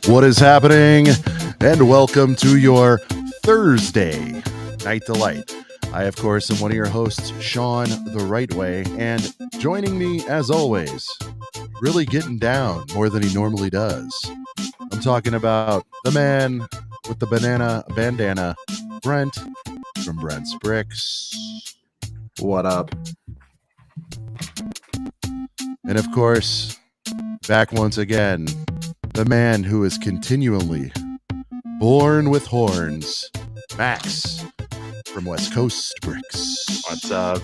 What is happening? And welcome to your Thursday Night Delight. I, of course, am one of your hosts, Sean the Right Way, and joining me, as always, really getting down more than he normally does. I'm talking about the man with the banana bandana, Brent from Brent's Bricks. What up? And of course, back once again, the man who is continually born with horns, Max from West Coast Bricks. What's up?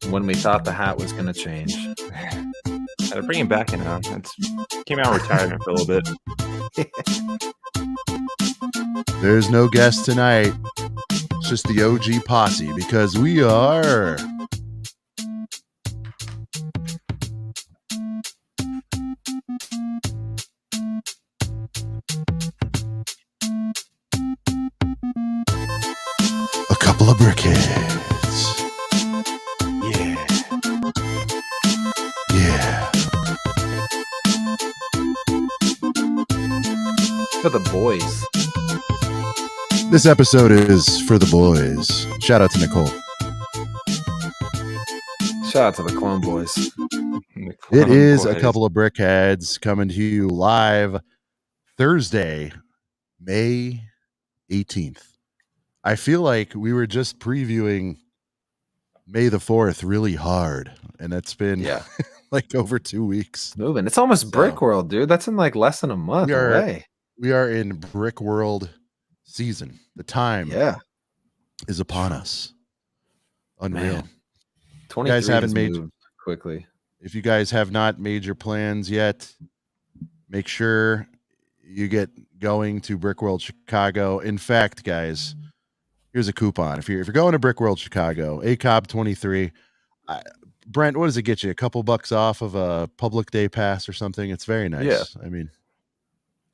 When we thought the hat was going to change. Had to bring him back in now. Came out of retirement for a little bit. There's no guest tonight. It's just the OG posse because we are... a couple of brickheads. Yeah. Yeah. For the boys. This episode is for the boys. Shout out to Nicole. Shout out to the Clone Boys. It is a couple of brickheads coming to you live Thursday, May 18th. I feel like we were just previewing May the 4th really hard, and it's been like over 2 weeks. Moving. It's almost Brick World, dude. That's in like less than a month away. We are in Brick World season. The time is upon us. Unreal. 23 you guys haven't made quickly. If you guys have not made your plans yet, make sure you get going to Brick World Chicago. In fact, guys, here's a coupon. If you're going to Brick World Chicago, ACOB 23, Brent, what does it get you? A couple bucks off of a public day pass or something? It's very nice. Yeah. I mean,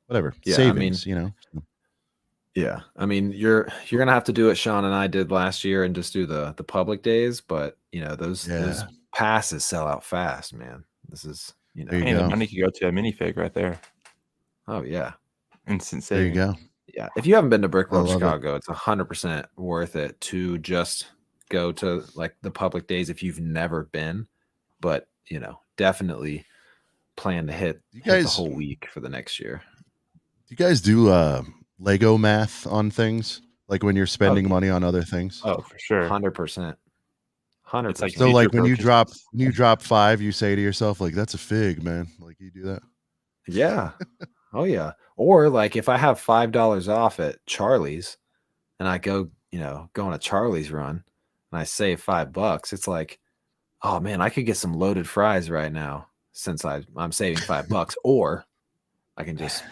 whatever. Yeah, savings, you know. Yeah. I mean, you're gonna have to do what Sean and I did last year and just do the public days, but you know, those passes sell out fast, man. This is the money could go to a minifig right there. Oh yeah. Instant there you go. Yeah, if you haven't been to Brick World Chicago, it's 100% worth it to just go to like the public days if you've never been. But definitely plan to hit the whole week for the next year. Do you guys do Lego math on things, like when you're spending money on other things? Oh, for sure, 100%. 100%. So like when you drop 5, you say to yourself, like, that's a fig, man. Like you do that. Yeah. Oh yeah. Or like if I have $5 off at Charlie's and I go on a Charlie's run and I save $5, it's like, oh man, I could get some loaded fries right now since I'm saving $5, or I can just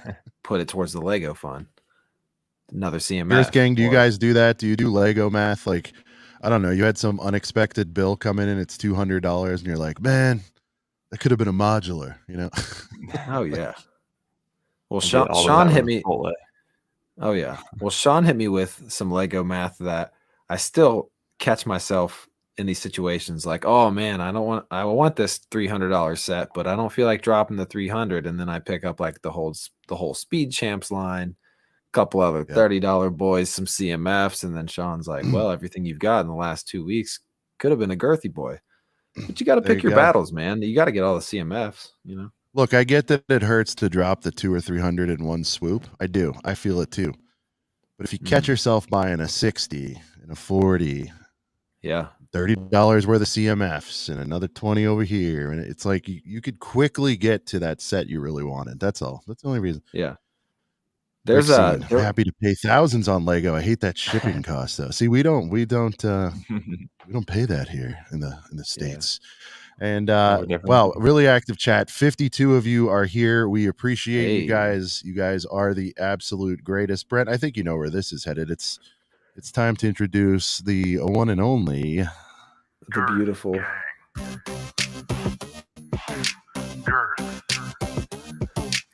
put it towards the Lego fund. Another CMF. Earth Gang, do you guys do that? Do you do Lego math? Like, I don't know, you had some unexpected bill come in and it's $200 and you're like, man, that could have been a modular, Oh yeah. Well, Sean hit me. Oh yeah. Well, Sean hit me with some Lego math that I still catch myself in these situations. Like, oh man, I want this $300 set, but I don't feel like dropping the 300. And then I pick up like the whole Speed Champs line, a couple other $30 boys, some CMFs, and then Sean's like, well, everything you've got in the last 2 weeks could have been a girthy boy. But you got to pick your battles, man. You got to get all the CMFs, Look, I get that it hurts to drop the 200 or 300 in one swoop. I do. I feel it too. But if you catch yourself buying a 60 and a 40, $30 worth of CMFs and another 20 over here, and it's like you could quickly get to that set you really wanted. That's all. That's the only reason. Yeah. I'm happy to pay thousands on Lego. I hate that shipping cost though. See, we don't pay that here in the States. And wow, really active chat. 52 of you are here. We appreciate you guys. You guys are the absolute greatest. Brent, I think you know where this is headed. It's time to introduce the one and only, the beautiful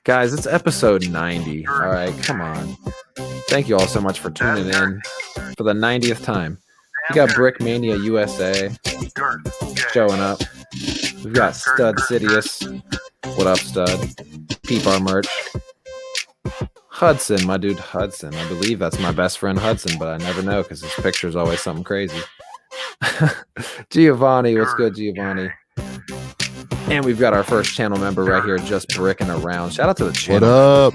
guys. It's episode 90. All right, come on. Thank you all so much for tuning in for the 90th time. We got Brick Mania USA showing up. We've got Stud Sidious. What up, Stud? Peep our merch. Hudson, my dude Hudson. I believe that's my best friend Hudson, but I never know because his picture is always something crazy. Giovanni, what's good, Giovanni? And we've got our first channel member right here, just bricking around. Shout out to the channel. What up?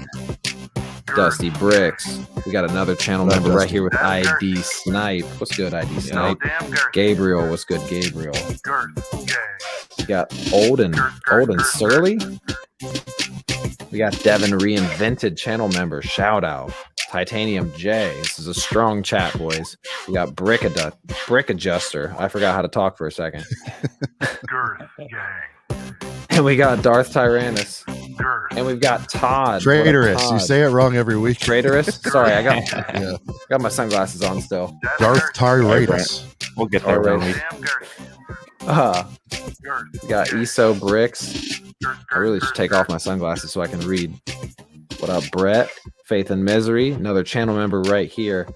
Dusty Bricks. We got another channel member right here with ID Snipe. What's good, ID Snipe? Gabriel, what's good, Gabriel? We got Olden Surly. We got Devin Reinvented channel member. Shout out. Titanium J. This is a strong chat, boys. We got Brick Adjuster. I forgot how to talk for a second. And we got Darth Tyrannus. And we've got Todd. Traitorous. Todd. You say it wrong every week. Traitorous? Sorry, I got my sunglasses on still. Darth Tyrannus. We'll get there. We got ESO Bricks. I really should take off my sunglasses so I can read. What up, Brett? Faith and Misery. Another channel member right here.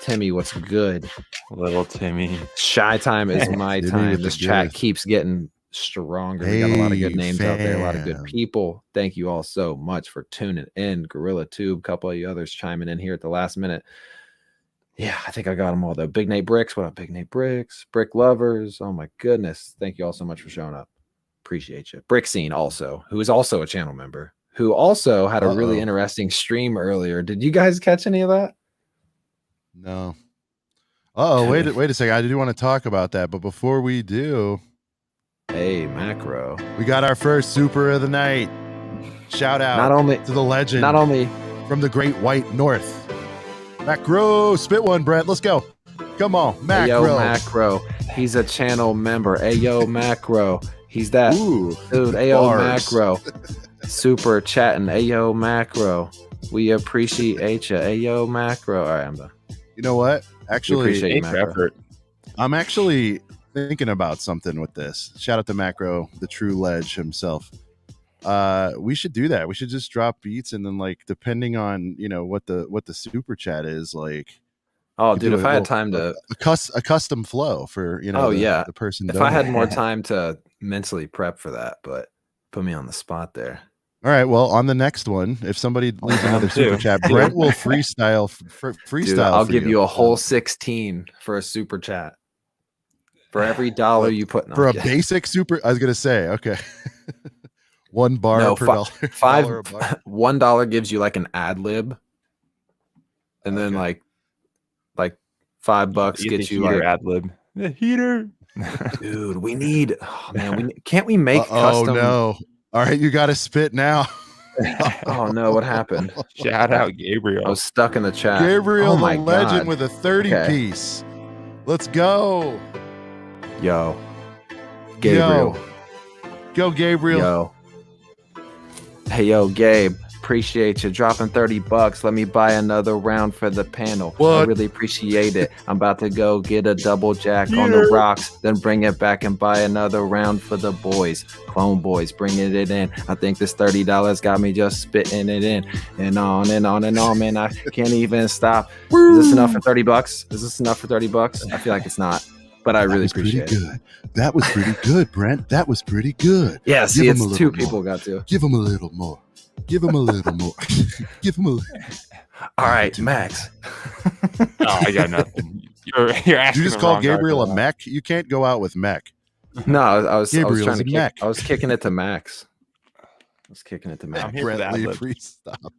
Timmy, what's good? Little Timmy. Shy time is my time. This chat keeps getting stronger. We got a lot of good names out there, a lot of good people. Thank you all so much for tuning in. Gorilla Tube, a couple of you others chiming in here at the last minute. Yeah, I think I got them all though. Big Nate Bricks, what up, Big Nate Bricks? Brick Lovers, oh my goodness. Thank you all so much for showing up. Appreciate you. Brick Scene also, who is also a channel member, who also had a really interesting stream earlier. Did you guys catch any of that? No. Wait a second. I do want to talk about that, but before we do, hey, Macro, we got our first super of the night. Shout out to the legend, not only from the Great White North. Macro, spit one, Brent. Let's go. Come on, Macro. Hey, yo, Macro. He's a channel member. Hey, yo, Macro. He's that dude. Hey, yo, Macro. Super chatting. Hey, yo, Macro. We appreciate you. Hey, yo, Macro. All right, I'm done. You know what? Actually, effort. I'm actually thinking about something with this. Shout out to Macro, the true ledge himself. We should do that. We should just drop beats, and then, like, depending on what the super chat is, like, oh dude, if I had time to a custom flow for the person. If I had more time to mentally prep for that, but put me on the spot there. All right, well, on the next one, if somebody leaves another super chat, Brent will freestyle. Dude, I'll give you a whole 16 for a super chat. For every dollar you put for a basic super, I was gonna say, okay. $1 per dollar. $1 gives you like an ad lib, and then like $5 gets you like ad lib. The heater. Dude, we need. Oh man, can't we make custom? Oh no! All right, you got to spit now. Oh no, what happened? Shout out Gabriel. I was stuck in the chat. Gabriel, the legend, with a 30 piece. Let's go. Yo, Gabriel. Go, Gabriel. Yo. Hey, yo, Gabe. Appreciate you dropping $30. Let me buy another round for the panel. What? I really appreciate it. I'm about to go get a double jack on the rocks, then bring it back and buy another round for the boys. Clone boys, bringing it in. I think this $30 got me just spitting it in, and on and on and on, man. I can't even stop. Is this enough for $30? Is this enough for $30? I feel like it's not, but I really appreciate it. That was pretty good, Brent. That was pretty good. Yeah, see, it's two people got to. Give him a little more. Give him a little more. Give him a little. All right, Max. I got nothing. You're asking. You just called Gabriel a mech? You can't go out with mech. No, I was trying to kick. I was kicking it to Max. I'm here for that.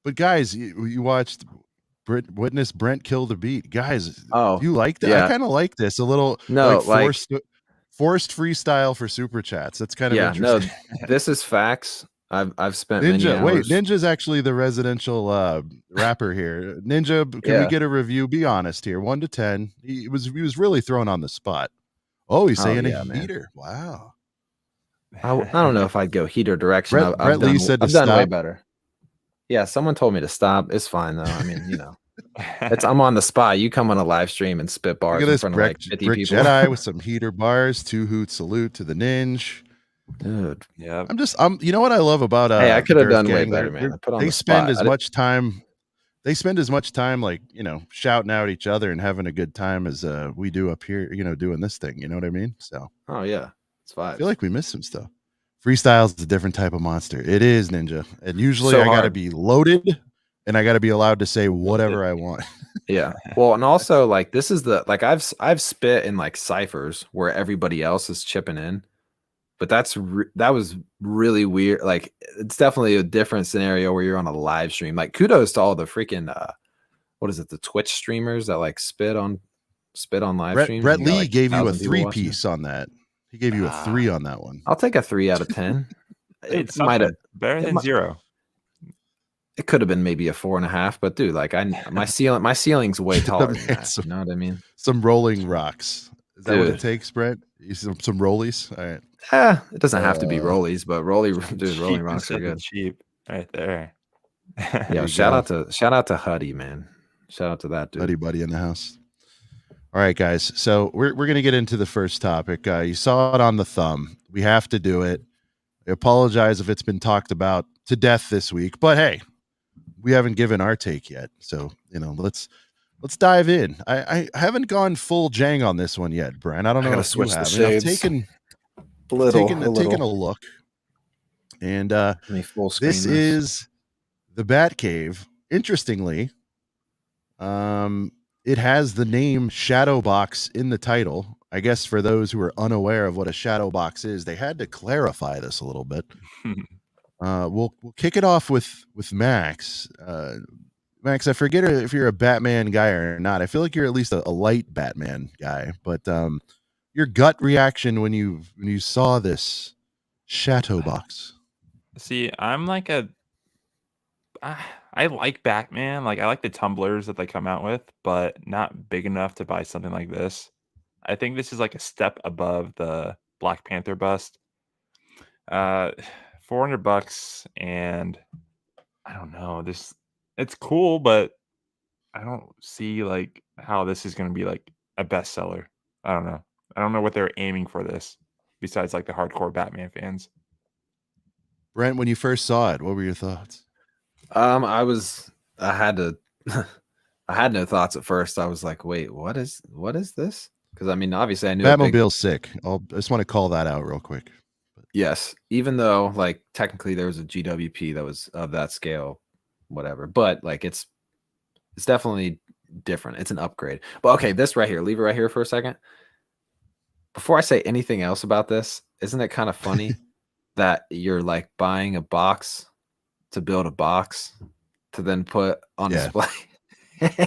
But guys, you watched witness Brent kill the beat. Guys, you like that? Yeah. I kind of like this a little. No, forced freestyle for super chats. That's kind of interesting. No, this is facts. I've spent Ninja. many hours. Wait, Ninja's actually the residential rapper here. Ninja, can we get a review? Be honest here. 1 to 10. He was really thrown on the spot. Oh, he's saying a heater. Wow. I don't know if I'd go heater direction. Brett Lee said to I've done stop. way better. Yeah, someone told me to stop. It's fine though. I mean, I'm on the spot. You come on a live stream and spit bars in front of like 50 Brick people. Jedi with some heater bars. 2 hoot salute to the ninja. Dude, yeah. You know what I love about hey, I could have done way better, man. They spend as much time like, shouting out each other and having a good time as we do up here, doing this thing. You know what I mean? So oh yeah, it's fine. I feel like we missed some stuff. Freestyle's a different type of monster. It is, Ninja. And usually I got to be loaded and I got to be allowed to say whatever I want. Yeah. Well, and also like this is the like I've spit in like ciphers where everybody else is chipping in. But that was really weird. Like it's definitely a different scenario where you're on a live stream. Like kudos to all the freaking what is it, the Twitch streamers that like spit on live streams. Brett Lee gave you a 3-piece on that. He gave you a 3 on that one. I'll take a 3 out of 10. It might have better than 0. It could have been maybe a 4.5, but dude, like my ceiling's way taller than that. You know what I mean? Some rolling rocks. Is that what it takes, Brett? Some rollies? All right. It doesn't have to be rollies, but rolling rocks are good. Cheap right there. Yeah, shout out to Huddy, man. Shout out to that dude. Huddy buddy in the house. All right, guys. So we're gonna get into the first topic. You saw it on the thumb. We have to do it. I apologize if it's been talked about to death this week, but hey, we haven't given our take yet. So let's dive in. I haven't gone full Jang on this one yet, Brian. I don't know if you have. I've taken a look, and this is the Batcave. Interestingly, it has the name Shadow Box in the title. I guess for those who are unaware of what a shadow box is, they had to clarify this a little bit. We'll kick it off with Max. Max, I forget if you're a Batman guy or not. I feel like you're at least a light Batman guy, but your gut reaction when you saw this shadow box. See, I'm like I like Batman. Like I like the tumblers that they come out with, but not big enough to buy something like this. I think this is like a step above the Black Panther bust. $400, and I don't know. It's cool, but I don't see like how this is going to be like a bestseller. I don't know. I don't know what they're aiming for this, besides like the hardcore Batman fans. Brent, when you first saw it, what were your thoughts? I had no thoughts at first. I was like, wait, what is this? Because I mean, obviously I knew Batmobile's sick. I just want to call that out real quick. Yes, even though like technically there was a GWP that was of that scale, whatever. But like it's definitely different. It's an upgrade. But okay, this right here, leave it right here for a second. Before I say anything else about this, isn't it kind of funny that you're like buying a box to build a box to then put on display?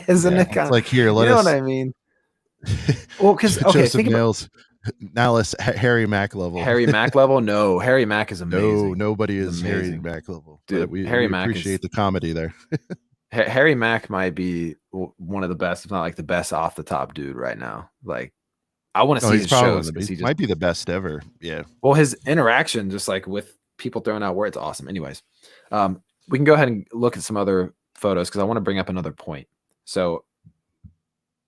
Isn't it kind of like here? What I mean? Well, because okay, think about now let's Harry Mack level. Harry Mack level? No, Harry Mack is amazing. No, nobody is Harry Mack level. Dude, we Mack appreciate the comedy there. Harry Mack might be one of the best, if not like the best off the top dude right now. Like I want to see his shows. He might be the best ever. Yeah. Well, his interaction just like with people throwing out words, awesome. Anyways, we can go ahead and look at some other photos because I want to bring up another point. So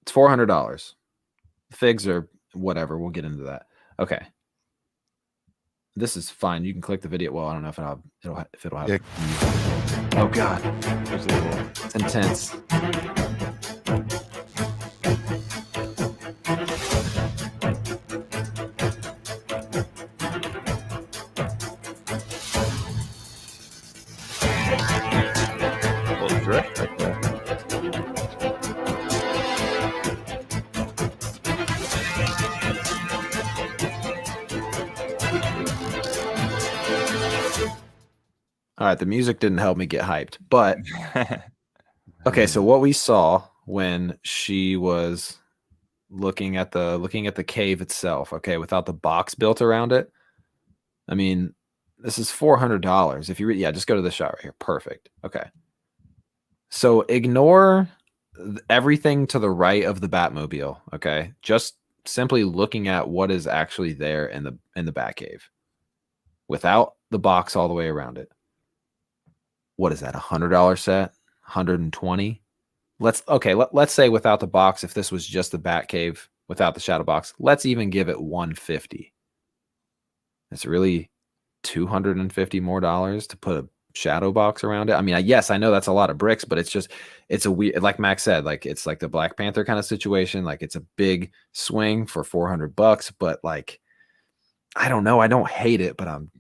it's $400. Figs or whatever. We'll get into that. Okay. This is fine. You can click the video. Well, I don't know if it'll have. Yeah. Oh God, it's intense. All right, the music didn't help me get hyped, but okay. So what we saw when she was looking at the cave itself, okay, without the box built around it. I mean, this is $400. If you just go to the shot right here. Perfect. Okay. So ignore everything to the right of the Batmobile. Okay, just simply looking at what is actually there in the Batcave, without the box all the way around it. What is that? $100 set? $120? Let's say without the box, if this was just the Batcave without the shadow box, let's even give it $150. It's really $250 more to put a shadow box around it. I mean, yes, I know that's a lot of bricks, but it's a weird, like Max said, like it's like the Black Panther kind of situation. Like it's a big swing for $400, but like, I don't know. I don't hate it, but I'm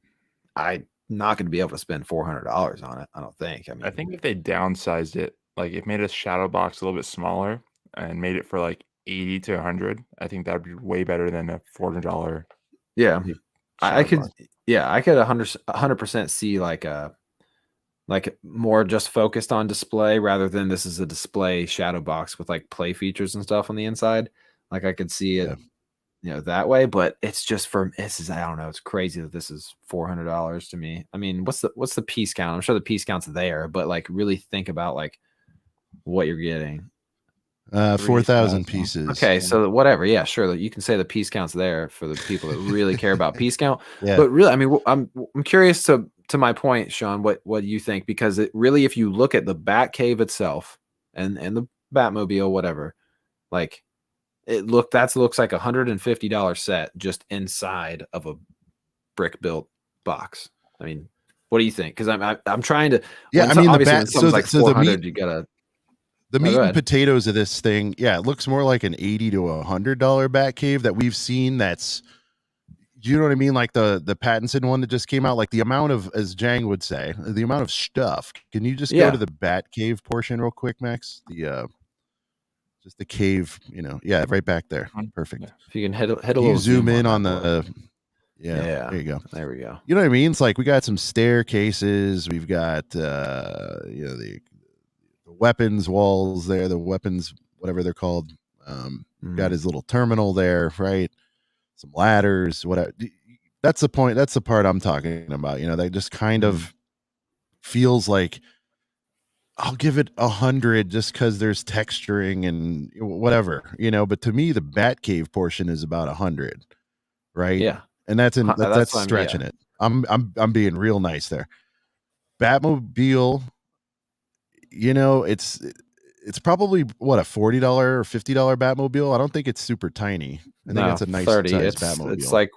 I'm not going to be able to spend $400 on it. I don't think. I mean, I think if they downsized it, like it made a shadow box a little bit smaller and made it for like 80 to 100, I think that'd be way better than a $400. Yeah, I could. Box. Yeah, I could 100% see like more just focused on display rather than this is a display shadow box with like play features and stuff on the inside. Like I could see it, that way. But it's just I don't know. It's crazy that this is $400 to me. I mean, what's the piece count? I'm sure the piece count's there, but like really think about like what you're getting. 4,000 pieces. Okay, so whatever. Yeah, sure. You can say the piece count's there for the people that really care about piece count. But really, I mean, I'm curious to my point, Sean. What do you think? Because it really, if you look at the Batcave itself and the Batmobile, whatever, like that looks like $150 set just inside of a brick built box. I mean, what do you think? Because I'm trying to. Yeah, I mean, obviously when something's like 400, you gotta. The meat and potatoes of this thing, it looks more like an $80 to $100 Batcave that we've seen. That's, you know what I mean? Like the Pattinson one that just came out, like the amount of, as Jang would say, the amount of stuff. Can you just go to the Batcave portion real quick, Max? Just the cave, right back there. Perfect. Yeah. If you can hit a little zoom in on the, there you go. There we go. You know what I mean? It's like we got some staircases. We've got, the weapons walls there, the weapons, whatever they're called. Got his little terminal there, right? Some ladders, whatever. That's the point. That's the part I'm talking about. That just kind of feels like I'll give it 100 just because there's texturing and whatever, But to me, the Batcave portion is about 100, right? Yeah, and that's stretching it. I'm being real nice there. Batmobile. It's probably what, a $40 or $50 Batmobile. I don't think it's super tiny. I think it's a nice 30. size Batmobile. It's like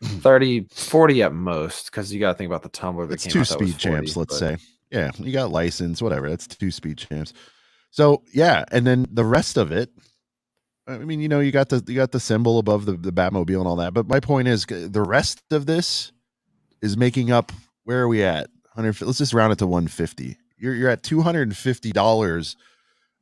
30, 40 at most, because you got to think about the tumbler that came out. It's 2 speed champs, let's say. Yeah, you got license, whatever. That's 2 speed champs. So and then the rest of it. I mean, you got the symbol above the Batmobile and all that. But my point is, the rest of this is making up. Where are we at? 100. Let's just round it to 150. You're at $250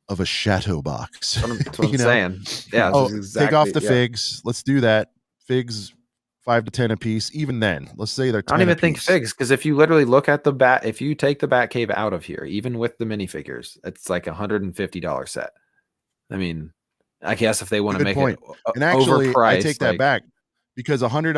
of a shadow box. That's what I'm saying. Yeah. Take off the figs. Let's do that. Figs, 5 to 10 a piece. Even then, let's say they're 10 I don't even think figs, because if you literally look at if you take the Batcave out of here, even with the minifigures, it's like $150 set. I mean, I guess if they want to make it and actually, I take that back, because $100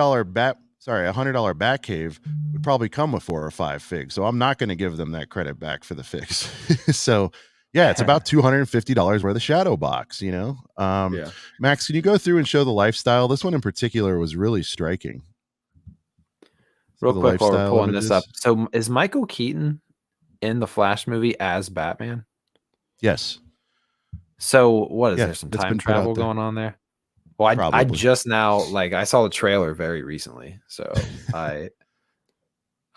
Batcave would probably come with 4 or 5 figs. So I'm not going to give them that credit back for the figs. So it's about $250 worth of shadow box, Max, can you go through and show the lifestyle? This one in particular was really striking. Real quick while we're pulling this up. So is Michael Keaton in the Flash movie as Batman? Yes. So what is there? Some time travel going on there? Well, I just now, I saw the trailer very recently, so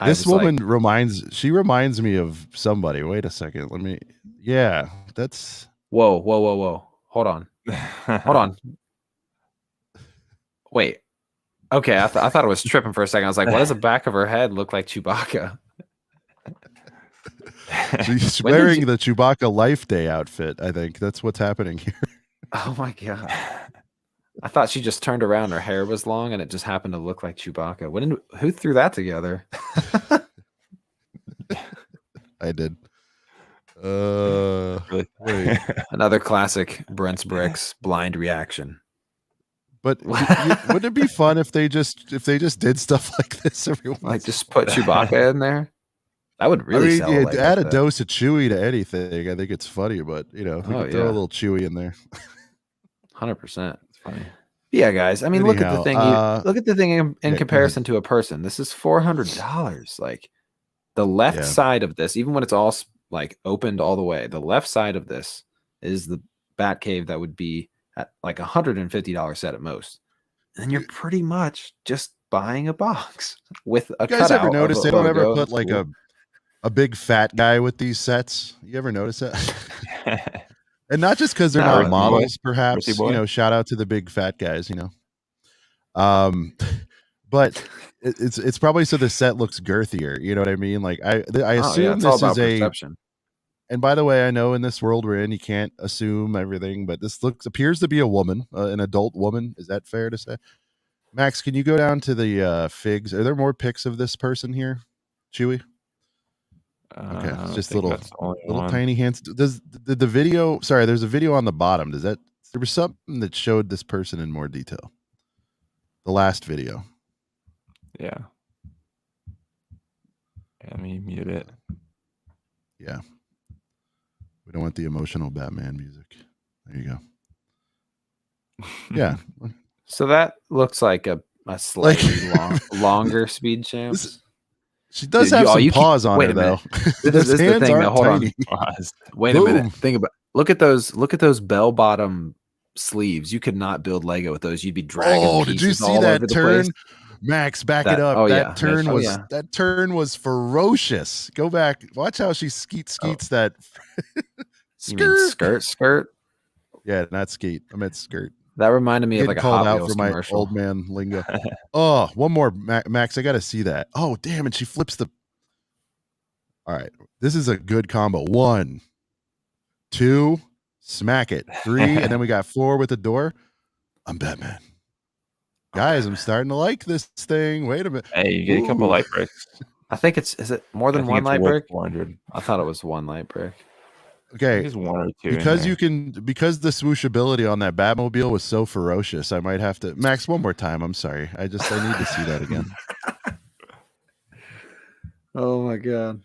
this woman reminds me of somebody. Wait a second, that's whoa, hold on, wait, okay, I thought it was tripping for a second. I was like, why does the back of her head look like Chewbacca? She's wearing the Chewbacca Life Day outfit. I think that's what's happening here. Oh my god. I thought she just turned around, her hair was long, and it just happened to look like Chewbacca. Who threw that together? I did. Another classic Brent's Bricks blind reaction. But wouldn't it be fun if they just did stuff like this every once? Like just put Chewbacca in there? That would really sell. Add a dose of Chewie to anything. I think it's funny, but throw a little Chewie in there. 100%. Funny. Yeah, guys. I mean, look at the thing. Look at the thing in comparison to a person. This is $400. Like the left side of this, even when it's all opened all the way, the left side of this is the Batcave that would be at like $150 set at most. And you're pretty much just buying a box with a cutout. You guys ever notice they don't ever put like a big fat guy with these sets? You ever notice that? And not just because they're not but shout out to the big fat guys, But but it's probably so the set looks girthier. You know what I mean? Like I assume it's all this about is perception. And by the way, I know in this world we're in, you can't assume everything, but this appears to be a woman, an adult woman. Is that fair to say? Max, can you go down to the figs? Are there more pics of this person here, Chewy? Okay, it's just little tiny hands. Does the video? Sorry, there's a video on the bottom. There was something that showed this person in more detail? The last video. Yeah. Let me mute it. Yeah. We don't want the emotional Batman music. There you go. Yeah. So that looks like a slightly longer speed champs. She does have some paws on her, though. This is the thing. Hold on. Wait a minute. Think about. Look at those bell bottom sleeves. You could not build Lego with those. You'd be dragging. Oh, did you see that turn? Max, back it up. That turn was ferocious. Go back. Watch how she skeets that. You mean skirt? Yeah, not skeet. I meant skirt. That reminded me of like a Hot out Wheels for my commercial. Old man lingo. Oh, one more, Max. I got to see that. Oh, damn! And she flips the. All right, this is a good combo. 1, 2, smack it. 3, and then we got 4 with the door. I'm Batman. Guys, I'm starting to like this thing. Wait a minute. Hey, you get a couple light bricks. I think is it more than one light brick? 400. I thought it was 1 light brick. Okay, there's 1 or 2 because the swooshability on that Batmobile was so ferocious. I might have to Max one more time. I'm sorry. I need to see that again. Oh my god.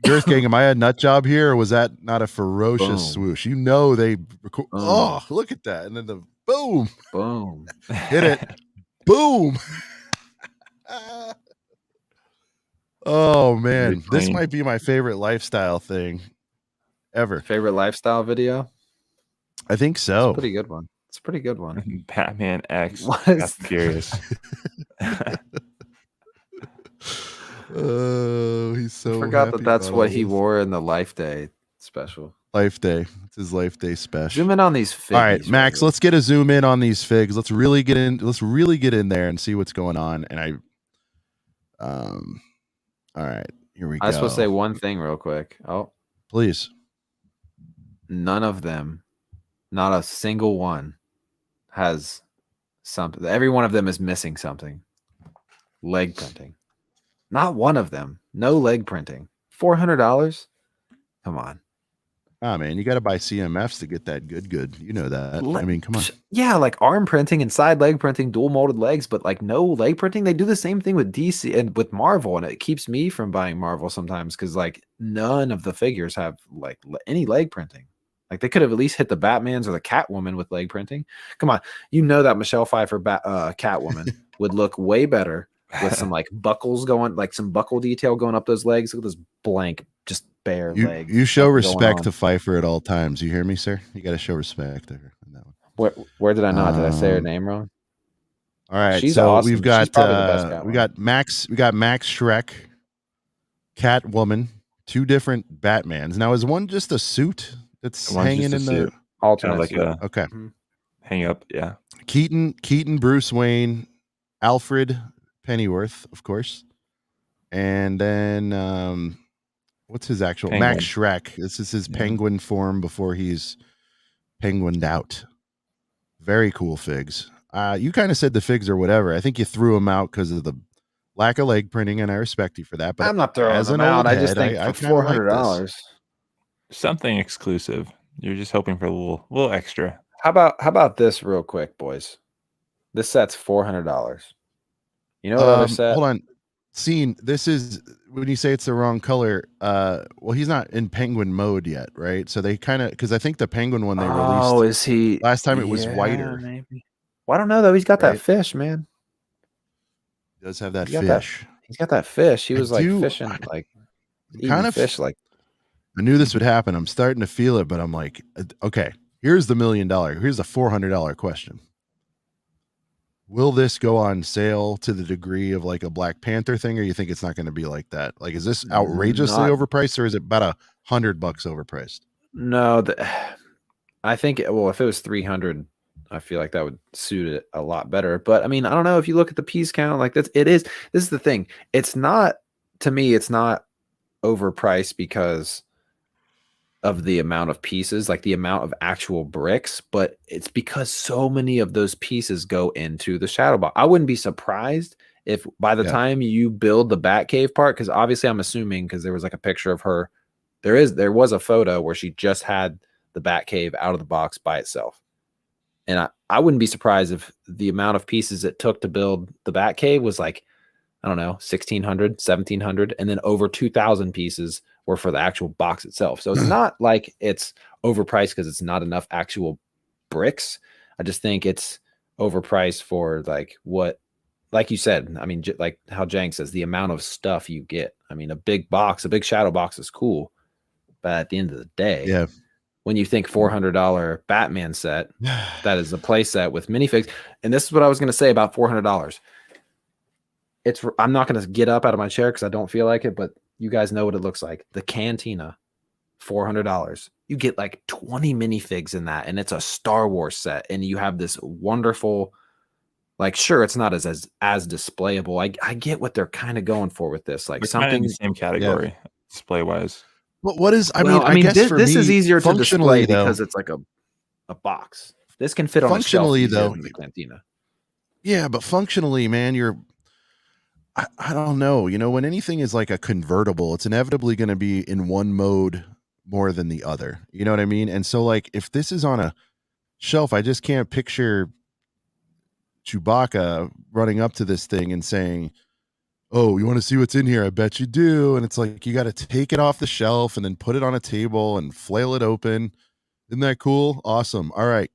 Girth Gang, am I a nut job here, or was that not a ferocious swoosh? You know they oh, look at that. And then the boom. Hit it. Boom. Oh man, this might be my favorite lifestyle thing ever. Favorite lifestyle video? I think so. It's a pretty good one. It's a pretty good one. Batman X. That's curious. Oh, he's so. I forgot that's what he wore in the Life Day special. Life Day. It's his Life Day special. Zoom in on these figs. All right, Max, let's get a zoom in on these figs. Let's really get in there and see what's going on. And all right, here we go. I just want to say one thing real quick. Oh, please. None of them, not a single one, has something. Every one of them is missing something. Leg printing. Not one of them. No leg printing. $400? Come on. Ah, man, you got to buy CMFs to get that good. You know that. I mean, come on. Yeah, like arm printing and side leg printing, dual molded legs, but like no leg printing. They do the same thing with DC and with Marvel, and it keeps me from buying Marvel sometimes because like none of the figures have like any leg printing. Like they could have at least hit the Batmans or the Catwoman with leg printing. Come on, you know that Michelle Pfeiffer Catwoman would look way better with some like buckles going, like some buckle detail going up those legs. Look at this blank, just bare legs. You show respect to Pfeiffer at all times. You hear me, sir? You got to show respect to her. On that one. Where did I not? Did I say her name wrong? All right, she's so awesome. we've got we got Max Shrek, Catwoman, 2 different Batmans. Now is one just a suit that's hanging in the alternate? Like okay, hang up, yeah. Keaton, Bruce Wayne, Alfred Pennyworth, of course, and then what's his actual Penguin. Max Shrek? This is his penguin form before he's penguined out. Very cool figs. You kind of said the figs or whatever. I think you threw them out because of the lack of leg printing, and I respect you for that. But I'm not throwing them out. I just think for $400, something exclusive. You're just hoping for a little extra. How about this real quick, boys? This set's $400. You know what other set? Hold on. Scene. This is when you say it's the wrong color. Well, he's not in penguin mode yet, right? So they kind of because I think the penguin one they released. Oh, is he? Last time it was whiter. Maybe. Well, I don't know though. He's got that fish, man. He does have that fish. He's got that fish. He was like fishing, like kind of fish. Like I knew this would happen. I'm starting to feel it, but I'm like, okay. Here's the $1 million. Here's the $400 question. Will this go on sale to the degree of like a Black Panther thing, or you think it's not going to be like that? Like, is this outrageously overpriced, or is it about $100 overpriced? No, I think. Well, if it was 300, I feel like that would suit it a lot better. But I mean, I don't know if you look at the piece count, like this is the thing. It's not, to me, it's not overpriced because of the amount of pieces, like the amount of actual bricks, but it's because so many of those pieces go into the shadow box. I wouldn't be surprised if by the time you build the Batcave part, because obviously I'm assuming, because there was like a picture of her, there was a photo where she just had the Batcave out of the box by itself. And I wouldn't be surprised if the amount of pieces it took to build the Batcave was like, I don't know, 1,600, 1,700, and then over 2,000 pieces were for the actual box itself. So it's not like it's overpriced because it's not enough actual bricks. I just think it's overpriced for like what, like you said, I mean, like how Jank says, the amount of stuff you get. I mean, a big shadow box is cool, but at the end of the day, when you think $400 Batman set, that is a play set with minifigs. And this is what I was going to say about $400. I'm not going to get up out of my chair because I don't feel like it, but you guys know what it looks like. The Cantina, $400. You get like 20 minifigs in that, and it's a Star Wars set, and you have this wonderful, like, sure, it's not as displayable. I get what they're kind of going for with this, like something in the same category, display wise. But what is? I mean, guess this is easier to display though, because it's like a box. This can fit on a shelf though in the Cantina. Yeah, but functionally, man, I don't know. You know, when anything is like a convertible, it's inevitably going to be in one mode more than the other. You know what I mean? And so, like, if this is on a shelf, I just can't picture Chewbacca running up to this thing and saying, "Oh, you want to see what's in here? I bet you do." And it's like, you got to take it off the shelf and then put it on a table and flail it open. Isn't that cool? Awesome. All right.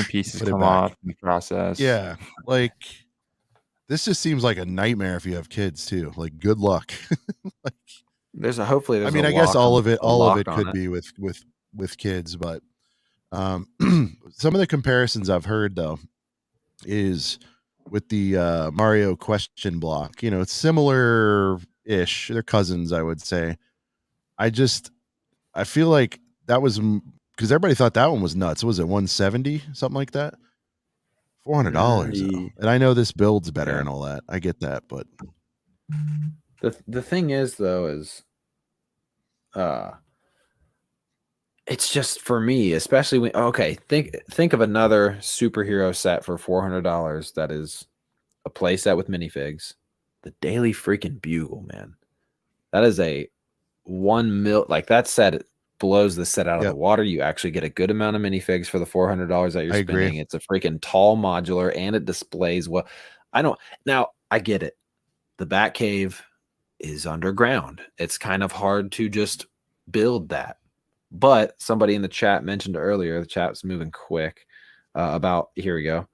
Pieces come off in the process. Yeah. Like, this just seems like a nightmare if you have kids too. Like, good luck. Like, hopefully there's I guess all of it could be with kids, but some of the comparisons I've heard though is with the Mario question block. You know, it's similar-ish. They're cousins, I would say. I feel like that was because everybody thought that one was nuts. Was it 170, something like that? $400, and I know this builds better and all that. I get that, but the thing is, though, is it's just for me, especially when think of another superhero set for $400 that is a play set with minifigs. The Daily freaking Bugle, man. That is a 1 mil, like that set blows the set out of the water. You actually get a good amount of minifigs for the $400 that you're spending. Agree. It's a freaking tall modular and it displays well. I get it. The Batcave is underground. It's kind of hard to just build that. But somebody in the chat mentioned earlier, the chat's moving quick, about, here we go.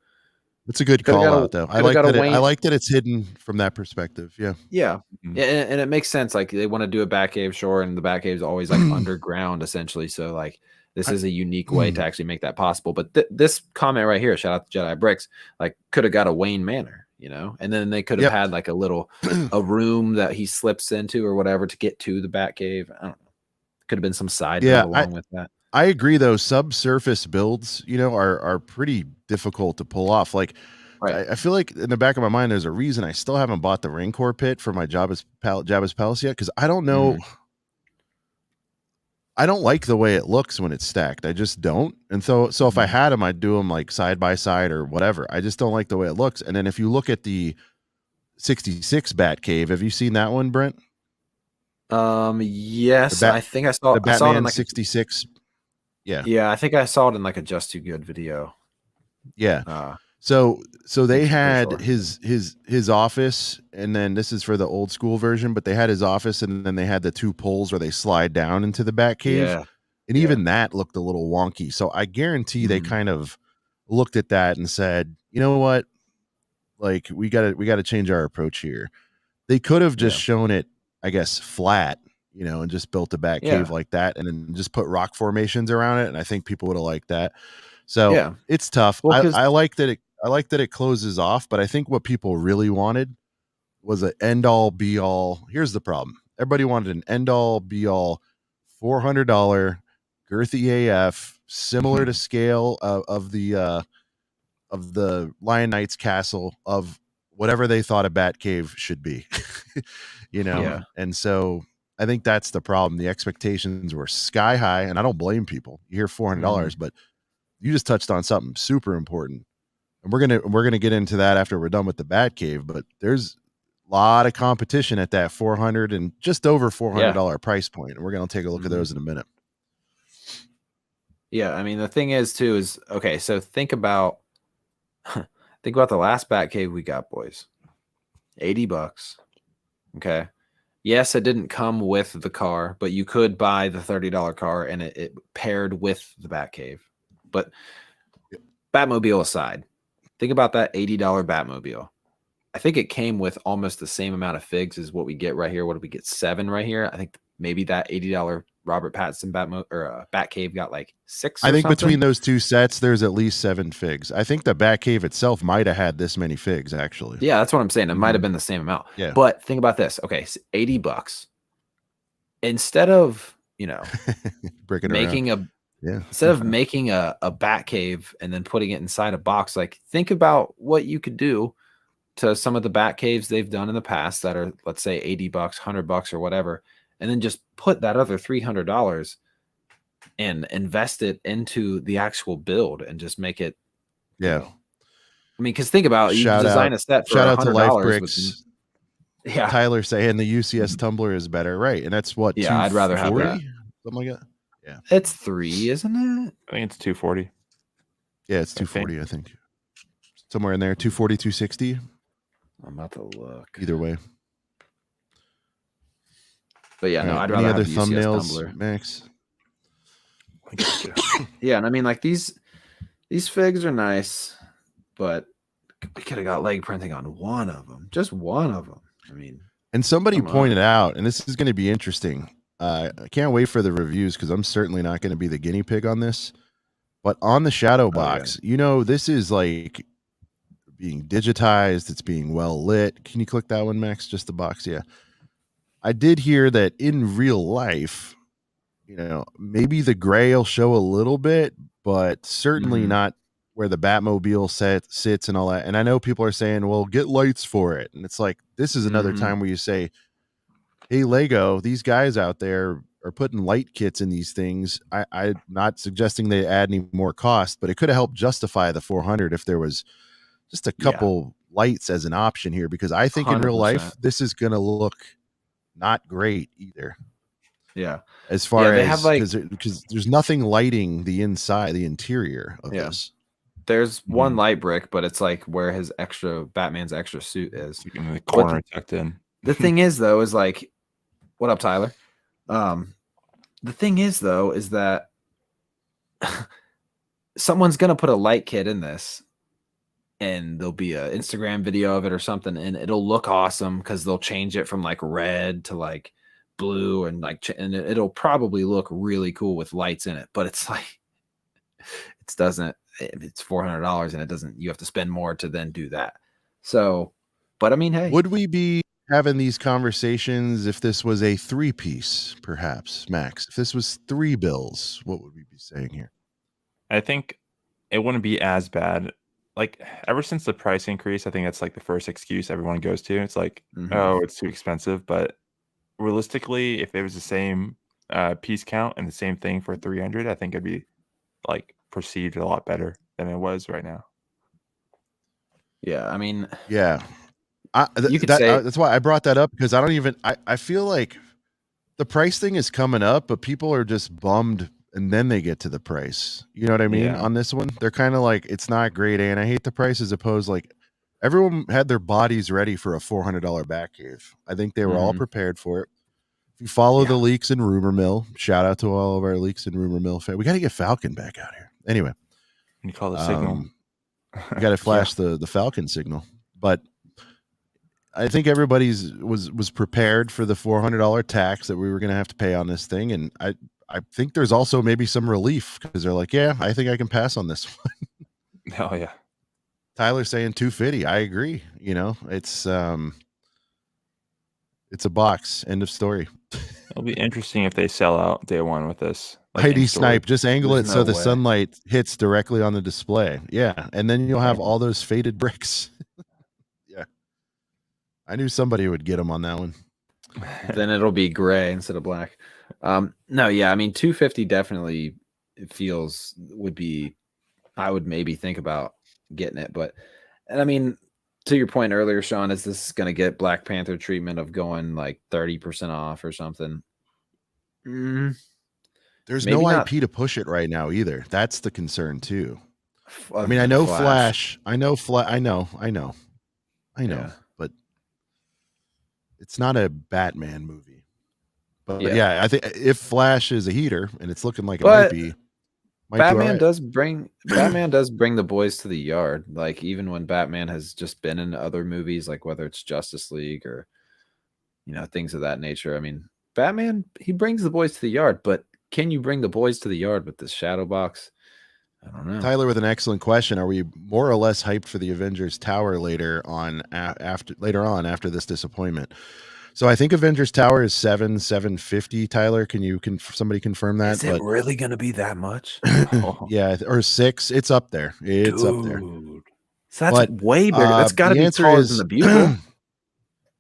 It's a good call out, though. I like that it's hidden from that perspective. Yeah. Yeah. Mm-hmm. And it makes sense. Like, they want to do a Batcave, sure, and the Batcave is always like underground, essentially. So, like, this is a unique way to actually make that possible. But this comment right here, shout out to Jedi Bricks, like, could have got a Wayne Manor, you know? And then they could have had like a room that he slips into or whatever to get to the Batcave. I don't know. Could have been some side along with that. I agree, though. Subsurface builds, you know, are pretty difficult to pull off. Like, I feel like in the back of my mind, there's a reason I still haven't bought the Rancor pit for my Jabba's Palace yet, because I don't know. I don't like the way it looks when it's stacked. I just don't. And so if I had them, I'd do them like side by side or whatever. I just don't like the way it looks. And then if you look at the 66 Batcave, have you seen that one, Brent? Yes, I think I saw the Batman, I saw it in like 66. Yeah, I think I saw it in like a Just Too Good video. Yeah. So they had his office, and then this is for the old school version, but they had his office, and then they had the two poles where they slide down into the Batcave, and even that looked a little wonky. So I guarantee they kind of looked at that and said, you know what, like we got to change our approach here. They could have just shown it, I guess, flat, you know, and just built a Batcave like that, and then just put rock formations around it, and I think people would have liked that. So it's tough. Well, I like that it closes off, but I think what people really wanted was an end all be all. Here's the problem: everybody wanted an end all be all $400 girthy AF, similar to scale of the Lion Knight's castle of whatever they thought a Batcave should be. And so I think that's the problem. The expectations were sky high, and I don't blame people. You hear $400, but you just touched on something super important, and we're gonna get into that after we're done with the Batcave. But there's a lot of competition at that $400 and just over $400 price point, and we're gonna take a look at those in a minute. Yeah, I mean the thing is too is okay. So think about the last Batcave we got, boys. $80. Okay. Yes, it didn't come with the car, but you could buy the $30 car and it paired with the Batcave. But Batmobile aside, think about that $80 Batmobile. I think it came with almost the same amount of figs as what we get right here. What did we get? 7 right here. I think maybe that $80 Robert Pattinson Batcave got like 6. I think between those two sets, there's at least 7 figs. I think the Batcave itself might have had this many figs, actually. Yeah, that's what I'm saying. It might have been the same amount. Yeah. But think about this. Okay, so $80. Instead of making a Batcave and then putting it inside a box, like think about what you could do to some of the Batcaves they've done in the past that are, let's say, $80, $100 or whatever, and then just put that other $300 and invest it into the actual build and just make it. Yeah. I mean, because think about it, you design a set for $100 to Life Bricks. Yeah. Tyler saying the UCS tumbler is better, right? And that's what? Yeah, I'd rather have that. Something like that. Yeah. It's 3, isn't it? I think it's 240. Yeah, it's 240, I think. Somewhere in there. 240, 260. I'm about to look. Either way. But yeah, no, I'd rather have the UCS tumbler. Max. Yeah, and I mean, like these figs are nice, but we could have got leg printing on one of them, just one of them. I mean, and somebody pointed out, and this is going to be interesting. I can't wait for the reviews because I'm certainly not going to be the guinea pig on this. But on the shadow box, this is like being digitized. It's being well lit. Can you click that one, Max? Just the box, yeah. I did hear that in real life, maybe the gray will show a little bit, but certainly not where the Batmobile sits and all that. And I know people are saying, well, get lights for it. And it's like, this is another time where you say, hey, Lego, these guys out there are putting light kits in these things. I'm not suggesting they add any more cost, but it could have helped justify the $400 if there was just a couple lights as an option here, because I think 100%. In real life, this is going to look not great either. Yeah. As far as because there's nothing lighting the interior of this. There's one light brick, but it's like where Batman's extra suit is. In the corner tucked in. The thing is, though, is like, what up, Tyler? The thing is, though, is that someone's gonna put a light kit in this, and there'll be an Instagram video of it or something, and it'll look awesome because they'll change it from like red to like blue, and and it'll probably look really cool with lights in it. But it's like it's $400 and it doesn't. You have to spend more to then do that. So, but I mean, hey, would we be having these conversations if this was a 3-piece, perhaps, Max? If this was 3 bills, what would we be saying here? I think it wouldn't be as bad. Like, ever since the price increase, I think that's like the first excuse everyone goes to. It's like, oh, it's too expensive. But realistically, if it was the same piece count and the same thing for 300, I think it'd be like perceived a lot better than it was right now. Yeah, I mean, yeah. That's why I brought that up, because I feel like the price thing is coming up, but people are just bummed and then they get to the price. You know what I mean? Yeah. On this one, they're kind of like, it's not great, and I hate the price, as opposed, like, everyone had their bodies ready for a $400 Batcave. I think they were all prepared for it. If you follow the leaks and rumor mill, shout out to all of our leaks and rumor mill fans. We got to get Falcon back out here. Anyway, you call the signal. You got to flash the Falcon signal, but I think everybody's was prepared for the $400 tax that we were going to have to pay on this thing, and I think there's also maybe some relief, because they're like, yeah, I think I can pass on this one. Hell yeah. Tyler's saying 250. I agree. It's a box. End of story. It'll be interesting if they sell out day one with this. Like ID snipe, just angle it so the way. sunlight hits directly on the display. Yeah, and then you'll have all those faded bricks. Yeah, I knew somebody would get them on that one. Then it'll be gray instead of black. No, yeah, I mean, 250 definitely would be. I would maybe think about getting it, and I mean, to your point earlier, Sean, is this going to get Black Panther treatment of going like 30% off or something? There's no IP to push it right now either. That's the concern too. I mean, I know Flash. I know. Yeah. But it's not a Batman movie. But yeah, I think if Flash is a heater, and it's looking like it might be, Batman does bring the boys to the yard. Like, even when Batman has just been in other movies, like whether it's Justice League or things of that nature. I mean, Batman, he brings the boys to the yard, but can you bring the boys to the yard with this shadow box? I don't know. Tyler with an excellent question. Are we more or less hyped for the Avengers Tower later on after this disappointment? So I think Avengers Tower is $750. Tyler, can somebody confirm that? Is it really going to be that much? Yeah, or $6. It's up there. It's up there. So that's way bigger. That's got to be taller than the Bugle.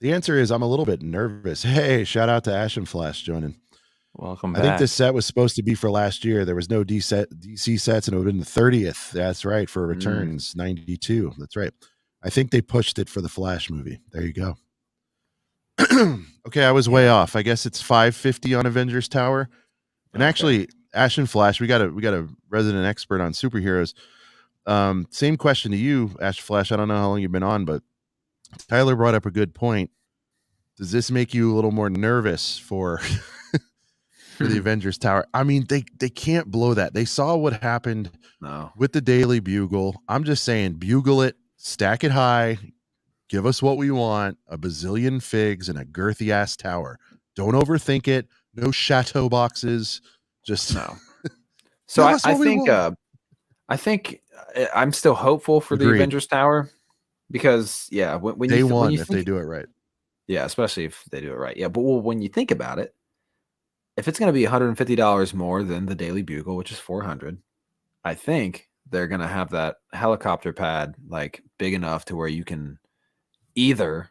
The answer is I'm a little bit nervous. Hey, shout out to Ash and Flash joining. Welcome back. I think this set was supposed to be for last year. There was no DC sets, and it would have been the 30th. That's right, for Returns 92. That's right. I think they pushed it for the Flash movie. There you go. Okay, I was way off. I guess it's $550 on Avengers Tower. And actually, Ash and Flash, we got a resident expert on superheroes. Same question to you, Ash Flash. I don't know how long you've been on, but Tyler brought up a good point. Does this make you a little more nervous for the Avengers Tower? I mean, they can't blow that. They saw what happened with the Daily Bugle. I'm just saying, bugle it, stack it high, give us what we want, a bazillion figs and a girthy ass tower. Don't overthink it. No chateau boxes. Just no. So I think I'm still hopeful for the Avengers Tower because when day you one, when you if they do it right. Yeah, especially if they do it right. Yeah, but when you think about it, if it's going to be $150 more than the Daily Bugle, which is $400, I think they're going to have that helicopter pad like big enough to where you can either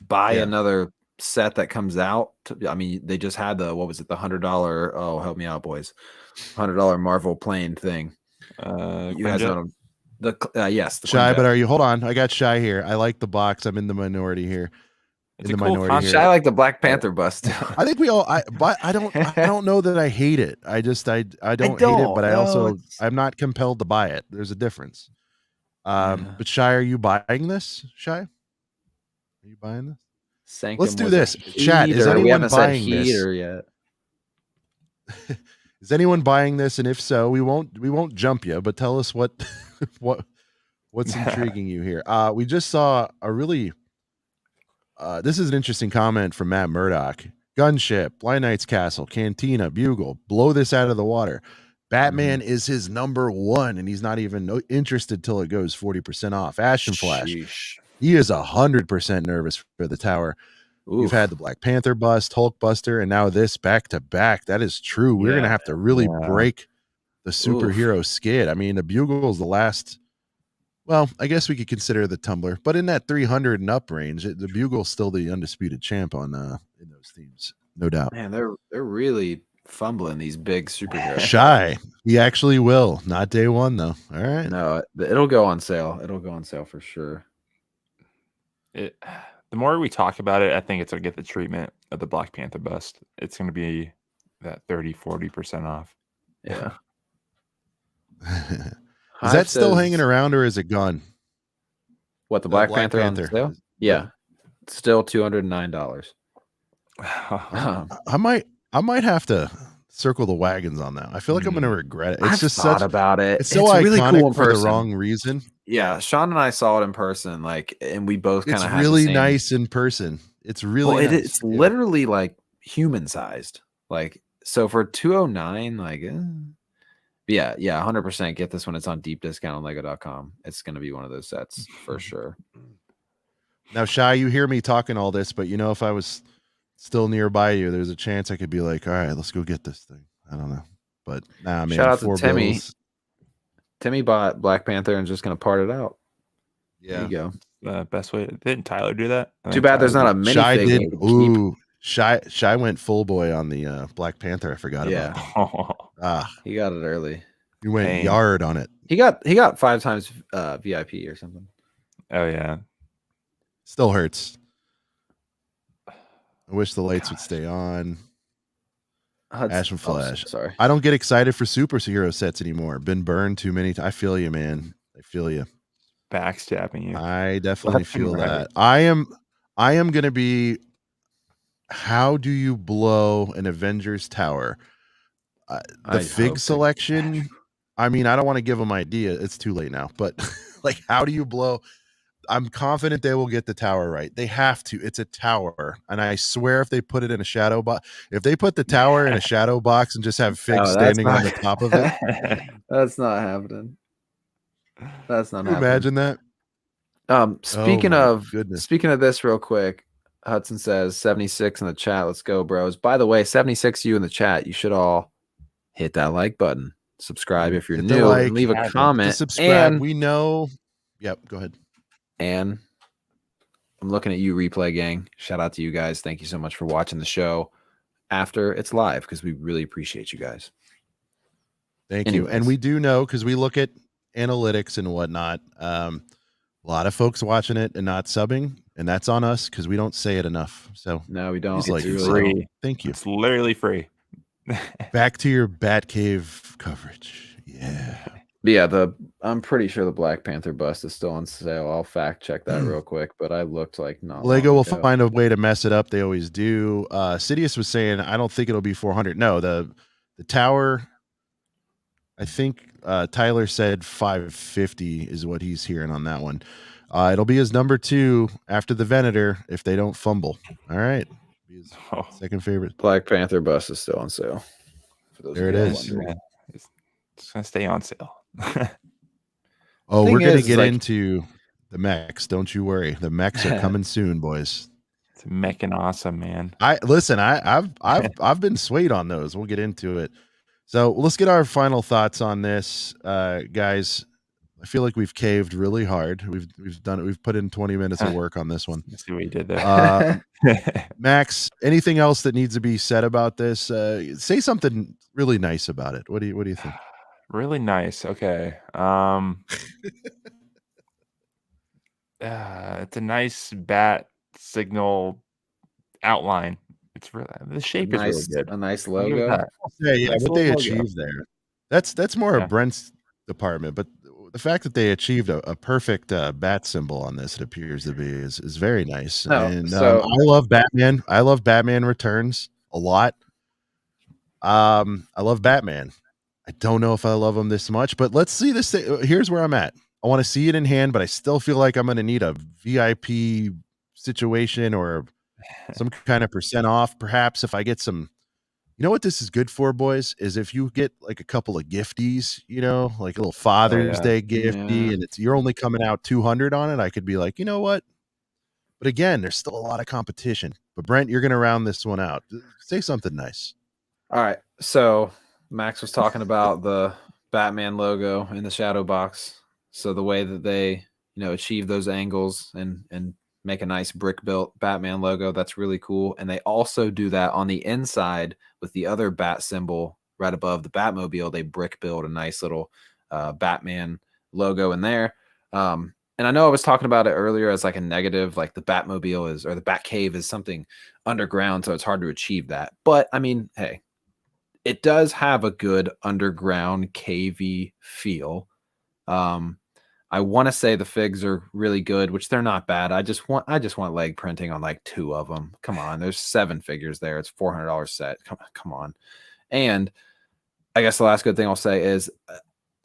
buy another set that comes out. I mean, they just had the $100? Oh, help me out, boys! $100 Marvel plane thing. You guys know them. Yes, the Shy. But are you? Hold on, I got Shy here. I like the box. I'm in the minority here. It's in the minority here. I like the Black Panther bust. I think we all. But I don't know that I hate it. I don't hate it, but I'm not compelled to buy it. There's a difference. But Shy, are you buying this? Shy, are you buying this? Let's do this. Chat, is anyone buying this? Yet. Is anyone buying this? And if so, we won't jump you, but tell us what's intriguing you here. We just saw a really. This is an interesting comment from Matt Murdock. Gunship, Blind Knight's Castle, Cantina, Bugle, blow this out of the water. Batman is his number one, and he's not even interested till it goes 40% off. Ash and Flash, he is 100% nervous for the tower. Oof. You've had the Black Panther bust, Hulk Buster, and now this back to back. That is true. We're gonna have to really break the superhero skid. I mean, the Bugle's the last. Well, I guess we could consider the Tumbler, but in that 300 and up range, the Bugle's still the undisputed champ on in those themes, no doubt. Man, they're really fumbling these big superheroes. Shy, he actually will. Not day one though. All right. No, it'll go on sale. It'll go on sale for sure. The more we talk about it, I think it's gonna get the treatment of the Black Panther bust. It's gonna be that 30-40% off. Yeah. Is that still hanging around or is it gone? What, the Black Panther on sale? Yeah. It's still $209. I might have to circle the wagons on that. I feel like I'm going to regret it. It's just thought about it. It's so iconic really cool for the wrong reason. Yeah, Sean and I saw it in person, and we both kind of had really nice in person. It's really nice. It's literally like human sized. Like, so for $209, Yeah, 100% get this when it's on deep discount on Lego.com. It's going to be one of those sets for sure. Now, Shy, you hear me talking all this, but if I was still nearby you, there's a chance I could be like, all right, let's go get this thing. I don't know. But nah, man. Shout out to Timmy. Timmy bought Black Panther and is just gonna part it out. Yeah. There you go. Best way. Didn't Tyler do that? Too bad there's not a minifig. Did. Ooh, Shy went full boy on the Black Panther. I forgot about that. He got it early. He went yard on it. He got 5 times VIP or something. Oh yeah. Still hurts. I wish the lights would stay on. Ash and Flash. Sorry. I don't get excited for superhero sets anymore. Been burned too many times. I feel you, man. I feel you. Backstabbing you. I definitely feel that. I am gonna be. How do you blow an Avengers Tower? The fig selection. I mean, I don't want to give them idea. It's too late now. But like, how do you blow? I'm confident they will get the tower right. They have to. It's a tower, and I swear, if they put it in a shadow box, if they put the tower in a shadow box and just have figs standing on the top of it, that's not happening. That's not happening. Imagine that. Speaking of this, real quick, Hudson says 76 in the chat. Let's go, bros. By the way, 76 you in the chat. You should all hit that like button, subscribe if you're new, and leave a comment. Subscribe. We know. Yep. Go ahead. And I'm looking at you, replay gang. Shout out to you guys. Thank you so much for watching the show after it's live, because we really appreciate you guys. Thank you. And we do know, because we look at analytics and whatnot, a lot of folks watching it and not subbing, and that's on us because we don't say it enough. So no, we don't. It's like free. Thank you. It's literally free. Back to your Batcave coverage. Yeah. But yeah, I'm pretty sure the Black Panther bust is still on sale. I'll fact check that real quick, but I looked like not. Lego will find a way to mess it up. They always do. Sidious was saying, I don't think it'll be 400. No, the tower, I think Tyler said 550 is what he's hearing on that one. It'll be his number 2 after the Venator if they don't fumble. All right. Second favorite. Black Panther bust is still on sale. There it is. It's going to stay on sale. Oh, we're going to get into the mechs. Don't you worry. The mechs are coming soon, boys. It's mecking awesome, man. I've been swayed on those. We'll get into it. So let's get our final thoughts on this, guys. I feel like we've caved really hard. We've done it. We've put in 20 minutes of work on this one. Let's see what you did there. Max, anything else that needs to be said about this? Say something really nice about it. What do you think? Really nice. Okay. It's a nice bat signal outline. It's really, the shape is really good. A nice logo. Yeah, nice what they achieved there. That's more of Brent's department, but the fact that they achieved a perfect bat symbol on this, it appears to be, is very nice. I love Batman. I love Batman Returns a lot. I love Batman. I don't know if I love him this much, but let's see this thing. Here's where I'm at. I want to see it in hand, but I still feel like I'm going to need a VIP situation or some kind of % off. Perhaps if I get some, you know what this is good for, boys, is if you get like a couple of gifties, like a little Father's Day gifty, and you're only coming out 200 on it. I could be like, you know what? But again, there's still a lot of competition. But Brent, you're going to round this one out. Say something nice. All right. So Max was talking about the Batman logo in the shadow box. So the way that they, achieve those angles and make a nice brick built Batman logo, that's really cool. And they also do that on the inside with the other bat symbol right above the Batmobile. They brick build a nice little Batman logo in there. And I know I was talking about it earlier as like a negative, like the Batmobile or the Batcave is something underground, so it's hard to achieve that. But I mean, hey, it does have a good underground cavey feel. I want to say the figs are really good, which they're not bad. I just want leg printing on like 2 of them. Come on, there's 7 figures there. It's $400 set. Come on. And I guess the last good thing I'll say is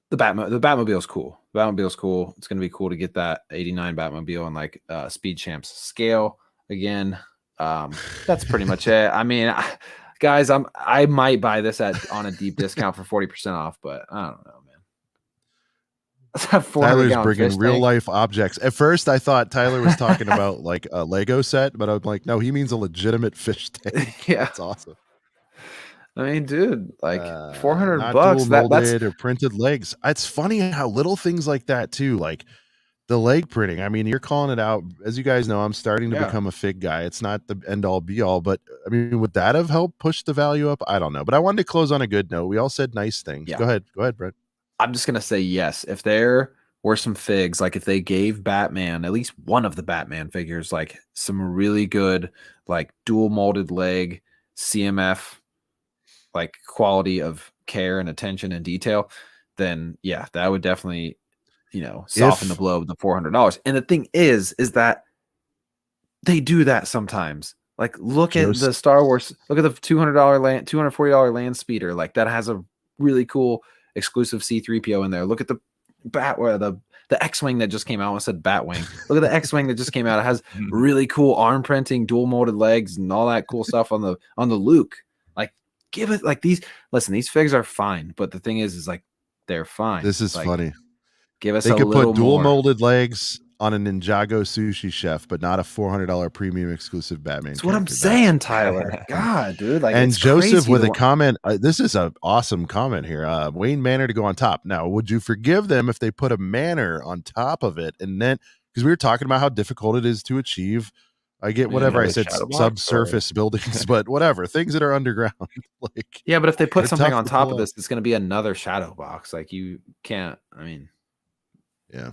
the Batmobile is cool. The Batmobile is cool. It's gonna be cool to get that 89 Batmobile on like Speed Champs scale again. That's pretty much it. I mean, guys, I might buy this on a deep discount for 40% off, but I don't know, man. Tyler's bringing real life objects. At first, I thought Tyler was talking about like a Lego set, but I'm like, no, he means a legitimate fish tank. Yeah, that's awesome. I mean, dude, like $400 not dual that's molded or printed legs. It's funny how little things like that too, like the leg printing. I mean, you're calling it out. As you guys know, I'm starting to become a fig guy. It's not the end all be all, but I mean, would that have helped push the value up? I don't know. But I wanted to close on a good note. We all said nice things. Go ahead, Brett. I'm just gonna say yes. If there were some figs, like if they gave Batman, at least one of the Batman figures, like some really good, like dual molded leg CMF, like quality of care and attention and detail, then yeah, that would definitely, soften the blow of the $400. And the thing is that they do that sometimes. Like, look at the Star Wars, look at the $240 land speeder, like that has a really cool exclusive C-3PO in there. Look at the X-Wing that just came out. I said Batwing. Look at the X-Wing that just came out. It has really cool arm printing, dual molded legs, and all that cool stuff on the Luke. Like, give it like these. Listen, these figs are fine, but the thing is like they're fine. This is like, funny. Give us they a could little put dual more. molded legs on a Ninjago sushi chef, but not a $400 premium exclusive Batman. That's what I'm saying, Tyler. God, dude. Like, and it's Joseph with a comment. This is an awesome comment here. Wayne Manor to go on top. Now, would you forgive them if they put a manor on top of it? And then, because we were talking about how difficult it is to achieve. I get whatever I said, subsurface buildings, but whatever, things that are underground. Like, yeah, but if they put something on top of this, it's going to be another shadow box. Like, you can't, I mean, yeah,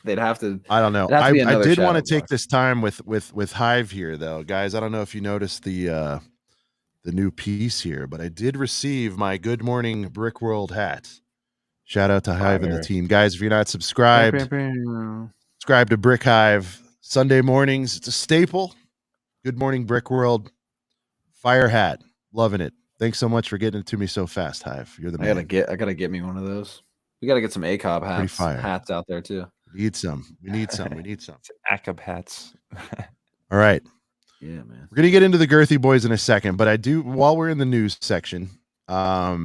they'd have to. I don't know. I did want to take this time with Hive here, though, guys. I don't know if you noticed the new piece here, but I did receive my Good Morning Brick World hat. Shout out to Hive and the team, guys. If you're not subscribed, subscribe to Brick Hive. Sunday mornings, it's a staple. Good Morning Brick World fire hat, loving it. Thanks so much for getting it to me so fast, Hive. You're the man. I gotta get me one of those. We got to get some ACOB hats out there too. We need some. We need some. ACOB hats. All right. Yeah, man. We're gonna get into the girthy boys in a second, but I do, while we're in the news section, I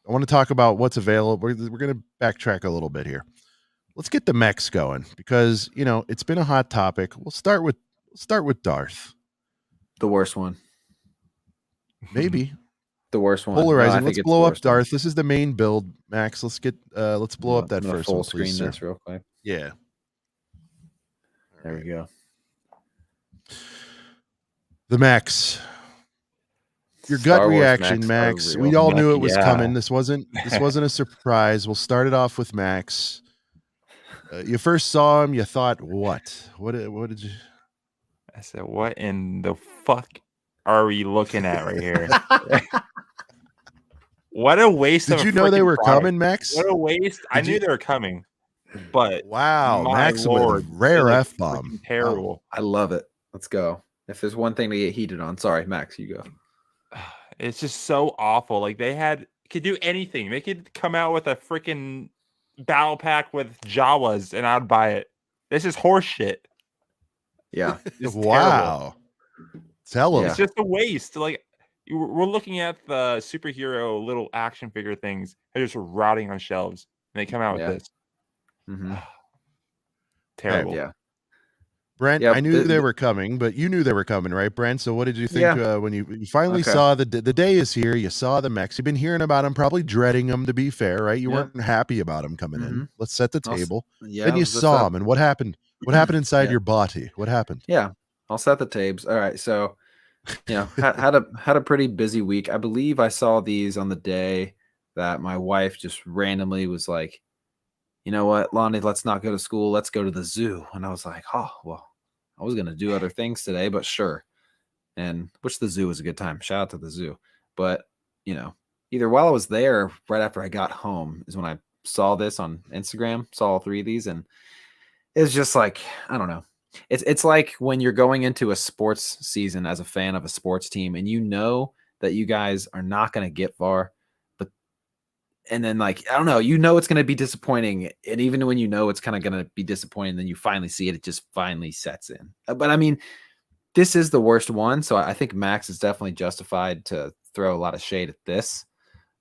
want to talk about what's available. We're gonna backtrack a little bit here. Let's get the mechs going because it's been a hot topic. We'll start with Darth. The worst one. Maybe. The worst one. Polarizing. No, let's blow up Darth. This is the main build, Max. Let's blow up that first full one, please, screen this real quick. Yeah. There we go. The mechs. Your gut reaction, Max. We all knew it was coming. This wasn't a surprise. We'll start it off with Max. You first saw him, you thought, what? What did you? I said, what in the fuck are we looking at right here? What a waste Did of you know they were coming, Max? What a waste. I knew they were coming. But wow, Max with a rare F-bomb. Terrible. Wow. I love it. Let's go. If there's one thing to get heated on, sorry, Max, you go. It's just so awful. Like they could do anything. They could come out with a freaking battle pack with Jawas and I'd buy it. This is horse shit. Yeah. Wow. Tell them. It's just a waste. Like we're looking at the superhero little action figure things. They're just rotting on shelves. And they come out with this. Mm-hmm. Terrible. Yeah. Brent, I knew they were coming, but you knew they were coming, right, Brent? So what did you think when you finally saw the day is here? You saw the mechs. You've been hearing about them, probably dreading them, to be fair, right? You weren't happy about them coming in. Let's set the table. Then you saw them, and what happened? What happened inside your body? What happened? Yeah, I'll set the tabes. All right, so had a pretty busy week. I believe I saw these on the day that my wife just randomly was like, you know what, Lonnie, let's not go to school. Let's go to the zoo. And I was like, oh, well, I was going to do other things today, but sure. And which the zoo was a good time. Shout out to the zoo. But, either while I was there, right after I got home is when I saw this on Instagram, saw all three of these. And it's just like, I don't know. It's like when you're going into a sports season as a fan of a sports team and you know that you guys are not going to get far. And then, like, I don't know, it's going to be disappointing. And even when it's kind of going to be disappointing, then you finally see it, it just finally sets in. But I mean, this is the worst one. So I think Max is definitely justified to throw a lot of shade at this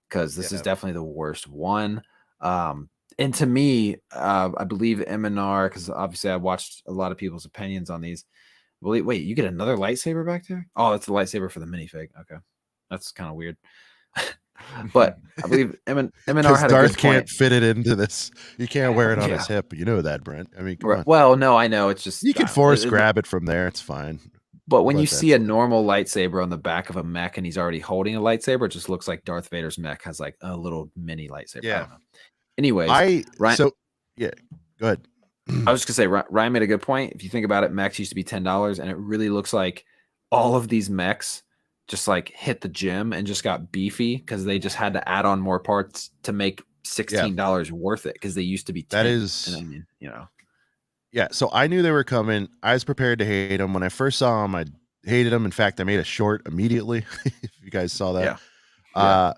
because this is definitely the worst one. And to me, I believe MNR, because obviously I watched a lot of people's opinions on these. Wait, you get another lightsaber back there? Oh, that's the lightsaber for the minifig. Okay. That's kind of weird. But I believe M&R had Darth a good can't point. fit it into this. You can't wear it on his hip. You know that, Brent. I mean, come on. Well, no, I know. It's just you can force grab it from there. It's fine. But when you see a normal lightsaber on the back of a mech and he's already holding a lightsaber, it just looks like Darth Vader's mech has like a little mini lightsaber. Yeah. I don't know. Anyways, go ahead. I was just gonna say Ryan made a good point. If you think about it, mechs used to be $10, and it really looks like all of these mechs just like hit the gym and just got beefy because they just had to add on more parts to make $16 worth it because they used to be 10. That is, and I mean, you know. Yeah, so I knew they were coming. I was prepared to hate them. When I first saw them, I hated them. In fact, I made a short immediately. If you guys saw that. Yeah.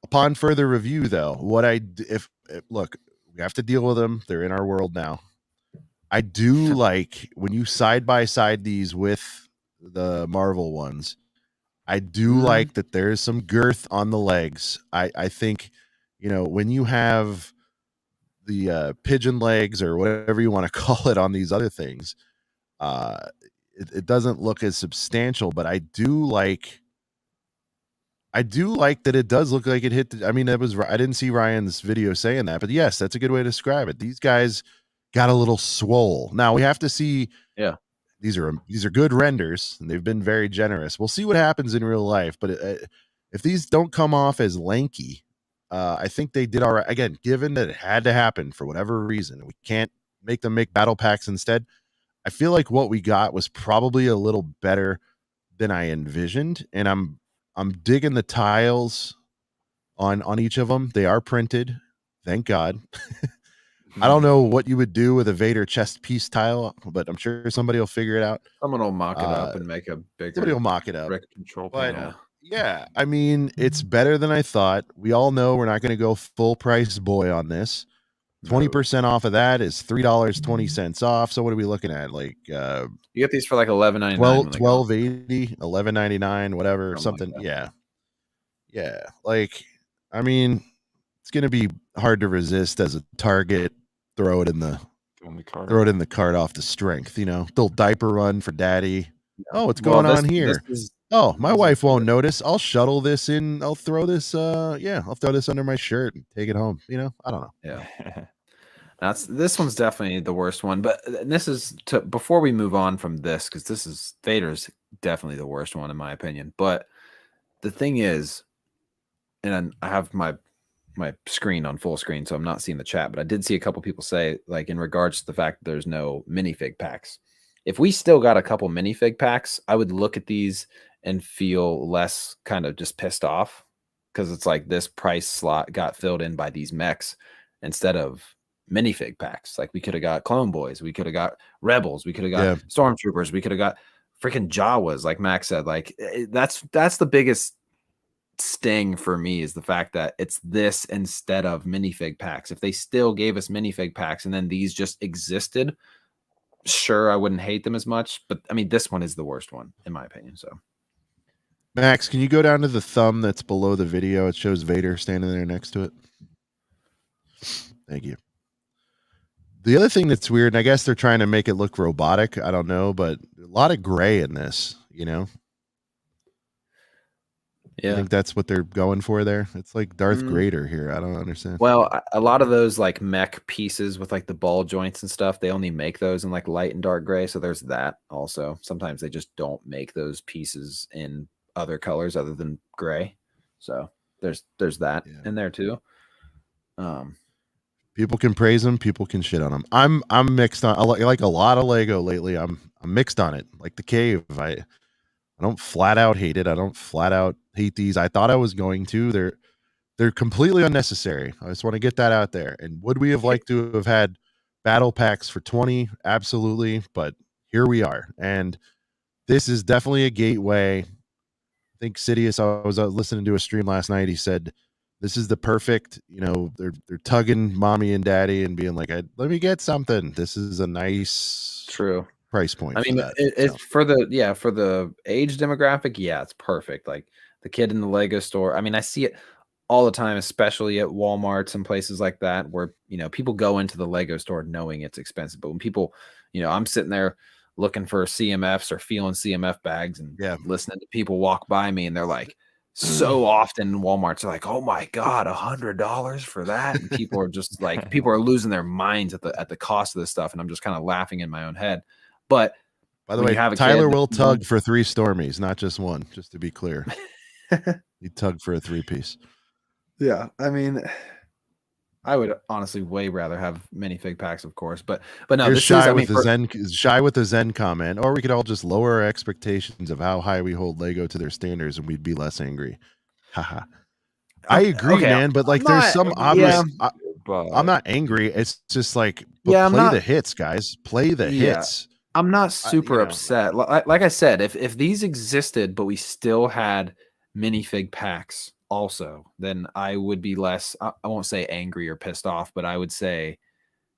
Upon further review, though, look, we have to deal with them. They're in our world now. I do like when you side by side these with the Marvel ones. I do like that there's some girth on the legs. I think, when you have the pigeon legs or whatever you want to call it on these other things, it doesn't look as substantial, but I do like that it does look like it hit. I didn't see Ryan's video saying that, but yes, that's a good way to describe it. These guys got a little swole. Now we have to see. Yeah, these are good renders, and they've been very generous. We'll see what happens in real life, but if these don't come off as lanky, I think they did all right. Again, given that it had to happen for whatever reason, we can't make them make battle packs instead. I feel like what we got was probably a little better than I envisioned, and I'm digging the tiles on each of them. They are printed, thank God. I don't know what you would do with a Vader chest piece tile, but I'm sure somebody will figure it out. Someone will mock it up and make a bigger. Somebody will mock it up. Control panel. Yeah, I mean, it's better than I thought. We all know we're not going to go full price boy on this. 20% off of that is $3.20 off. So what are we looking at? Like you get these for like $11.99, $12.80, $11.99, whatever, something. Like yeah. Like, I mean, it's going to be hard to resist as a target. Throw it in the cart off the strength. Little diaper run for daddy. Oh, what's going on here? My wife won't notice. I'll shuttle this in. I'll throw this. I'll throw this under my shirt and take it home. I don't know. Yeah. This one's definitely the worst one. But this is before we move on from this, because this is Vader's definitely the worst one in my opinion. But the thing is, and I have my screen on full screen, so I'm not seeing the chat, but I did see a couple people say, like, in regards to the fact that there's no minifig packs. If we still got a couple minifig packs, I would look at these and feel less kind of just pissed off, because it's like this price slot got filled in by these mechs instead of minifig packs. Like, we could have got Clone Boys, we could have got Rebels, we could have got Stormtroopers, we could have got freaking Jawas, like Max said. Like, that's the biggest sting for me, is the fact that it's this instead of minifig packs. If they still gave us minifig packs and then these just existed, sure, I wouldn't hate them as much. But I mean, this one is the worst one in my opinion. So Max, can you go down to the thumb that's below the video? It shows Vader standing there next to it. Thank you. The other thing that's weird, and I guess they're trying to make it look robotic, I don't know, but a lot of gray in this, Yeah. I think that's what they're going for there. It's like Darth Vader here. I don't understand. Well, a lot of those like mech pieces with like the ball joints and stuff, they only make those in like light and dark gray. So there's that also. Sometimes they just don't make those pieces in other colors other than gray. So there's that in there too. People can praise them, people can shit on them. I'm mixed on. I like a lot of Lego lately. I'm mixed on it. Like the cave, I don't flat out hate it. I don't flat out hate these. I thought I was going to. They're completely unnecessary. I just want to get that out there. And would we have liked to have had battle packs for 20? Absolutely. But here we are. And this is definitely a gateway. I think Sidious, I was listening to a stream last night. He said, this is the perfect, they're tugging mommy and daddy and being like, let me get something. This is a nice price point. I mean, it's for the age demographic. Yeah, it's perfect. Like the kid in the Lego store. I mean, I see it all the time, especially at Walmarts and places like that, where, people go into the Lego store knowing it's expensive. But when people, I'm sitting there looking for CMFs or feeling CMF bags and listening to people walk by me and they're like, so often Walmart's are like, oh my God, $100 for that. And people are just like, people are losing their minds at the cost of this stuff. And I'm just kind of laughing in my own head. But by the way, Tyler will tug for 3 Stormies, not just one, just to be clear. He tugged for a 3-piece. Yeah. I mean, I would honestly way rather have minifig packs, of course, but no, Here's Shy with the Zen comment, or we could all just lower our expectations of how high we hold Lego to their standards, and we'd be less angry. Haha. I agree, man, but like, there's some obvious. I'm not angry. It's just like, play the hits, guys. Play the hits. I'm not super upset. Like I said, if these existed, but we still had minifig packs also, then I would be less, I won't say angry or pissed off, but I would say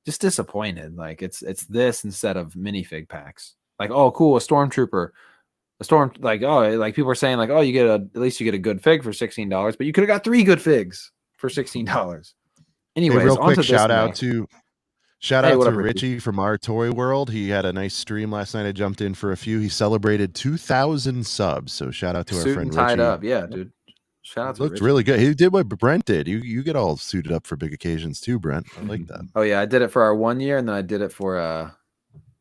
just disappointed. Like it's this instead of minifig packs. Like, oh, cool, a stormtrooper, like, oh, like people are saying like, oh, you get at least you get a good fig for $16, but you could have got 3 good figs for $16. Anyways, real quick shout out to Richie from Our Toy World. He had a nice stream last night. I jumped in for a few. He celebrated 2,000 subs. So shout out to our friend Richie. Tied up, yeah, dude. Shout out to Looked really good. He did what Brent did. You get all suited up for big occasions too, Brent. I like that. Oh yeah, I did it for our 1 year, and then I did it for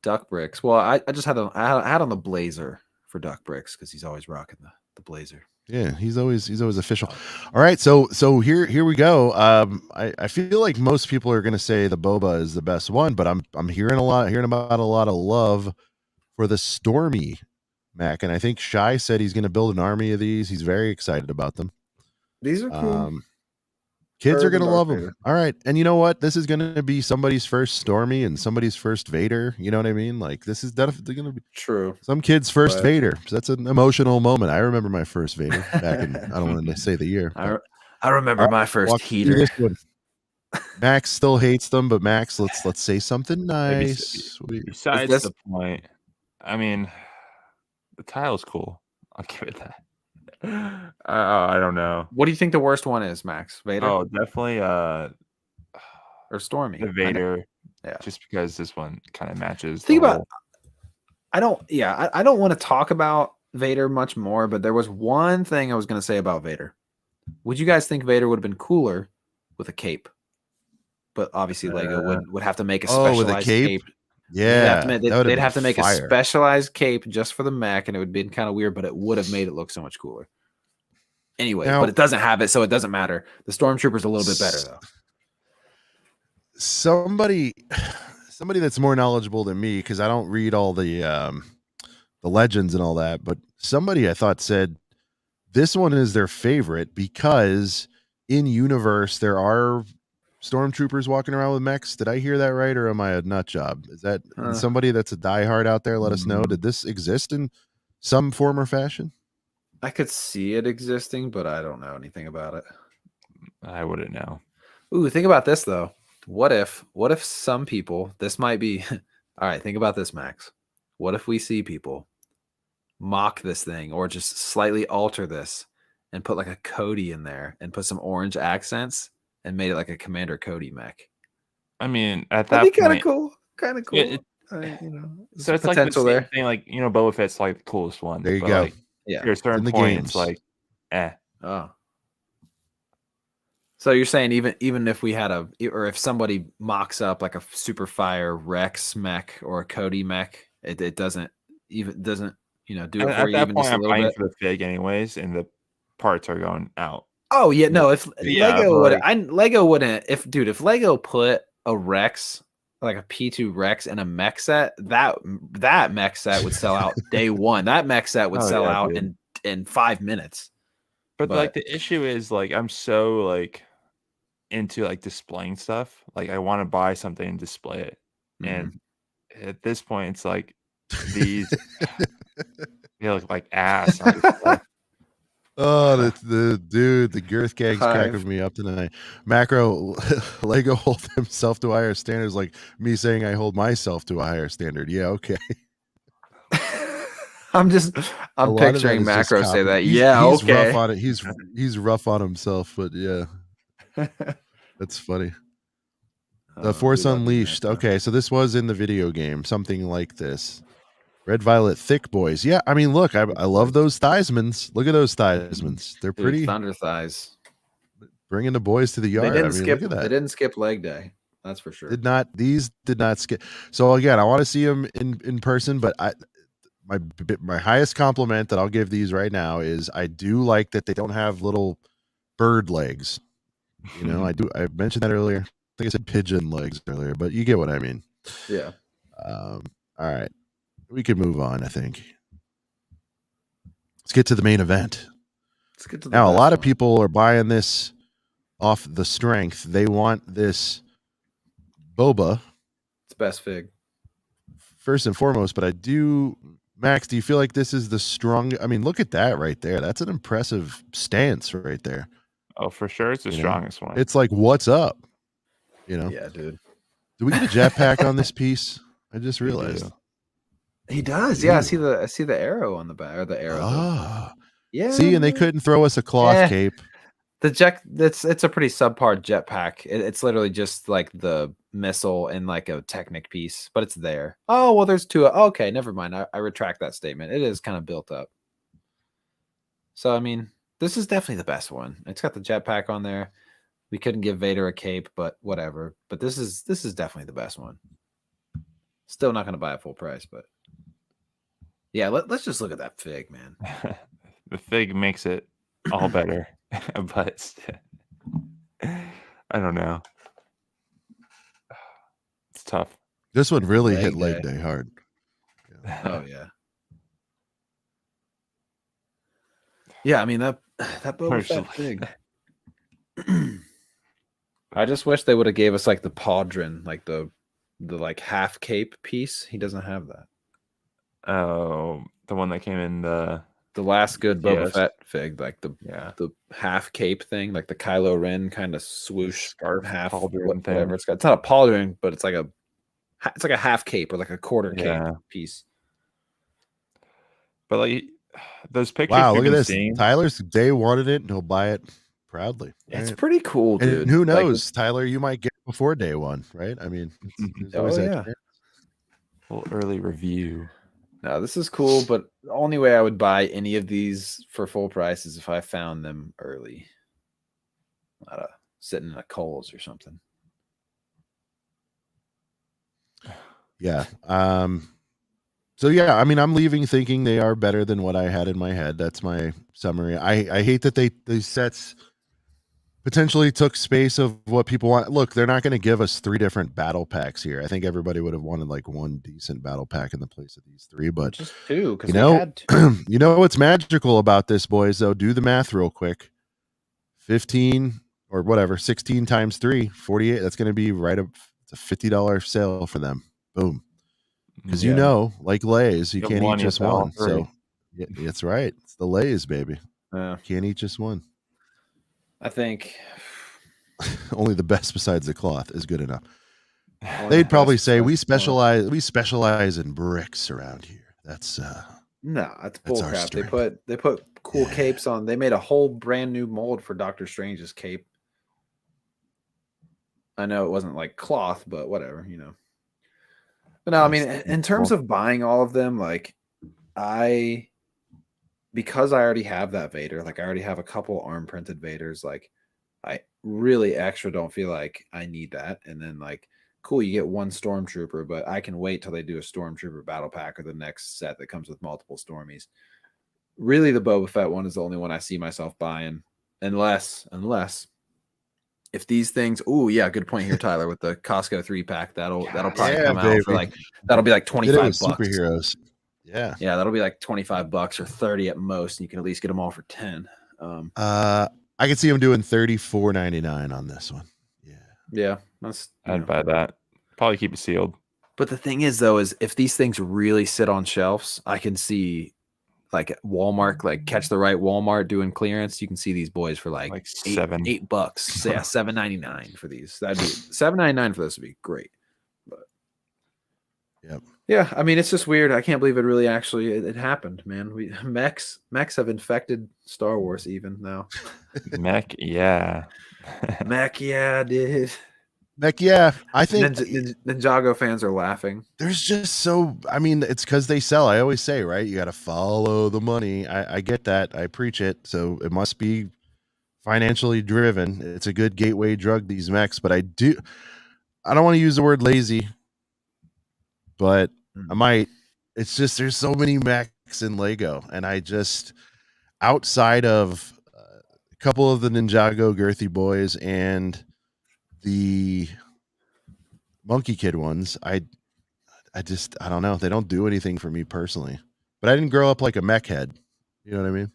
Duck Bricks. Well, I just had I had on the blazer for Duck Bricks because he's always rocking the blazer. Yeah, he's always official. All right, so here we go. I feel like most people are gonna say the Boba is the best one, but I'm hearing about a lot of love for the Stormy Mac, and I think Shy said he's gonna build an army of these. He's very excited about them. These are cool. Kids are gonna love them. All right, and you know what? This is gonna be somebody's first Stormy and somebody's first Vader. You know what I mean? Like, this is definitely gonna be true. Some kid's first Vader. So that's an emotional moment. I remember my first Vader back in. I don't want to say the year. I remember my first heater. Max still hates them, but Max, let's say something nice. Besides the point, I mean, the tile's cool. I'll give it that. I don't know. What do you think the worst one is, Max? Vader? Oh, definitely or Stormy. The Vader. Yeah. Just because this one kind of matches. Think about I don't want to talk about Vader much more, but there was one thing I was going to say about Vader. Would you guys think Vader would have been cooler with a cape? But obviously Lego would have to make a specialized cape. Yeah, they'd have to make a specialized cape just for the mech, and it would be kind of weird, but it would have made it look so much cooler. Anyway, but it doesn't have it, so it doesn't matter. The Stormtrooper's a little bit better, though. Somebody that's more knowledgeable than me, because I don't read all the legends and all that, but somebody I thought said this one is their favorite because in universe there are Stormtroopers walking around with mechs. Did I hear that right, or am I a nut job? Is that somebody that's a diehard out there? Let us know. Did this exist in some form or fashion? I could see it existing, but I don't know anything about it. I wouldn't know. Ooh, think about this though. What if some people, this might be all right, think about this, Max. What if we see people mock this thing or just slightly alter this and put like a Cody in there and put some orange accents and made it like a Commander Cody mech? I mean, at that point, kind of cool. So it's like the same thing, like, Boba Fett's like the coolest one. There you go. Like, at a certain point, it's like, Oh. So you're saying even if we had or if somebody mocks up like a Super Fire Rex mech or a Cody mech, it doesn't do it for you even point, just a little bit. I'm bit for the fig anyways, and the parts are going out. Oh yeah, no. If Lego wouldn't. If Lego put a Rex, like a P2 Rex in a mech set, that mech set would sell out day one. That mech set would sell out in 5 minutes. But like the issue is like I'm so like into like displaying stuff. Like I want to buy something and display it. And at this point, it's like these they look like ass. Oh, the girth gag's cracking me up tonight. Macro Lego hold himself to a higher standard is like me saying I hold myself to a higher standard. Yeah, okay. I'm picturing Macro say that. He's okay. Rough on it. He's rough on himself, but yeah. That's funny. The Force Unleashed. Okay, so this was in the video game, something like this. Red Violet Thick boys. Yeah, I mean, look, I love those Theismans. Look at those Theismans. They're pretty. Thunder thighs. Bringing the boys to the yard. They didn't skip leg day. That's for sure. These did not skip. So again, I want to see them in person, but my highest compliment that I'll give these right now is I do like that they don't have little bird legs. You know, I mentioned that earlier. I think I said pigeon legs earlier, but you get what I mean. Yeah. All right. We can move on, I think. Let's get to the main event. Let's get to now. A lot of people are buying this off the strength. They want this boba. It's best fig. First and foremost, but Max, do you feel like this is the strong? I mean, look at that right there. That's an impressive stance right there. Oh, for sure. It's the strongest one. It's like, what's up? You know? Yeah, dude. Do we get a jetpack on this piece? I just realized. He does. Yeah, I see the arrow on the back, or the arrow. Ah. Yeah. See, and they couldn't throw us a cloth cape. It's a pretty subpar jetpack. It's literally just like the missile and like a Technic piece, but it's there. Oh, well, there's two. Okay, never mind. I retract that statement. It is kind of built up. So, I mean, this is definitely the best one. It's got the jetpack on there. We couldn't give Vader a cape, but whatever. But this is definitely the best one. Still not going to buy it full price, but yeah, let's just look at that fig, man. The fig makes it all better, but I don't know. It's tough. This one really hit leg day hard. Yeah. Oh yeah. Yeah, I mean that Boba Fett fig. I just wish they would have gave us like the Podrin, like the like half cape piece. He doesn't have that. Oh, the one that came in the last good Boba Fett fig, like the half cape thing, like the Kylo Ren kind of swoosh scarf half pauldron thing. Whatever it's got. It's not a pauldron, but it's like a half cape or like a quarter cape piece. But like those pictures. Wow, look at this. Tyler's day wanted it, and he'll buy it proudly. It's pretty cool, dude. And who knows, Tyler? You might get it before day one, right? I mean, a little early review. No, this is cool, but the only way I would buy any of these for full price is if I found them early. Not sitting in a Kohl's or something. Yeah. So yeah, I mean, I'm leaving thinking they are better than what I had in my head. That's my summary. I hate that these sets potentially took space of what people want. Look, they're not going to give us 3 different battle packs here. I think everybody would have wanted like one decent battle pack in the place of these 3, but just 2, because you know what's magical about this, boys, though? Do the math real quick. 15 or whatever, 16 times 3, 48. That's going to be right up. It's a $50 sale for them. Boom. Because you know, like Lay's, you can't eat just one. So that's right. It's the Lay's, baby. Can't eat just one. I think only the best besides the cloth is good enough. They'd probably say we specialize in bricks around here. That's no, that's bullcrap. They put cool capes on. They made a whole brand new mold for Doctor Strange's cape. I know it wasn't like cloth, but whatever, you know. But no, I mean, in terms of buying all of them, like because I already have that Vader, like I already have a couple arm printed Vaders, like I really extra don't feel like I need that. And then like, cool, you get one Stormtrooper, but I can wait till they do a Stormtrooper battle pack or the next set that comes with multiple Stormies. Really, the Boba Fett one is the only one I see myself buying, unless if these things, good point here, Tyler, with the Costco 3-pack, that'll probably come out for like, that'll be like $25. Superheroes. Yeah, that'll be like $25 or 30 at most, and you can at least get them all for 10. I can see them doing $34.99 on this one. Yeah, I'd buy that. Probably keep it sealed. But the thing is, though, is if these things really sit on shelves, I can see like Walmart, like Catch the Right Walmart doing clearance. You can see these boys for like $8. Yeah, $7.99 for these. That'd be $7.99 for this would be great. But yeah, I mean, it's just weird. I can't believe it really actually it happened, man. Mechs have infected Star Wars even now. Mech, yeah. Mech, yeah, dude. Mech, yeah, I think Ninjago fans are laughing. There's just so, I mean, it's because they sell. I always say, right? You got to follow the money. I get that. I preach it. So it must be financially driven. It's a good gateway drug, these mechs. But I don't want to use the word lazy, but I might. It's just there's so many mechs in Lego, and I just outside of a couple of the Ninjago Girthy boys and the Monkey Kid ones, I don't know. They don't do anything for me personally. But I didn't grow up like a mech head. You know what I mean?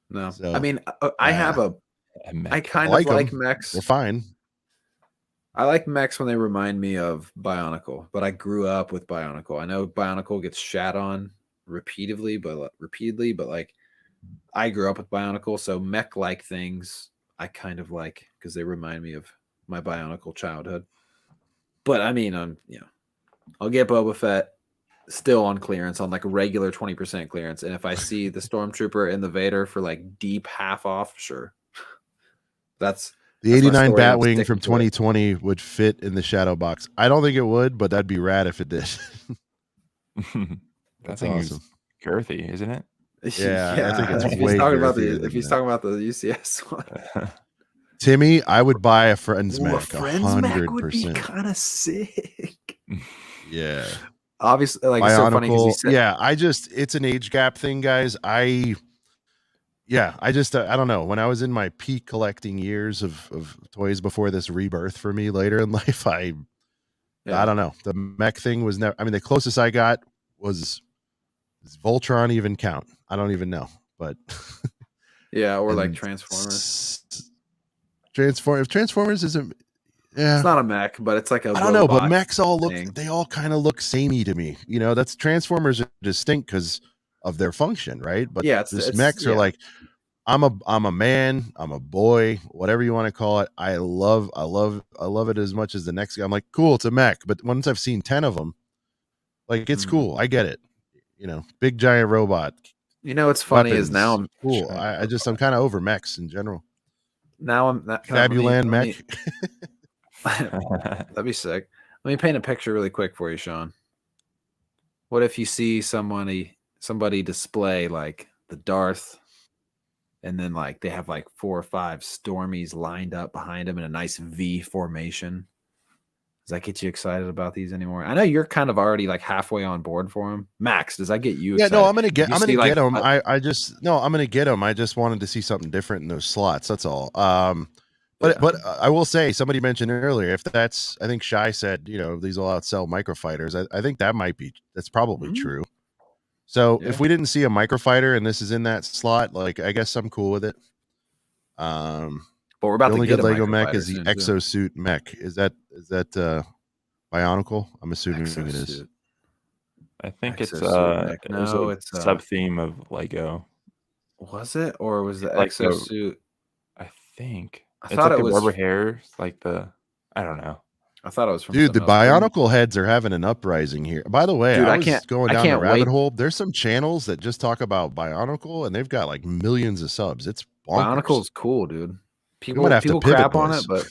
No. So, I mean, I have I kind of like mechs. They're fine. I like mechs when they remind me of Bionicle, but I grew up with Bionicle. I know Bionicle gets shat on repeatedly, but like I grew up with Bionicle, so mech-like things I kind of like because they remind me of my Bionicle childhood. But I mean, I'll get Boba Fett still on clearance, on like a regular 20% clearance. And if I see the Stormtrooper and the Vader for like deep half off, sure. That's the 89 Batwing from 2020 would fit in the shadow box. I don't think it would, but that'd be rad if it did. That's awesome. Girthy, isn't it? Yeah, I think it's if way he's talking about the UCS one. Timmy, I would buy a Friends mech. A Friends mech would be kind of sick. Yeah. Obviously, like, it's so funny because he said, yeah, it's an age gap thing, guys. I don't know. When I was in my peak collecting years of toys before this rebirth for me later in life, I don't know. The mech thing was never, I mean, the closest I got was, does Voltron even count? I don't even know, but yeah, or like Transformers. Transformers isn't. Yeah. It's not a mech, but it's like a I don't know, but mechs all kind of look samey to me. You know, that's Transformers are distinct because of their function, right? But yeah, mechs are like, I'm a man, I'm a boy, whatever you want to call it. I love it as much as the next guy. I'm like, cool, it's a mech. But once I've seen 10 of them, like, it's cool. I get it. You know, big giant robot. You know, what's funny is now I'm cool. I'm kind of over mechs in general. Now I'm that Fabuland mech. That'd be sick. Let me paint a picture really quick for you, Sean. What if you see somebody display like the Darth, and then like they have like 4 or 5 Stormies lined up behind them in a nice V formation? Does that get you excited about these anymore? I know you're kind of already like halfway on board for them. Max, does that get you excited? Yeah, no, I'm gonna get them. I'm gonna get them. I just wanted to see something different in those slots. That's all. But I will say, somebody mentioned earlier, if that's, I think Shy said, you know, these will outsell microfighters. I think that's probably true. So if we didn't see a microfighter and this is in that slot, like, I guess I'm cool with it. But we're about the only to get good Lego mech is the exosuit mech. Is that Bionicle? I'm assuming it is. I think it's a sub theme of Lego. Was it, or was the exosuit? I think. I thought it was rubber hair, like I don't know. I thought it was from. Dude, the Bionicle heads are having an uprising here. By the way, I was going down the rabbit hole. There's some channels that just talk about Bionicle, and they've got like millions of subs. It's bonkers. Bionicle's cool, dude. People crap on it, but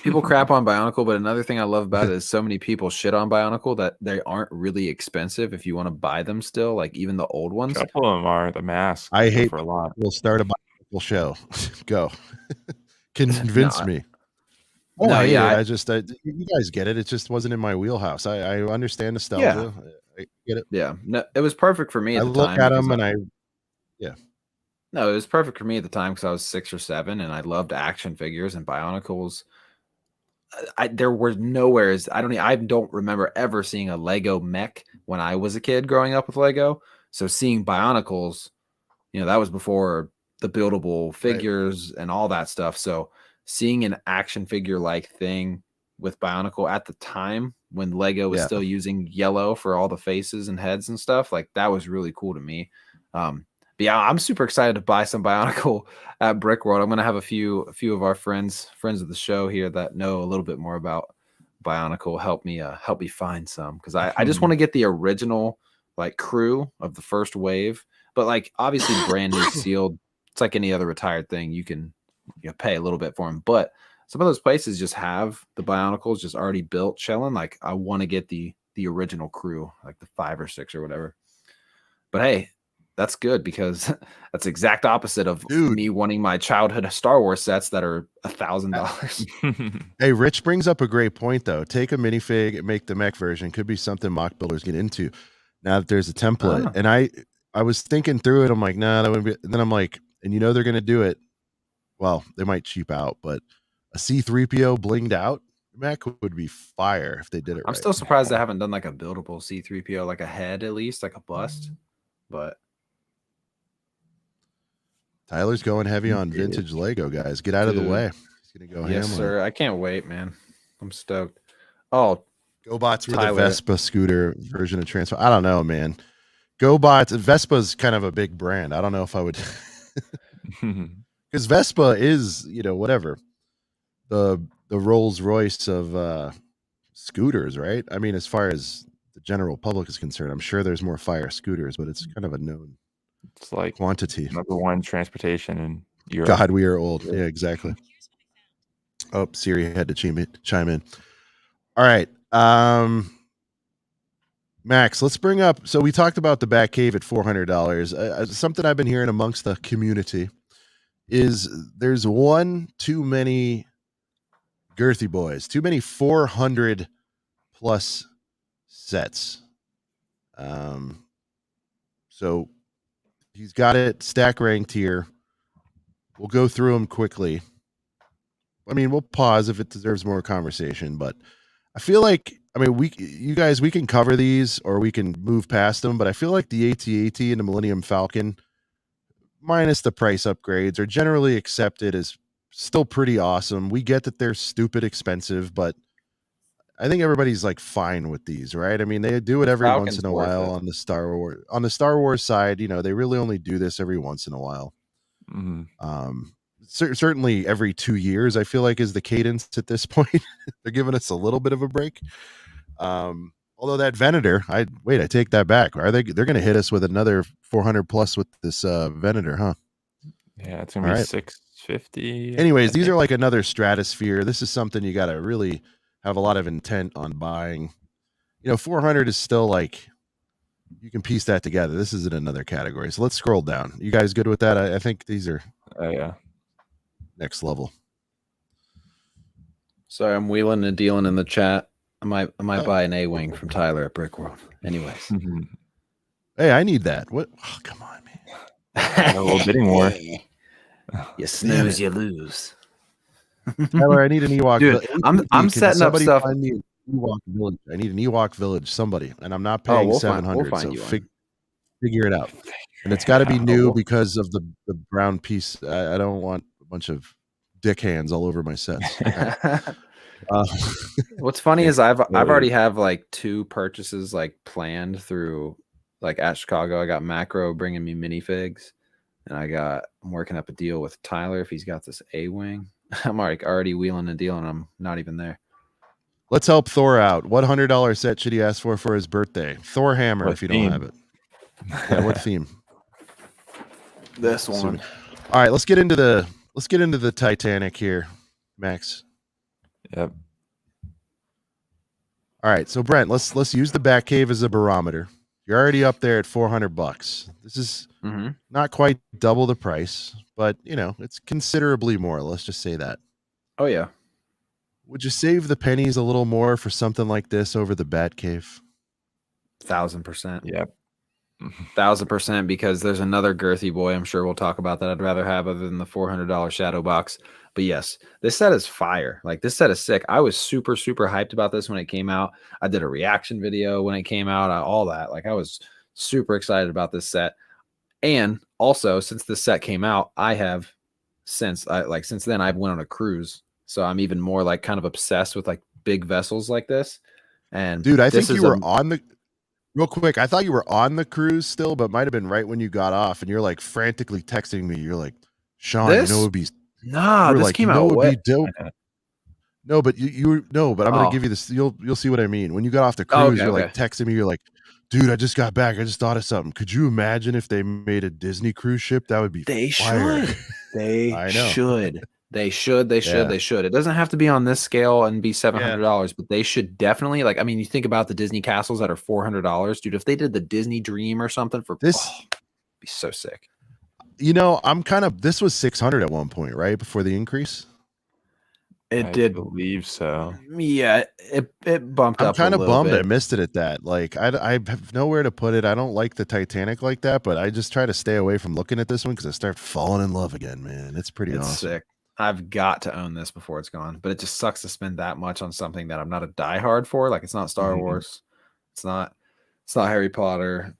people crap on Bionicle. But another thing I love about it is so many people shit on Bionicle that they aren't really expensive if you want to buy them still. Like even the old ones. A couple of them are the mask. I hate for a lot. We'll start a Bionicle show. Go. Convince me. You guys get it. It just wasn't in my wheelhouse. I understand nostalgia. I get it. Yeah, no, it was perfect for me at the time. I look at them and no, it was perfect for me at the time because I was 6 or 7 and I loved action figures and Bionicles. There were nowhere. I don't remember ever seeing a Lego mech when I was a kid growing up with Lego. So seeing Bionicles, that was before the buildable figures and all that stuff. So seeing an action figure like thing with Bionicle at the time when Lego was still using yellow for all the faces and heads and stuff, like that was really cool to me. But yeah, I'm super excited to buy some Bionicle at Brick World. I'm going to have a few of our friends of the show here that know a little bit more about Bionicle help me find some, because I just want to get the original like crew of the first wave, but like obviously brand new sealed. It's like any other retired thing. You can pay a little bit for them, but some of those places just have the Bionicles just already built, chilling. Like I want to get the original crew, like the 5 or 6 or whatever. But hey, that's good because that's the exact opposite of me wanting my childhood Star Wars sets that are $1,000. Hey, Rich brings up a great point though. Take a minifig and make the mech version. Could be something mock builders get into now that there's a template. And I was thinking through it. I'm like, nah, that wouldn't be. And then I'm like, and you know they're gonna do it. Well, they might cheap out, but a C-3PO blinged out mech would be fire if they did it. I'm still surprised they haven't done like a buildable C-3PO, like a head at least, like a bust. But Tyler's going heavy on vintage Lego, guys. Get out of the way. He's gonna go ham. Yes, sir. I can't wait, man. I'm stoked. Oh, GoBots were the Vespa scooter version of Transform. I don't know, man. GoBots, Vespa's kind of a big brand. I don't know if I would, because Vespa is, you know, whatever the Rolls Royce of scooters, right? I mean, as far as the general public is concerned, I'm sure there's more fire scooters, but it's kind of a known. It's like quantity. #1 transportation in Europe. God, we are old. Yeah, exactly. Oh, Siri had to chime in. All right. Max, let's bring up. So we talked about the Batcave at $400. Something I've been hearing amongst the community is there's one too many girthy boys, too many 400 plus sets. So he's got it stack ranked here. We'll go through them quickly. I mean, we'll pause if it deserves more conversation, but I feel like, I mean, we can cover these or we can move past them, but I feel like the AT-AT and the Millennium Falcon, minus the price upgrades, are generally accepted as still pretty awesome. We get that they're stupid expensive, but I think everybody's like fine with these, right? I mean, they do it every once in a while on the Star Wars side. You know, they really only do this every once in a while. Certainly every 2 years, I feel like, is the cadence at this point. They're giving us a little bit of a break. Although that Venator, I take that back. They're going to hit us with another 400 plus with this Venator, huh? Yeah, it's going to be 650. Anyways, these are like another stratosphere. This is something you got to really have a lot of intent on buying. You know, 400 is still like, you can piece that together. This is in another category. So let's scroll down. You guys good with that? I think these are next level. Sorry, I'm wheeling and dealing in the chat. I might buy an A-wing from Tyler at Brick World. Anyways. Hey, I need that. What? Oh, come on, man. A little bidding war. You snooze, you lose. Tyler, I need an Ewok. Dude, I'm setting up stuff. Find me an Ewok village. I need an Ewok village. Somebody, and I'm not paying 700. So figure it out. And it's got to be new because of the brown piece. I don't want a bunch of dick hands all over my sets. What's funny is I've already have like 2 purchases like planned through like at Chicago. I got Macro bringing me minifigs, and I'm working up a deal with Tyler if he's got this A-wing. I'm like already wheeling and dealing. I'm not even there. Let's help Thor out. What $100 set should he ask for his birthday? Thor hammer, if you don't have it. Yeah, what theme? This one. All right, let's get into the Titanic here, Max. Yep. All right, so Brent, let's use the Batcave as a barometer. You're already up there at $400. This is not quite double the price, but you know, it's considerably more. Let's just say that. Oh yeah. Would you save the pennies a little more for something like this over the Batcave? 1000%. Yep. 1000%, because there's another girthy boy I'm sure we'll talk about that I'd rather have other than the $400 shadow box. But yes, this set is fire. Like, this set is sick. I was super hyped about this when it came out. I did a reaction video when it came out, all that. Like, I was super excited about this set. And also, since this set came out, I have since then I've went on a cruise, so I'm even more like kind of obsessed with like big vessels like this. And dude, I think you were on the real quick. I thought you were on the cruise still, but might have been right when you got off, and you're like frantically texting me. You're like, Sean, you know, it would be this came out would be dope. No, but but I'm gonna give you this. You'll see what I mean. When you got off the cruise, you're like texting me. You're like, dude, I just got back. I just thought of something. Could you imagine if they made a Disney cruise ship? That would be They fire. should. They should. They should. It doesn't have to be on this scale and be $700, but they should definitely. Like, I mean, you think about the Disney castles that are $400, dude. If they did the Disney Dream or something for this, it'd be so sick. You know, this was 600 at one point, right before the increase. It did, believe so. Yeah, it bumped up. I'm kind of bummed I missed it at that. Like, I have nowhere to put it. I don't like the Titanic like that, but I just try to stay away from looking at this one because I start falling in love again, man. It's pretty awesome. Sick. I've got to own this before it's gone, but it just sucks to spend that much on something that I'm not a diehard for. Like, it's not Star Wars, it's not Harry Potter.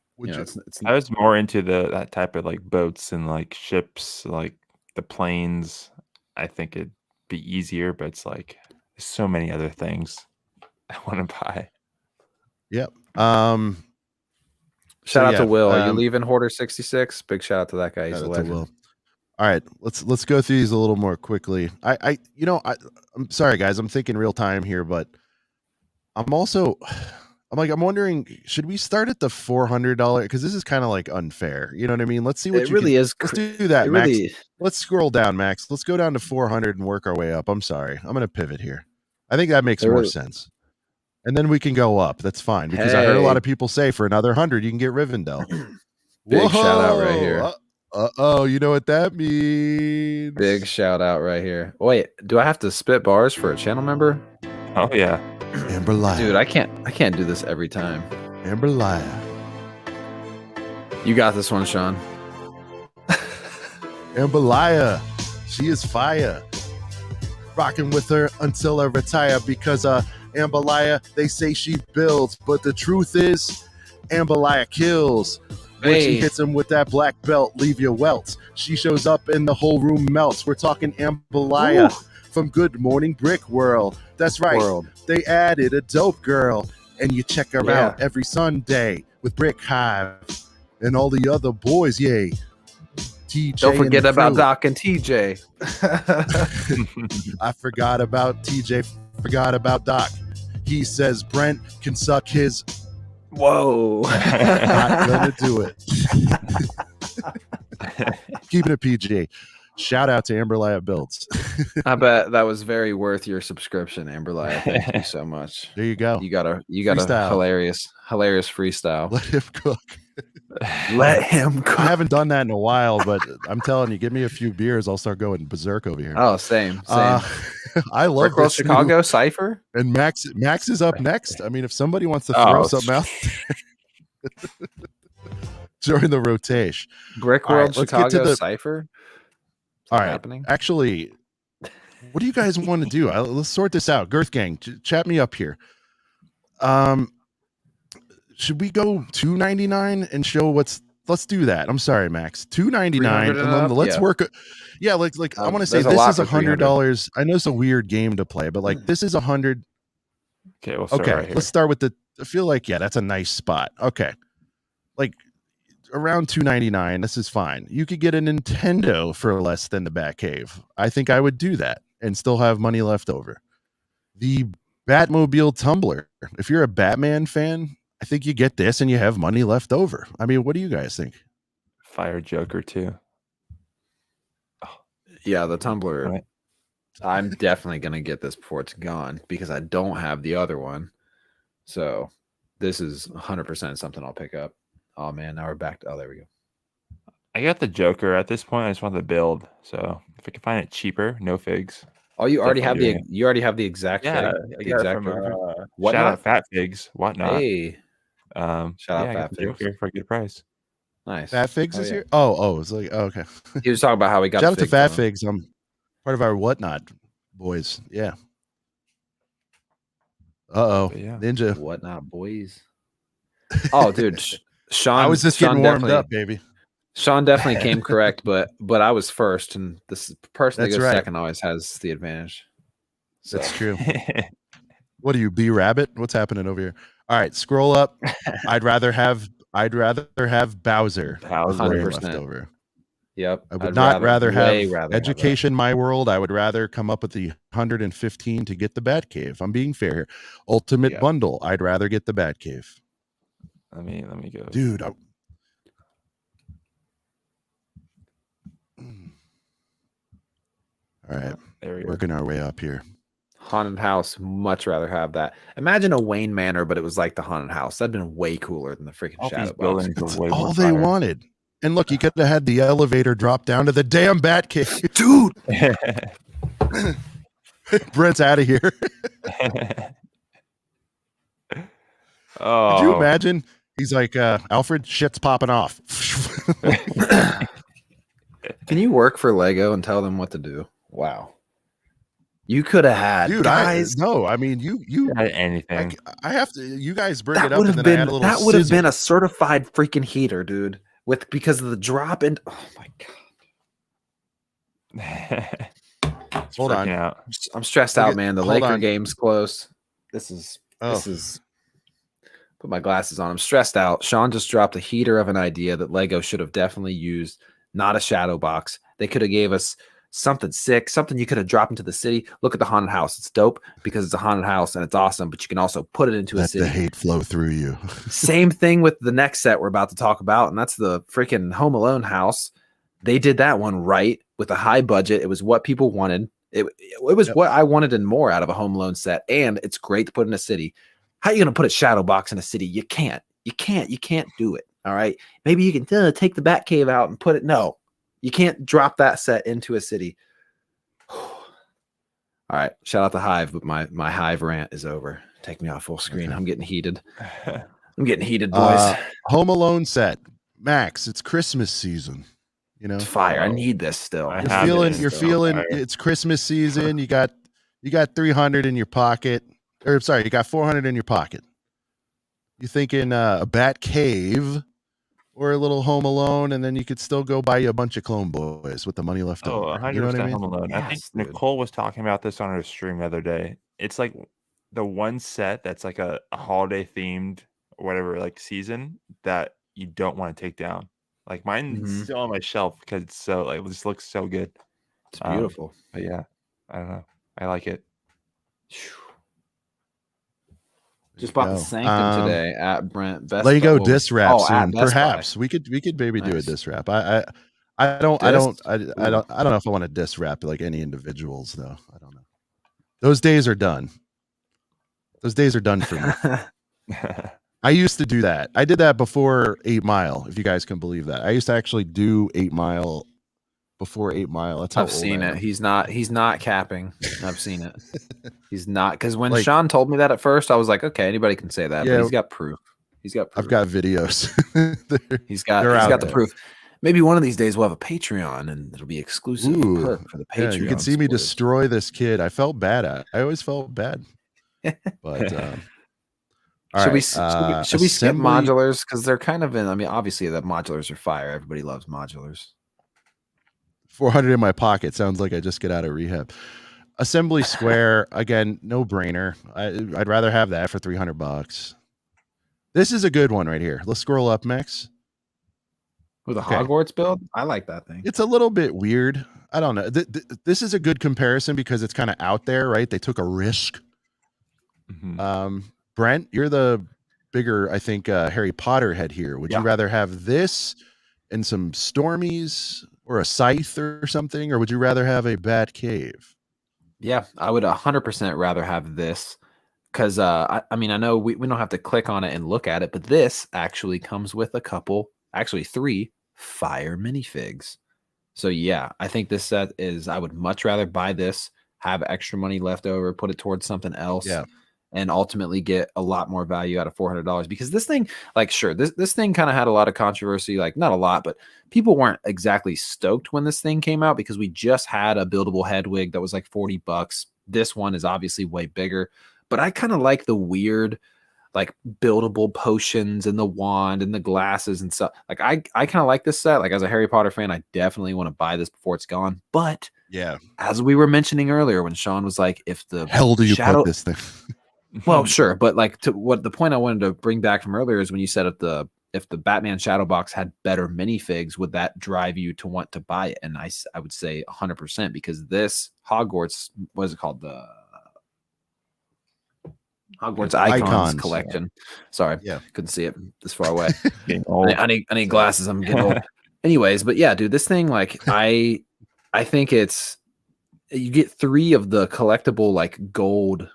I was more into that type of like boats and like ships, like the planes. I think it'd be easier, but it's like there's so many other things I want to buy. Yep. Shout out to Will. Are you leaving Hoarder 66? Big shout out to that guy. He's a legend. Will. All right, let's go through these a little more quickly. I'm sorry guys, I'm thinking real time here, but I'm wondering, should we start at the $400? Because this is kind of like unfair. You know what I mean? Let's see what it really is. Let's do that, Max. Let's scroll down, Max. Let's go down to 400 and work our way up. I'm sorry, I'm gonna pivot here. I think that makes more sense. And then we can go up. That's fine because I heard a lot of people say for another 100 you can get Rivendell. Big shout out right here. Oh, you know what that means? Big shout out right here. Wait, do I have to spit bars for a channel member? Oh yeah, Amberlaya. Dude, I can't do this every time. Amberlaya. You got this one, Sean. Amberlaya, she is fire. Rocking with her until I retire because Amberlaya, they say she builds, but the truth is Amberlaya kills. When she hits him with that black belt, leave your welts. She shows up and the whole room melts. We're talking Amberlaya from Good Morning Brick World. That's right. They added a dope girl, and you check her out every Sunday with Brick Hive and all the other boys. Yay. TJ. Don't forget about Doc and TJ. I forgot about TJ. Forgot about Doc. He says Brent can suck his. Whoa. Not gonna do it. Keeping it PG. Shout out to Amberlaya Builds. I bet that was very worth your subscription, Amberlaya. Thank you so much. There you go. You got a hilarious freestyle. Let him cook. Let him cook. I haven't done that in a while, but I'm telling you, give me a few beers, I'll start going berserk over here. Oh, same. I love this Chicago Cypher. And Max is up next. I mean, if somebody wants to throw something out there during the rotation. Brick World Chicago Cypher. All right. Happening? Actually, what do you guys want to do? Let's sort this out. Girth Gang, chat me up here. Should we go $299 and show let's do that. I'm sorry, Max. $299 and then let's work. Yeah, like I want to say this is $100. I know it's a weird game to play, but like this is $100. Okay, we'll start right here. Let's start with I feel like that's a nice spot. Okay. Like around $299, this is fine. You could get a Nintendo for less than the Batcave. I think I would do that and still have money left over. The Batmobile Tumbler. If you're a Batman fan, I think you get this and you have money left over. I mean, what do you guys think? Fire Joker too. Yeah, the Tumbler. Right. I'm definitely going to get this before it's gone because I don't have the other one. So this is 100% something I'll pick up. Oh man, now we're back to, there we go. I got the Joker at this point. I just want the build. So if I can find it cheaper, no figs. Oh, you already have the exact fig? The exact from, shout out Fat Figs, whatnot. Hey. Shout out Fat Figs for a good price. Nice. Fat Figs is here? Oh, it's like okay. He was talking about how he got shout out to Fat Figs. Part of our whatnot boys. Yeah. Ninja. Whatnot boys. Oh, dude. Sean, I was just getting warmed up, baby. Sean definitely came correct, but I was first, and this person that goes second always has the advantage. So. That's true. What are you, B Rabbit? What's happening over here? All right, scroll up. I'd rather have Bowser. 100% left over. Yep. I would rather have Education My World. I would rather come up with the 115 to get the Batcave. I'm being fair here. Ultimate Bundle. I'd rather get the Batcave. Let me go. Dude, all All right. Working our way up here. Haunted house, much rather have that. Imagine a Wayne Manor, but it was like the haunted house. That'd been way cooler than the freaking shadow box. That's all they wanted. And look, you could have had the elevator drop down to the damn Batcave. Dude! Brent's out of here. Oh. Could you imagine? He's like, Alfred, shit's popping off. Can you work for Lego and tell them what to do? Wow. You could have had, dude. Guys, I mean, you had anything. I have to. You guys bring it up, and then I add a little. That would have been a certified freaking heater, dude. Because of the drop and oh my god. Hold on. Out. I'm stressed out, man. The Laker game's close. This is. Put my glasses on. I'm stressed out. Sean just dropped a heater of an idea that Lego should have definitely used. Not a shadow box. They could have gave us something sick, something you could have dropped into the city. Look at the haunted house. It's dope because it's a haunted house and it's awesome, but you can also put it into a city. Let the hate flow through you. Same thing with the next set we're about to talk about, and that's the freaking Home Alone house. They did that one right with a high budget. It was what people wanted. It was what I wanted and more out of a Home Alone set, and it's great to put in a city. How are you going to put a shadow box in a city? You can't. You can't do it. All right. Maybe you can take the Batcave out and put it. No, you can't drop that set into a city. All right. Shout out to Hive, but my Hive rant is over. Take me off full screen. Okay. I'm getting heated. I'm getting heated, boys. Home Alone set. Max, it's Christmas season. You know, it's fire. I need this still. You're feeling it's Christmas season. You got 300 in your pocket. Or sorry, you got 400 in your pocket. You thinking a Batcave or a little Home Alone, and then you could still go buy you a bunch of Clone Boys with the money left over. 100% you know what I mean? Home Alone. Yes, I think Nicole was talking about this on her stream the other day. It's like the one set that's like a holiday themed or whatever, like season that you don't want to take down. Like mine's still on my shelf because it's so like it just looks so good. It's beautiful. But yeah, I don't know. I like it. Just bought the Sanctum today at Brent. Best Lego disc wrap soon. Perhaps we could maybe do a disc wrap. I don't know if I want to disc wrap like any individuals though. I don't know. Those days are done. Those days are done for me. I used to do that. I did that before 8 Mile, if you guys can believe that. I used to actually do 8 Mile before 8 Mile. That's how I've seen it. He's not capping. I've seen it. He's not, because when Sean told me that at first, I was like, okay, anybody can say that, but he's got proof. I've got videos. he's got the proof. Maybe one of these days we'll have a Patreon and it'll be exclusive perk for the Patreon. Yeah, you can see me destroy this kid. I felt bad at. I always felt bad. But should we skip modulars? Because they're kind of in. I mean, obviously the modulars are fire. Everybody loves modulars. 400 in my pocket sounds like I just get out of rehab. Assembly Square again, no brainer. I'd rather have that for $300. This is a good one right here. Let's scroll up, Max. With a Hogwarts build, I like that thing. It's a little bit weird. I don't know. This is a good comparison because it's kind of out there, right? They took a risk. Brent, you're the bigger, I think, Harry Potter head here. Would you rather have this and some Stormies or a Scythe or something, or would you rather have a Batcave? Yeah, I would 100% rather have this because I mean, I know we don't have to click on it and look at it, but this actually comes with a couple, actually 3 fire minifigs. So yeah, I think this set is, I would much rather buy this, have extra money left over, put it towards something else. Yeah. And ultimately get a lot more value out of $400 because this thing, like, sure, this thing kind of had a lot of controversy, like not a lot, but people weren't exactly stoked when this thing came out because we just had a buildable head wig that was like $40. This one is obviously way bigger, but I kind of like the weird, like buildable potions and the wand and the glasses and stuff. Like I kind of like this set. Like as a Harry Potter fan, I definitely want to buy this before it's gone. But yeah, as we were mentioning earlier, when Sean was like, if the hell do you put this thing? Well, sure, but like to what the point I wanted to bring back from earlier is when you said if the Batman Shadow Box had better minifigs, would that drive you to want to buy it? And I would say 100% because this Hogwarts, what is it called? The Hogwarts Icons collection. Sorry, couldn't see it this far away. I need glasses. I'm getting old. Anyways, but yeah, dude, this thing, like I think it's you get 3 of the collectible like gold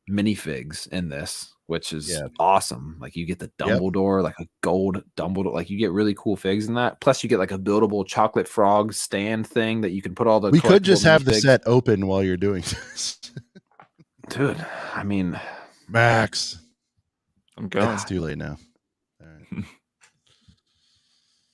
minifigs in this, which is awesome. Like you get the Dumbledore, like a gold Dumbledore. Like you get really cool figs in that. Plus you get like a buildable chocolate frog stand thing that you can put all the. We could just have the set open while you're doing this, dude. I mean, Max, I'm going. It's too late now. All right.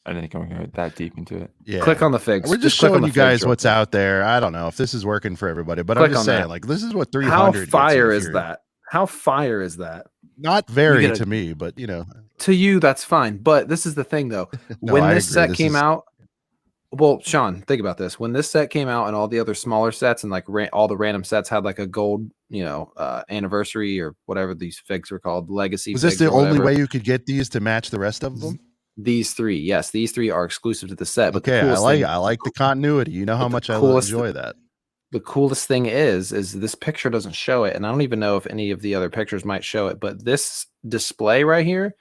I didn't think I'm going to go that deep into it. Yeah, click on the figs. We're just showing you guys what's out there. I don't know if this is working for everybody, but I'm just saying, like, this is what 300. How fire is that? How fire is that? Not very to me, but you know, to you that's fine. But this is the thing, though. When this set came out, well, Sean, think about this. When this set came out, and all the other smaller sets and like all the random sets had like a gold, anniversary or whatever these figs were called, legacy. Was this the only way you could get these to match the rest of them? These 3, yes, these 3 are exclusive to the set. But okay, I like the continuity. You know how much I enjoy that. The coolest thing is this picture doesn't show it, and I don't even know if any of the other pictures might show it. But this display right here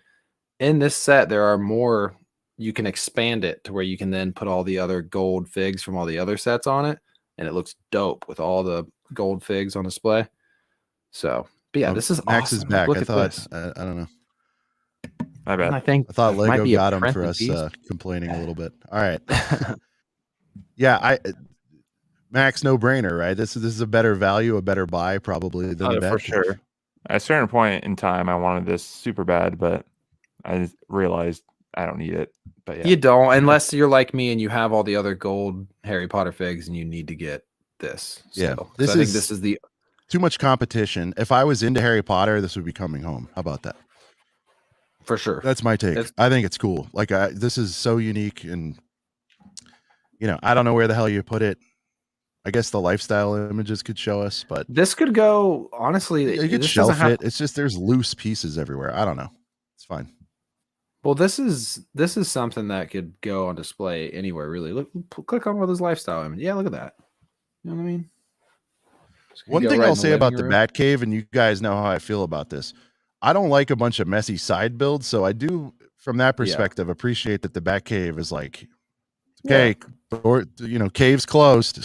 in this set, there are more. You can expand it to where you can then put all the other gold figs from all the other sets on it, and it looks dope with all the gold figs on display. So, but yeah, this is Max awesome. is back. I thought I don't know. My bad. I thought Lego got him for us complaining a little bit. All right. Yeah, Max, no brainer, right? This is a better value, a better buy, probably than the Batcave. For sure. At a certain point in time, I wanted this super bad, but I realized I don't need it. But yeah, you don't, unless you're like me and you have all the other gold Harry Potter figs, and you need to get this. Yeah, I think this is the too much competition. If I was into Harry Potter, this would be coming home. How about that? For sure. That's my take. I think it's cool. Like this is so unique, and I don't know where the hell you put it. I guess the lifestyle images could show us, but this could go, honestly, you could shelf it. It's just there's loose pieces everywhere. I don't know. It's fine. Well, this is something that could go on display anywhere, really. Look, click on one of those lifestyle images. Yeah, look at that. You know what I mean? One thing I'll say about the Batcave, and you guys know how I feel about this. I don't like a bunch of messy side builds, so I do, from that perspective, appreciate that the Batcave is like, okay, or cave's closed.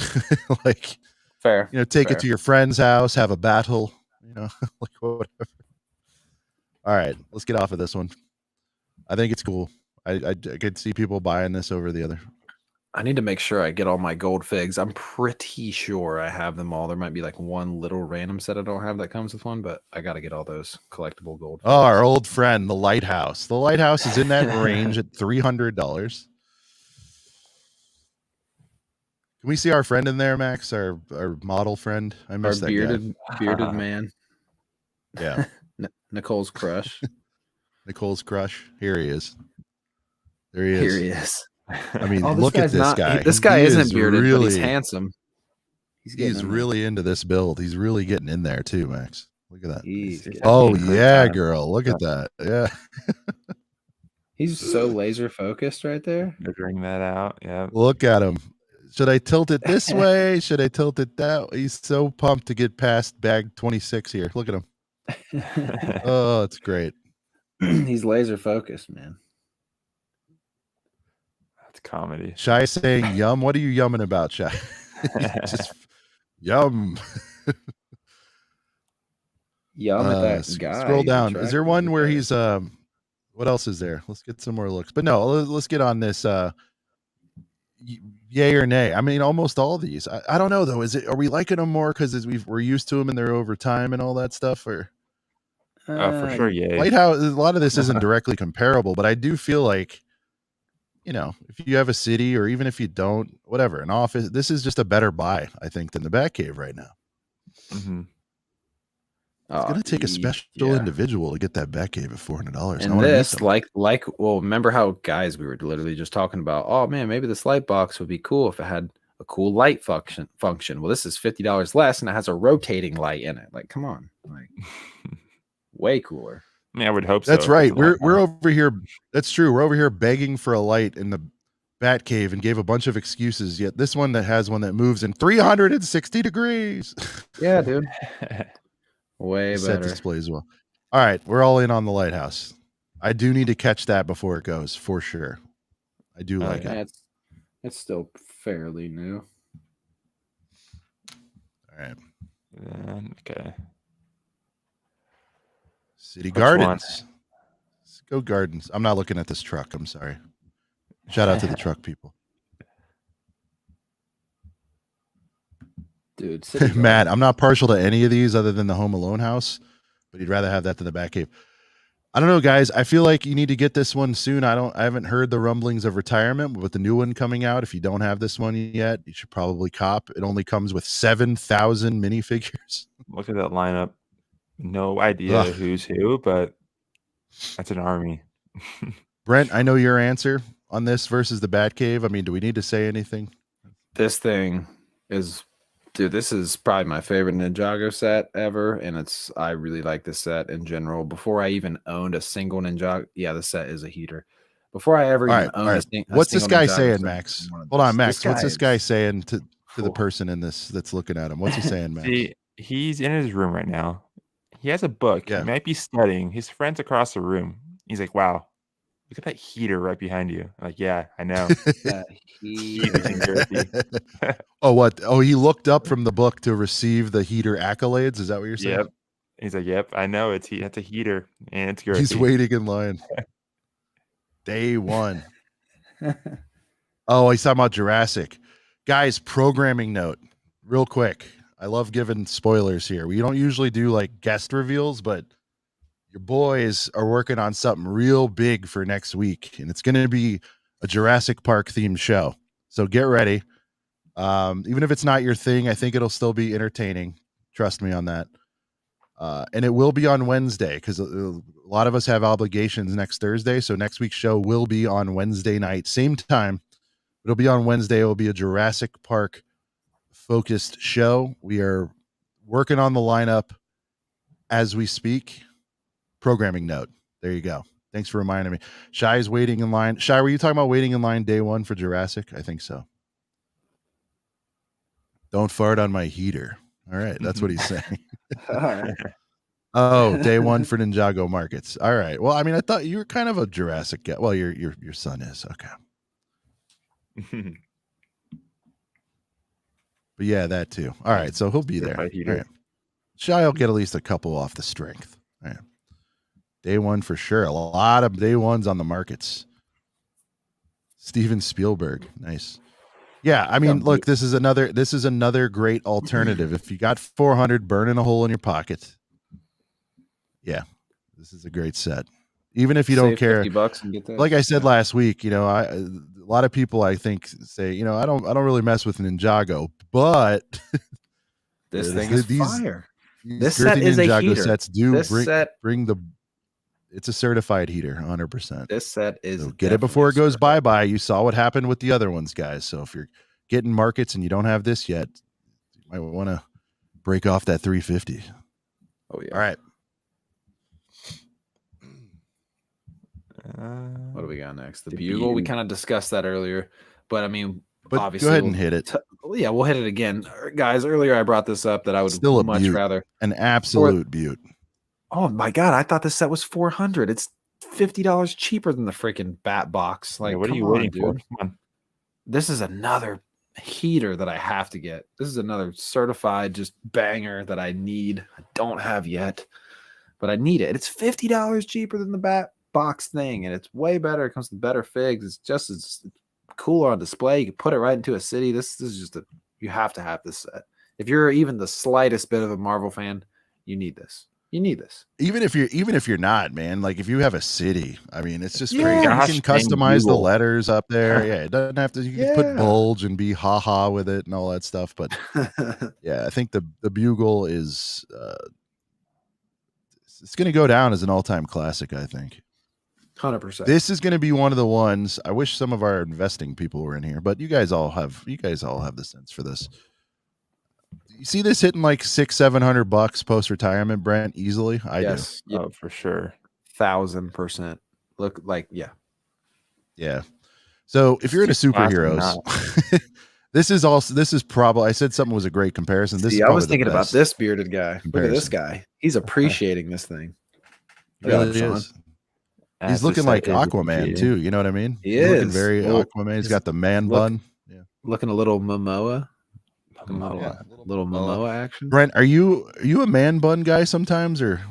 Like, fair. Take it to your friend's house, have a battle. Like whatever. All right, let's get off of this one. I think it's cool. I could see people buying this over the other. I need to make sure I get all my gold figs. I'm pretty sure I have them all. There might be like one little random set I don't have that comes with one, but I got to get all those collectible gold figs. Oh, our old friend, the Lighthouse. The Lighthouse is in that range at $300. Can we see our friend in there, Max? Our model friend? I missed that bearded man. Yeah. Nicole's crush. Nicole's crush. Here he is. There he is. Here he is. I mean, look at this guy. This guy isn't bearded, but he's handsome. He's really into this build. He's really getting in there too, Max. Look at that. Oh yeah, girl. Look at that. Yeah. He's so laser focused right there. Figuring that out. Yeah. Look at him. Should I tilt it this way? Should I tilt it that way? He's so pumped to get past bag 26 here. Look at him. Oh, it's great. He's laser focused, man. That's comedy. Shy saying yum. What are you yumming about, Shy? Just yum. Yum at that guy. Scroll down. Is there one where he's what else is there? Let's get some more looks. But no, let's get on this yay or nay. I mean, almost all of these. I don't know though. Are we liking them more because we're used to them and they're over time and all that stuff, or for sure, yay. Lighthouse. A lot of this isn't directly comparable, but I do feel like, if you have a city or even if you don't, whatever, an office, this is just a better buy, I think, than the Batcave right now. Mm-hmm. It's going to take a special individual to get that Batcave at $400. And this, remember how, guys, we were literally just talking about, oh man, maybe this light box would be cool if it had a cool light function. Well, this is $50 less, and it has a rotating light in it. Like, come on, like, way cooler. I mean, I would hope so. That's right. We're over here. That's true. We're over here begging for a light in the Batcave and gave a bunch of excuses. Yet this one that has one that moves in 360 degrees. Yeah, dude. Way better. Set display as well. All right, we're all in on the Lighthouse. I do need to catch that before it goes, for sure. I do like it. It's still fairly new. right. Okay. City Gardens. Let's go Gardens. I'm not looking at this truck. I'm sorry. Shout out to the truck people. Dude, Matt, I'm not partial to any of these other than the Home Alone house, but you'd rather have that than the Batcave. I don't know, guys. I feel like you need to get this one soon. I haven't heard the rumblings of retirement, but with the new one coming out, if you don't have this one yet, you should probably cop. It only comes with 7,000 minifigures. Look at that lineup. No idea who's who, but that's an army. Brent, I know your answer on this versus the Batcave. I mean, do we need to say anything? This thing is, dude, this is probably my favorite Ninjago set ever, and I really like this set in general. Before I even owned a single Ninjago, yeah, the set is a heater. Before I ever even owned a single, what's this guy saying, Max? Hold on, Max. What's this guy saying to the person in this that's looking at him? What's he saying, Max? See, he's in his room right now. He has a book. Yeah. He might be studying. His friend's across the room. He's like, "Wow, look at that heater right behind you." I'm like, yeah, I know. Oh, what? Oh, he looked up from the book to receive the heater accolades. Is that what you're saying? Yep. He's like, "Yep, I know. It's a heater, and it's girthy." He's waiting in line. Day one. Oh, he's talking about Jurassic. Guys, programming note, real quick. I love giving spoilers here. We don't usually do like guest reveals, but your boys are working on something real big for next week, and it's going to be a Jurassic Park themed show. So get ready. Even if it's not your thing, I think it'll still be entertaining. Trust me on that. And it will be on Wednesday because a lot of us have obligations next Thursday. So next week's show will be on Wednesday night, same time. It'll be on Wednesday. It will be a Jurassic Park focused show. We are working on the lineup as we speak. Programming note. There you go. Thanks for reminding me. Shy's waiting in line. Shy, were you talking about waiting in line day one for Jurassic? I think so. Don't fart on my heater. All right. That's what he's saying. All right. Oh, day one for Ninjago markets. All right. Well, I mean, I thought you were kind of a Jurassic guy. Well, your son is. Okay. But yeah, that too. All right. So he'll be there. All right. Shy will get at least a couple off the strength. All right. Day one for sure. A lot of day ones on the markets. Steven Spielberg. Nice. Yeah, I mean, look, this is another great alternative. If you got 400 burning a hole in your pocket, yeah, this is a great set. Even if you don't care, $50 and get that. Like I said last week, you know, a lot of people I think say, you know, I don't really mess with Ninjago, but this thing is fire. This set is Ninjago a heater. Sets bring the. It's a certified heater, 100%. This set is so get it before it goes bye-bye. You saw what happened with the other ones, guys. So if you're getting markets and you don't have this yet, you might want to break off that 350. Oh yeah. All right. What do we got next? The Bugle. We kind of discussed that earlier, but I mean, obviously, go ahead and hit it. Yeah, we'll hit it again, guys. Earlier, I brought this up that I would still much rather an absolute beaut. Oh my god! I thought this set was $400. It's $50 cheaper than the freaking Bat box. Like, what are you waiting for? Come on. This is another heater that I have to get. This is another certified just banger that I need. I don't have yet, but I need it. It's $50 cheaper than the Bat box thing, and it's way better. It comes with better figs. It's just as cooler on display. You can put it right into a city. This is just you have to have this set. If you're even the slightest bit of a Marvel fan, you need this. You need this. Even if you're not, man, like if you have a city, I mean, it's just crazy. You can customize the letters up there. Yeah, it doesn't have to. You can put bulge and be haha with it and all that stuff. But yeah, I think the Bugle is it's going to go down as an all-time classic. I think 100%. This is going to be one of the ones. I wish some of our investing people were in here, but you guys all have the sense for this. You see this hitting like $600-700 post retirement, Brent, easily. I do. Yeah, for sure. 1,000%. Look like yeah. So if you're into superheroes, this is probably. I said something was a great comparison. I was thinking about this bearded guy. Look at this guy. He's appreciating this thing. Really is. He's looking like Aquaman too. You know what I mean? He is looking very Aquaman. He's got the man bun. Yeah, looking a little Momoa. Little Momoa action. Brent, are you a man bun guy sometimes, or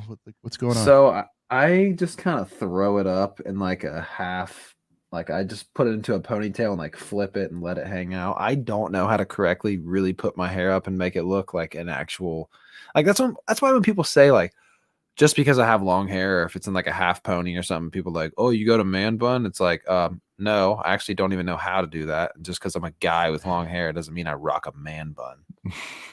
what's going on? So I just kind of throw it up in like a half. Like I just put it into a ponytail and like flip it and let it hang out. I don't know how to correctly really put my hair up and make it look like an actual. Like that's why when people say like, just because I have long hair, or if it's in like a half pony or something, people are like, oh, you go to man bun. It's like, no, I actually don't even know how to do that. Just because I'm a guy with long hair doesn't mean I rock a man bun.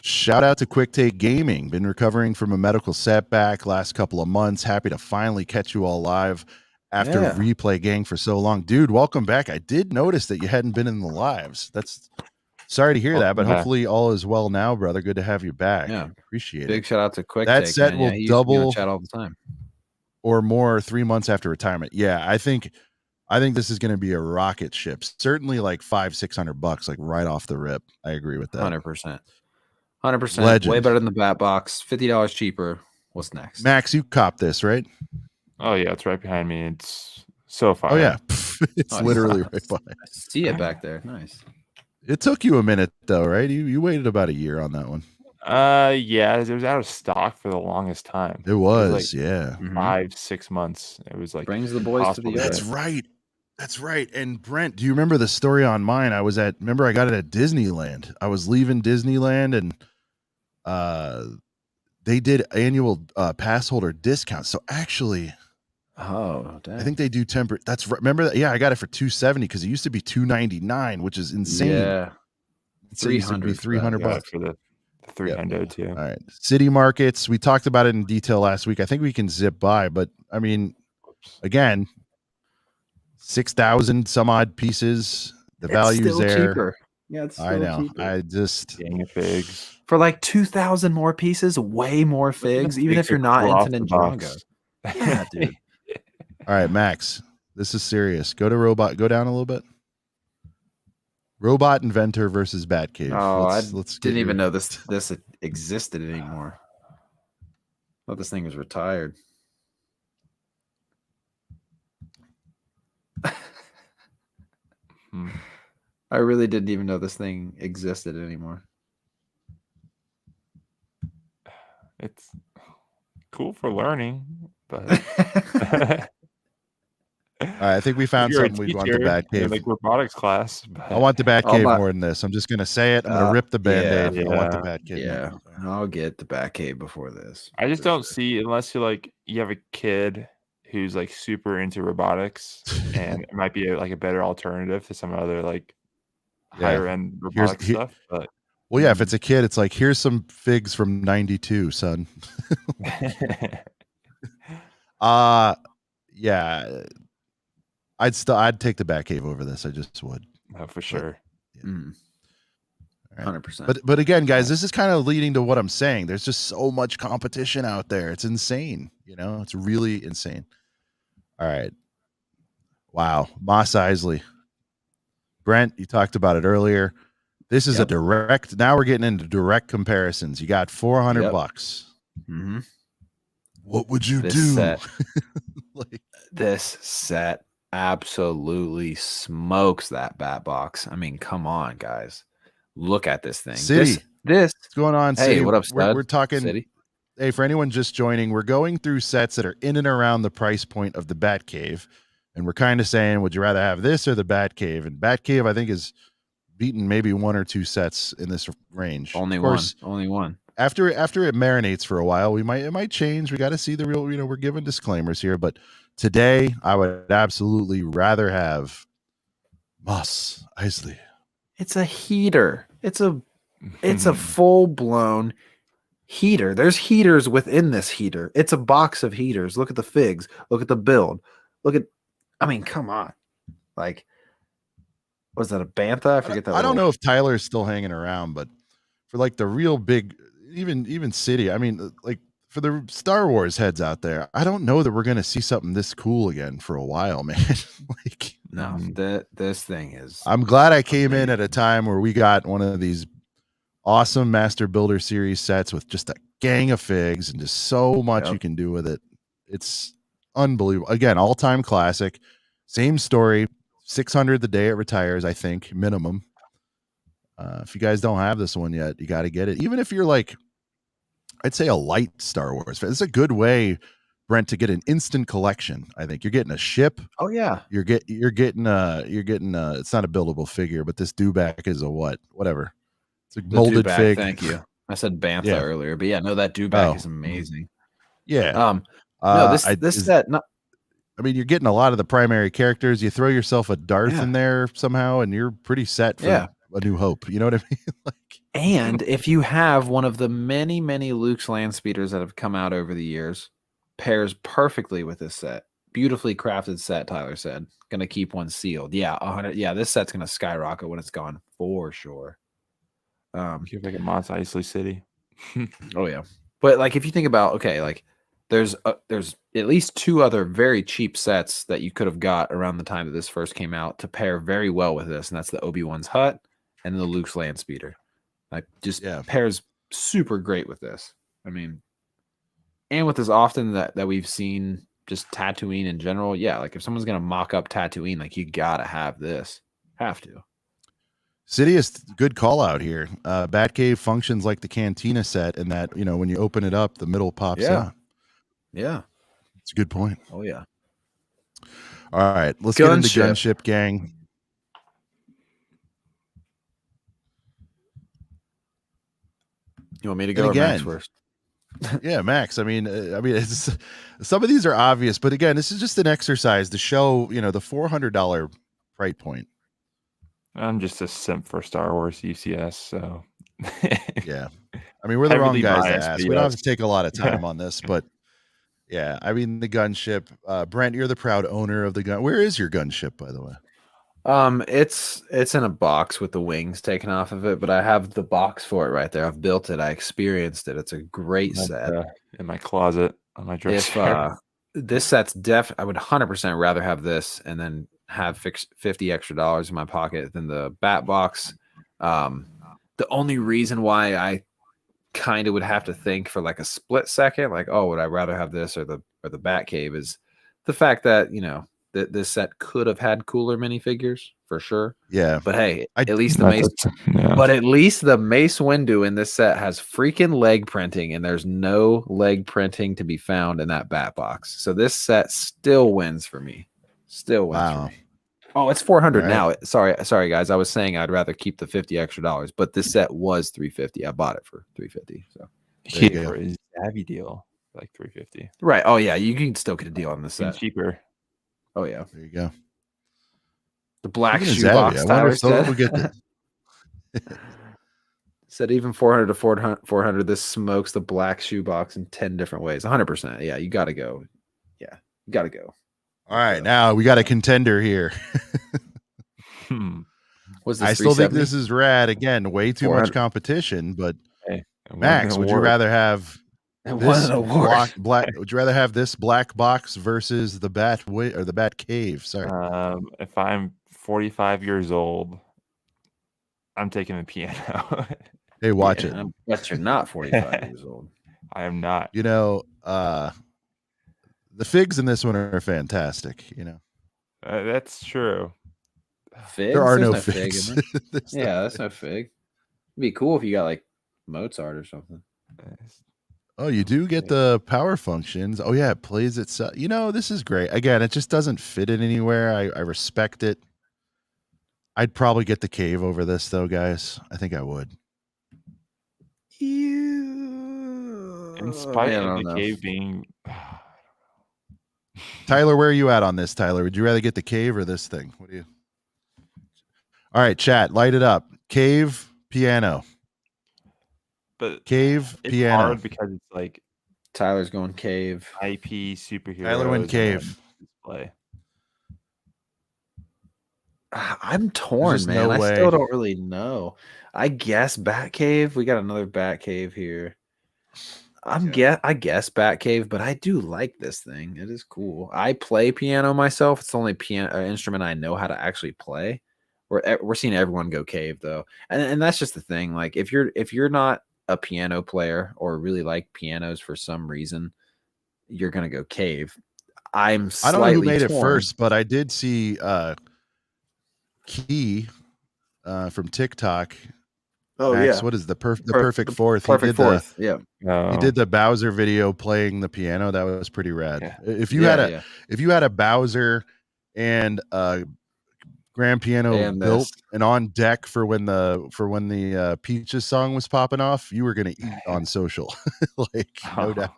Shout out to Quick Take Gaming. Been recovering from a medical setback last couple of months. Happy to finally catch you all live after Replay Gang for so long. Dude, welcome back. I did notice that you hadn't been in the lives. That's sorry to hear that, but hopefully all is well now, brother. Good to have you back. Yeah. Appreciate it. Big shout out to Quick That Take. set man. will He double used to be on chat all the time. or more 3 months after retirement. Yeah, I think this is going to be a rocket ship. Certainly like $500-600, like right off the rip. I agree with that. 100%. 100%. Legend. Way better than the Bat Box. $50 cheaper. What's next? Max, you cop this, right? Oh yeah, it's right behind me. It's so far. Oh yeah, it's literally right behind. I see it back there. Nice. It took you a minute though, right? You waited about a year on that one. Yeah, it was out of stock for the longest time. It was like yeah. 5-6 months. It was like brings the boys to the yard. That's right. That's right. And Brent, do you remember the story on mine? I got it at Disneyland. I was leaving Disneyland and they did annual pass holder discounts. So actually, oh, dang. I think they do temper. That's right. Remember that? Yeah, I got it for $270 because it used to be $299, which is insane. Yeah, $300 for the 300 too. All right, city markets. We talked about it in detail last week. I think we can zip by, but I mean, again, 6,000 some odd pieces. The value's there. Cheaper. Yeah, it's still I know. Cheaper. I just gang of figs for like 2,000 more pieces. Way more figs, even if you're not into Ninjago. Yeah, dude. All right, Max. This is serious. Go to robot. Go down a little bit. Robot Inventor versus Batcave. Oh, let's didn't even know this existed anymore. I thought this thing was retired. I really didn't even know this thing existed anymore. It's cool for learning, but all right, I think we found something we want the Batcave. Like robotics class. But I want the Batcave more than this. I'm just gonna say it. I'm gonna rip the Band-Aid. Yeah, I want the Batcave. Yeah, I'll get the Batcave before this. I just don't see, unless you have a kid who's like super into robotics, and it might be like a better alternative to some other like higher end robotics stuff. But well, yeah, if it's a kid, it's like, here's some figs from '92, son. Yeah. I'd take the Batcave over this. I just would. Oh, for sure. But, yeah. 100%. But again, guys, this is kind of leading to what I'm saying. There's just so much competition out there. It's insane. It's really insane. All right. Wow. Mos Eisley. Brent, you talked about it earlier. This is a direct. Now we're getting into direct comparisons. You got $400. Mm-hmm. What would you do? Set, this set absolutely smokes that Bat Box. I mean, come on, guys. Look at this thing. City. This what's going on, Hey, City? what up, we're talking City? Hey, for anyone just joining, we're going through sets that are in and around the price point of the Batcave, and we're kind of saying, would you rather have this or the Batcave? And Batcave, I think, is beaten maybe one or two sets in this range. Only one. After it marinates for a while, it might change. We got to see the real. We're giving disclaimers here, but today I would absolutely rather have Mos Eisley. It's a heater. It's a full blown heater. There's heaters within this heater. It's a box of heaters. Look at the figs. Look at the build. I mean, come on. Like, was that a Bantha? I forget that. I don't know if Tyler is still hanging around, but for like the real big, even City, I mean, like for the Star Wars heads out there, I don't know that we're going to see something this cool again for a while, man. Like, no, this thing is. I'm glad I came in at a time where we got one of these awesome Master Builder Series sets with just a gang of figs and just so much you can do with it. It's unbelievable. Again, all-time classic. Same story. 600 the day it retires, I think, minimum. If you guys don't have this one yet, you got to get it. Even if you're like, I'd say a light Star Wars fan, it's a good way, Brent, to get an instant collection. I think you're getting a ship. Oh yeah, you're getting it's not a buildable figure, but this dewback is a whatever. It's a molded fig. Thank you. I said Bantha earlier, but yeah, no, that dewback is amazing. Yeah. No, this set. No, I mean, you're getting a lot of the primary characters. You throw yourself a Darth in there somehow, and you're pretty set for A New Hope. You know what I mean? Like, and if you have one of the many, many Luke's land speeders that have come out over the years, pairs perfectly with this set. Beautifully crafted set, Tyler said. Gonna keep one sealed. Yeah, 100. Yeah, this set's gonna skyrocket when it's gone for sure. You're like a Mos Eisley City. Oh yeah, but like if you think about like there's at least 2 other very cheap sets that you could have got around the time that this first came out to pair very well with this, and that's the Obi-Wan's hut and the Luke's land speeder. Like just pairs super great with this. I mean, and with as often that we've seen just Tatooine in general, like if someone's gonna mock up Tatooine, like you gotta have this. Have to. Sidious, good call out here. Batcave functions like the Cantina set in that, when you open it up, the middle pops out. Yeah. It's a good point. Oh, yeah. All right. Let's get into Gunship, gang. You want me to go Max first? Yeah, Max. I mean, it's, some of these are obvious, but again, this is just an exercise to show, the $400 price point. I'm just a simp for Star Wars UCS, so yeah. I mean, we're the wrong guys to ask. We don't have to take a lot of time on this, but yeah, I mean the gunship. Brent, you're the proud owner of the gun. Where is your gunship, by the way? It's in a box with the wings taken off of it, but I have the box for it right there. I've built it. I experienced it. It's a great set. In my closet on my dresser. This set's I would 100% rather have this and then have $50 extra in my pocket than the bat box. The only reason why I kind of would have to think for like a split second, like, oh, would I rather have this or the Batcave, is the fact that this set could have had cooler minifigures for sure. Yeah, but hey, at least the Mace. But at least the Mace Windu in this set has freaking leg printing, and there's no leg printing to be found in that bat box. So this set still wins for me. Still wins for me. Oh, it's $400 now. Sorry, guys. I was saying I'd rather keep the $50 extra, but this set was $350. I bought it for $350. So for a Savvy deal, like $350. Right. Oh yeah, you can still get a deal on this set. Cheaper. Oh yeah. There you go. The black shoebox. Tyler said. Said even 400 to 400. This smokes the black shoebox in 10 different ways. 100%. Yeah, you got to go. Yeah, you got to go. All right, now we got a contender here. I still think this is rad. Again, way too much competition, but Max, would you rather have this black? Would you rather have this black box versus the Bat Cave? Sorry. If I'm 45 years old, I'm taking the piano. Hey, watch it. But you're not 45 years old. I am not. The figs in this one are fantastic. That's true. Figs? There are no figs. Yeah, that's no fig. It'd be cool if you got like Mozart or something. Oh, you do get the power functions. Oh yeah, it plays itself. This is great. Again, it just doesn't fit it anywhere. I respect it. I'd probably get the cave over this though, guys. I think I would. In spite of the cave being Tyler, where are you at on this, Tyler? Would you rather get the cave or this thing? What do you? All right, chat, light it up. Cave, piano. But cave, it's piano. hard because it's like Tyler's going cave. IP superhero. Tyler went cave. Display. I'm torn, man. I still don't really know. I guess Batcave. We got another Batcave here. I guess Batcave, but I do like this thing. It is cool. I play piano myself. It's the only instrument I know how to actually play. We're seeing everyone go cave though, and that's just the thing. Like if you're not a piano player or really like pianos for some reason, you're gonna go cave. I don't know who made it first, but I did see Key from TikTok Oh Max, yeah. what is the perfect fourth? Perfect fourth. Yeah. He did the Bowser video playing the piano. That was pretty rad. Yeah. If you had a Bowser and a grand piano built and on deck for when the Peaches song was popping off, you were gonna eat on social. Like no doubt.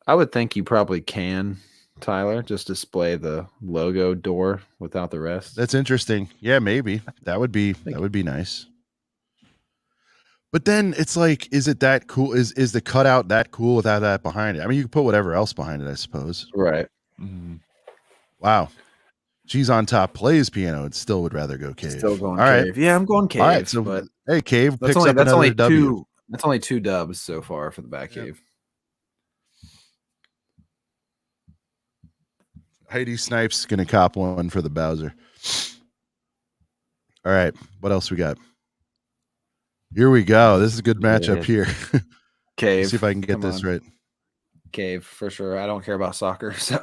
I would think you probably can, Tyler, just display the logo door without the rest. That's interesting. Yeah, maybe. That would be nice. But then it's like, is it that cool? Is the cutout that cool without that behind it? I mean, you can put whatever else behind it, I suppose. Right. Mm-hmm. Wow. She's on top, plays piano, and still would rather go Cave. Still going All Cave. Right. Yeah, I'm going Cave. All right, so but hey, Cave picks up another W. That's only 2 dubs so far for the Batcave. Heidi Snipes gonna cop one for the Bowser. All right, what else we got? Here we go. This is a good matchup here. Cave. See if I can get this right. Cave for sure. I don't care about soccer, so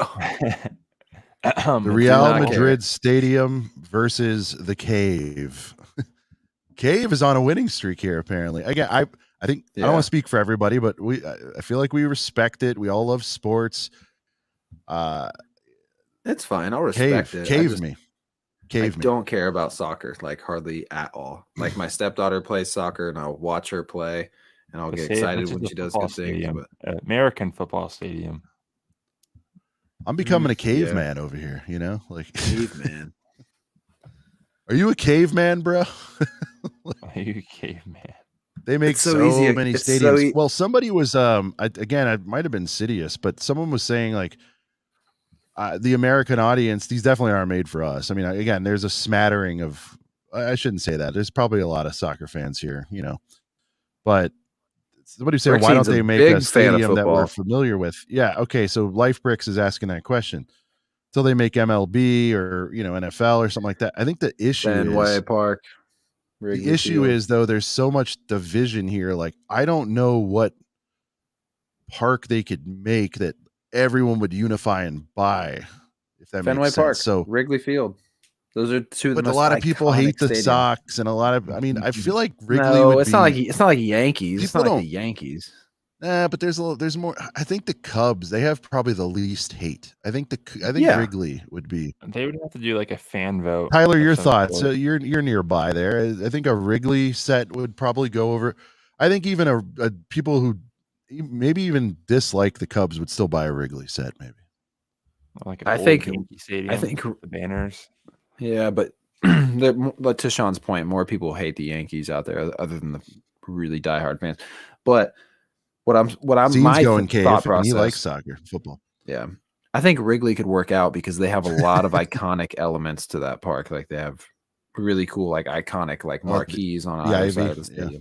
the Real Madrid Stadium versus the Cave. Cave is on a winning streak here, apparently. Again, I think I don't want to speak for everybody, but I feel like we respect it. We all love sports. It's fine. I'll respect it. Cave me. I don't care about soccer, like hardly at all. Like my stepdaughter plays soccer, and I'll watch her play, and I'll get excited when she does good things. But American football stadium. I'm becoming a caveman over here. You know, like caveman. Are you a caveman, bro? Are you a caveman? They make so many stadiums. Well, somebody was again, it might have been Sidious, but someone was saying like. The American audience, these definitely aren't made for us. I mean, again, there's a smattering of, I shouldn't say that. There's probably a lot of soccer fans here, you know, but somebody said, why don't they make a stadium that we're familiar with? Yeah. Okay. So Life Bricks is asking that question. So they make MLB or, you know, NFL or something like that. I think the issue Fenway Park. The issue is though, there's so much division here. Like, I don't know what park they could make that everyone would unify and buy, if that Fenway makes sense. Park, so Wrigley Field, those are two. But a lot of people hate the Sox, and a lot of. I mean, I feel like Wrigley. No, it's not like Yankees. It's not like the Yankees. But there's more. I think the Cubs, they have probably the least hate. I think Wrigley would be. They would have to do like a fan vote. Tyler, your thoughts? You're nearby there. I think a Wrigley set would probably go over. I think even a people who maybe even dislike the Cubs would still buy a Wrigley set, maybe. Like I think the banners. Yeah, but to Sean's point, more people hate the Yankees out there other than the really diehard fans. But what I'm my going Cave, thought process. He likes soccer, football. Yeah, I think Wrigley could work out because they have a lot of iconic elements to that park. Like they have really cool, like iconic, like marquees on either side of the stadium. Yeah.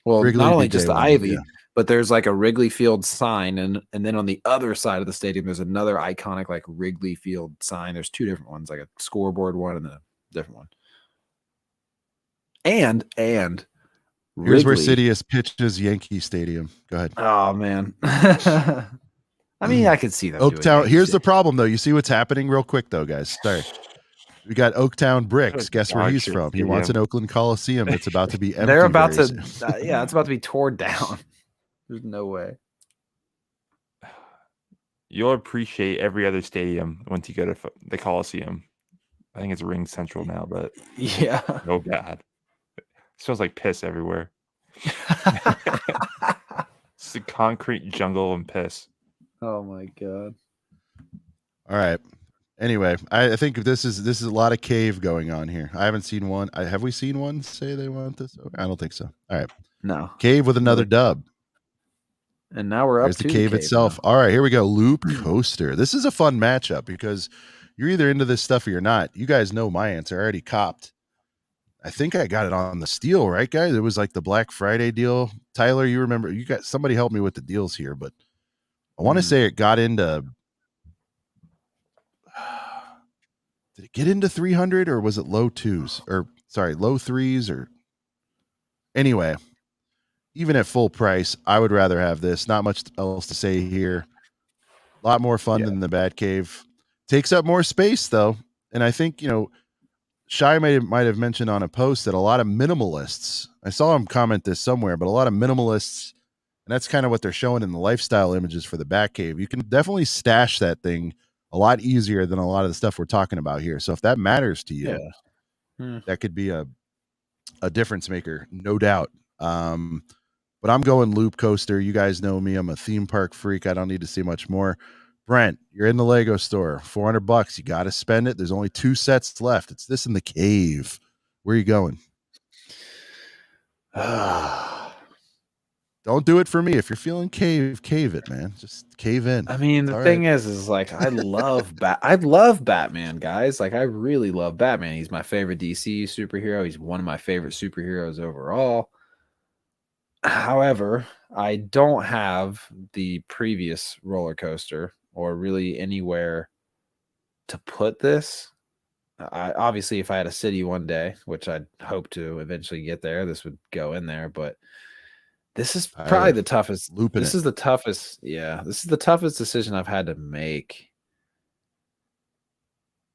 Well, Wrigley not only just the Ivy, but there's like a Wrigley Field sign, and then on the other side of the stadium, there's another iconic like Wrigley Field sign. There's 2 different ones, like a scoreboard one and a different one. And here's where Sidious pitches Yankee Stadium. Go ahead. Oh man, I mean, I could see that. Oaktown. Here's the problem, though. You see what's happening, real quick, though, guys. Sorry. We got Oaktown Bricks. Guess where he's from? He wants an Oakland Coliseum that's about to be empty. They're about to, it's about to be torn down. There's no way. You'll appreciate every other stadium once you go to the Coliseum. I think it's Ring Central now, but yeah. Oh God, it smells like piss everywhere. It's a concrete jungle and piss. Oh my God. All right. Anyway, I think this is a lot of Cave going on here. I haven't seen one. Have we seen one say they want this? I don't think so. All right. No. Cave with another dub. And now we're up to the Cave itself. Now. All right, here we go. Loop Coaster. This is a fun matchup because you're either into this stuff or you're not. You guys know my answer. I already copped. I think I got it on the steal, right, guys? It was like the Black Friday deal. Tyler, you remember? You got somebody help me with the deals here, but I want to say it got into. Did it get into 300 or was it low 2s or sorry, low 3s or anyway, even at full price, I would rather have this. Not much else to say here. A lot more fun than the Batcave. Takes up more space though. And I think, you know, Shy might have mentioned on a post that a lot of minimalists, I saw him comment this somewhere, but a lot of minimalists, and that's kind of what they're showing in the lifestyle images for the Batcave. You can definitely stash that thing a lot easier than a lot of the stuff we're talking about here. So if that matters to you, that could be a difference maker, no doubt. But I'm going loop coaster. You guys know me. I'm a theme park freak. I don't need to see much more. Brent, you're in the Lego store. $400. You got to spend it. There's only 2 sets left. It's this in the cave. Where are you going? Don't do it for me. If you're feeling cave it, man. Just cave in. I mean, the thing is like I love Batman, guys. Like I really love Batman. He's my favorite DC superhero. He's one of my favorite superheroes overall. However, I don't have the previous roller coaster or really anywhere to put this. Obviously, if I had a city one day, which I'd hope to eventually get there, this would go in there. But this is probably the toughest. This is the toughest. Yeah, this is the toughest decision I've had to make.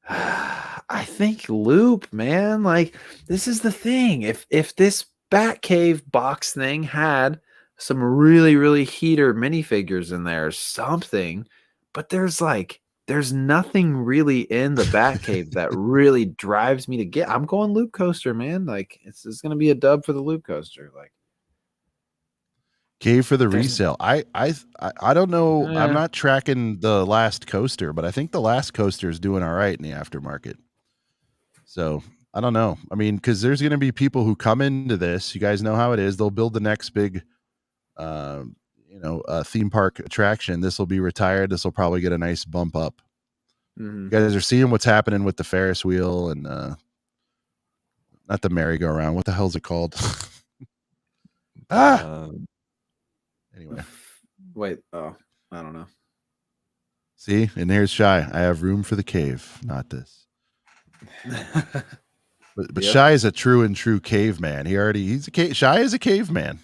I think loop, man. Like this is the thing. If this Batcave box thing had some really, really heater minifigures in there or something, but there's nothing really in the Batcave that really drives me to get. I'm going loop coaster, man. Like it's going to be a dub for the loop coaster. Like cave for the resale. I don't know. I'm not tracking the last coaster, but I think the last coaster is doing all right in the aftermarket. So I don't know. I mean, because there's going to be people who come into this. You guys know how it is. They'll build the next big, theme park attraction. This will be retired. This will probably get a nice bump up. You guys are seeing what's happening with the Ferris wheel and not the merry-go-round. What the hell's it called? Anyway. Wait. Oh, I don't know. See, and here's Shy. I have room for the cave, not this. But Shy is a true caveman. Shy is a caveman.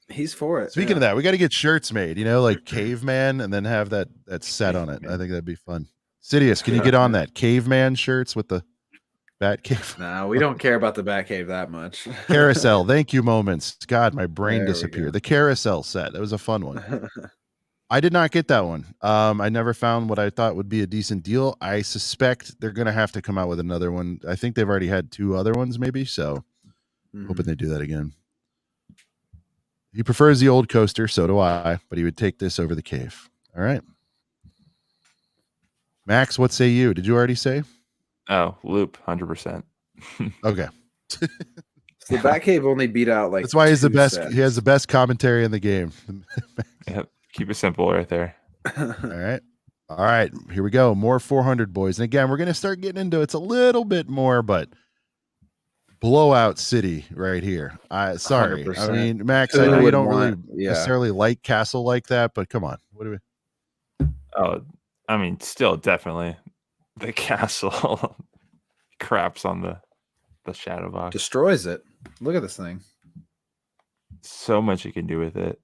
He's for it. Speaking of that, we got to get shirts made, like caveman, and then have that set on it. I think that'd be fun. Sidious, can you get on that caveman shirts with the Batcave? No, we don't care about the Batcave that much. Carousel, thank you moments. God, my brain disappeared. The carousel set, that was a fun one. I did not get that one. I never found what I thought would be a decent deal. I suspect they're going to have to come out with another one. I think they've already had 2 other ones maybe, so hoping they do that again. He prefers the old coaster, so do I, but he would take this over the cave. All right. Max, what say you? Did you already say? Oh, loop, 100%. Okay. So the Batcave only beat out like. That's why he's the best. Sets. He has the best commentary in the game. Yep. Keep it simple right there. All right. Here we go. More 400 boys. And again, we're going to start getting into it's a little bit more, but blowout city right here. Sorry. 100%. I mean, Max, I know you don't really necessarily like castle like that, but come on. What do we? Oh, I mean, still definitely the castle craps on the shadow box. Destroys it. Look at this thing. So much you can do with it.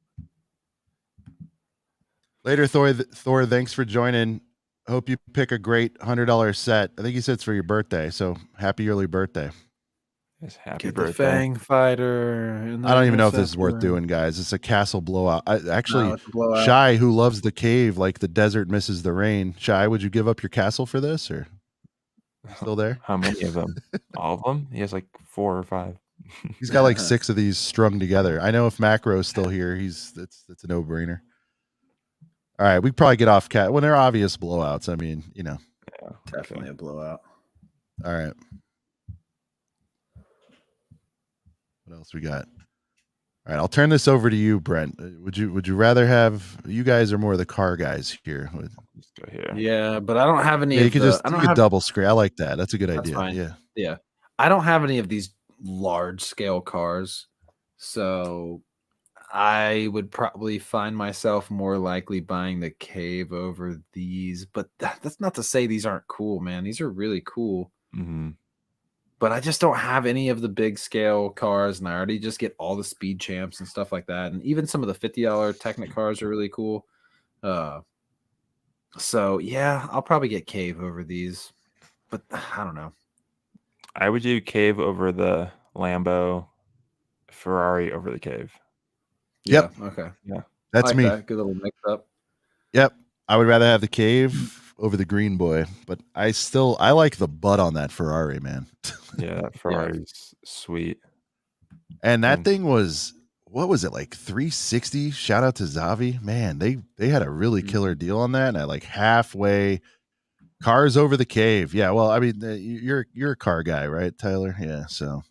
Later, Thor, thanks for joining. Hope you pick a great $100 set. I think you said it's for your birthday, so happy early birthday. Yes, happy Get birthday. The Fang Fighter. I don't even know if this is worth doing, guys. It's a castle blowout. Shy, who loves the cave like the desert misses the rain. Shy, would you give up your castle for this, or still there? How many of them? All of them? He has like 4 or 5. He's got like 6 of these strung together. I know if Macro's still here, it's a no-brainer. All right, we probably get off cat when they're obvious blowouts. I mean, Yeah, definitely a blowout. All right. What else we got? All right, I'll turn this over to you, Brent. Would you rather have? You guys are more the car guys here. Let's go here. Yeah, but I don't have any. You could just double screen. I like that. That's a good idea. Fine. Yeah. I don't have any of these large scale cars, so I would probably find myself more likely buying the cave over these. But that's not to say these aren't cool, man. These are really cool. Mm-hmm. But I just don't have any of the big scale cars, and I already just get all the speed champs and stuff like that. And even some of the $50 Technic cars are really cool. So yeah, I'll probably get cave over these, but I don't know. I would do Cave over the Lambo, Ferrari over the Cave. Yep. Yeah, okay. Yeah. That's like me. That. Good little mix up. Yep. I would rather have the Cave over the Green Boy, but I like the butt on that Ferrari, man. Yeah, that Ferrari's sweet. And that thing was, what was it, like 360? Shout out to Zavi. Man, they had a really killer deal on that. And I like halfway cars over the Cave. Yeah, well, I mean, you're a car guy, right, Tyler? Yeah, so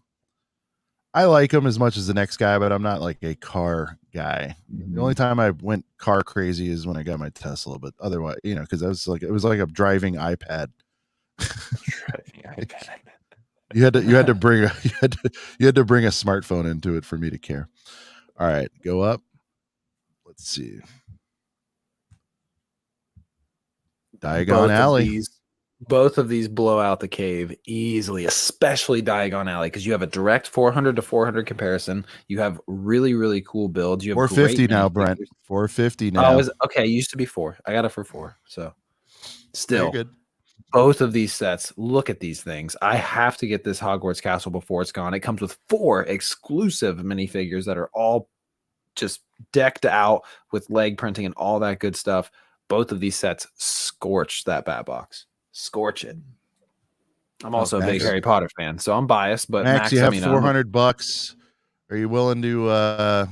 I like him as much as the next guy, but I'm not like a car guy. The only time I went car crazy is when I got my Tesla, but otherwise, because it was like a driving iPad. Driving iPad. You had to bring a smartphone into it for me to care. All right, go up. Let's see. Diagon Alley. Both of these blow out the Cave easily, especially Diagon Alley, because you have a direct 400 to 400 comparison. You have really, really cool builds. You have 450 now, Brent. 450 now. Oh, okay. It used to be 4. I got it for 4. So still good. Both of these sets, look at these things. I have to get this Hogwarts Castle before it's gone. It comes with 4 exclusive minifigures that are all just decked out with leg printing and all that good stuff. Both of these sets scorch that bat box. Scorch it. I'm also a big Harry Potter fan, so I'm biased. But Max, you have $400. Are you willing to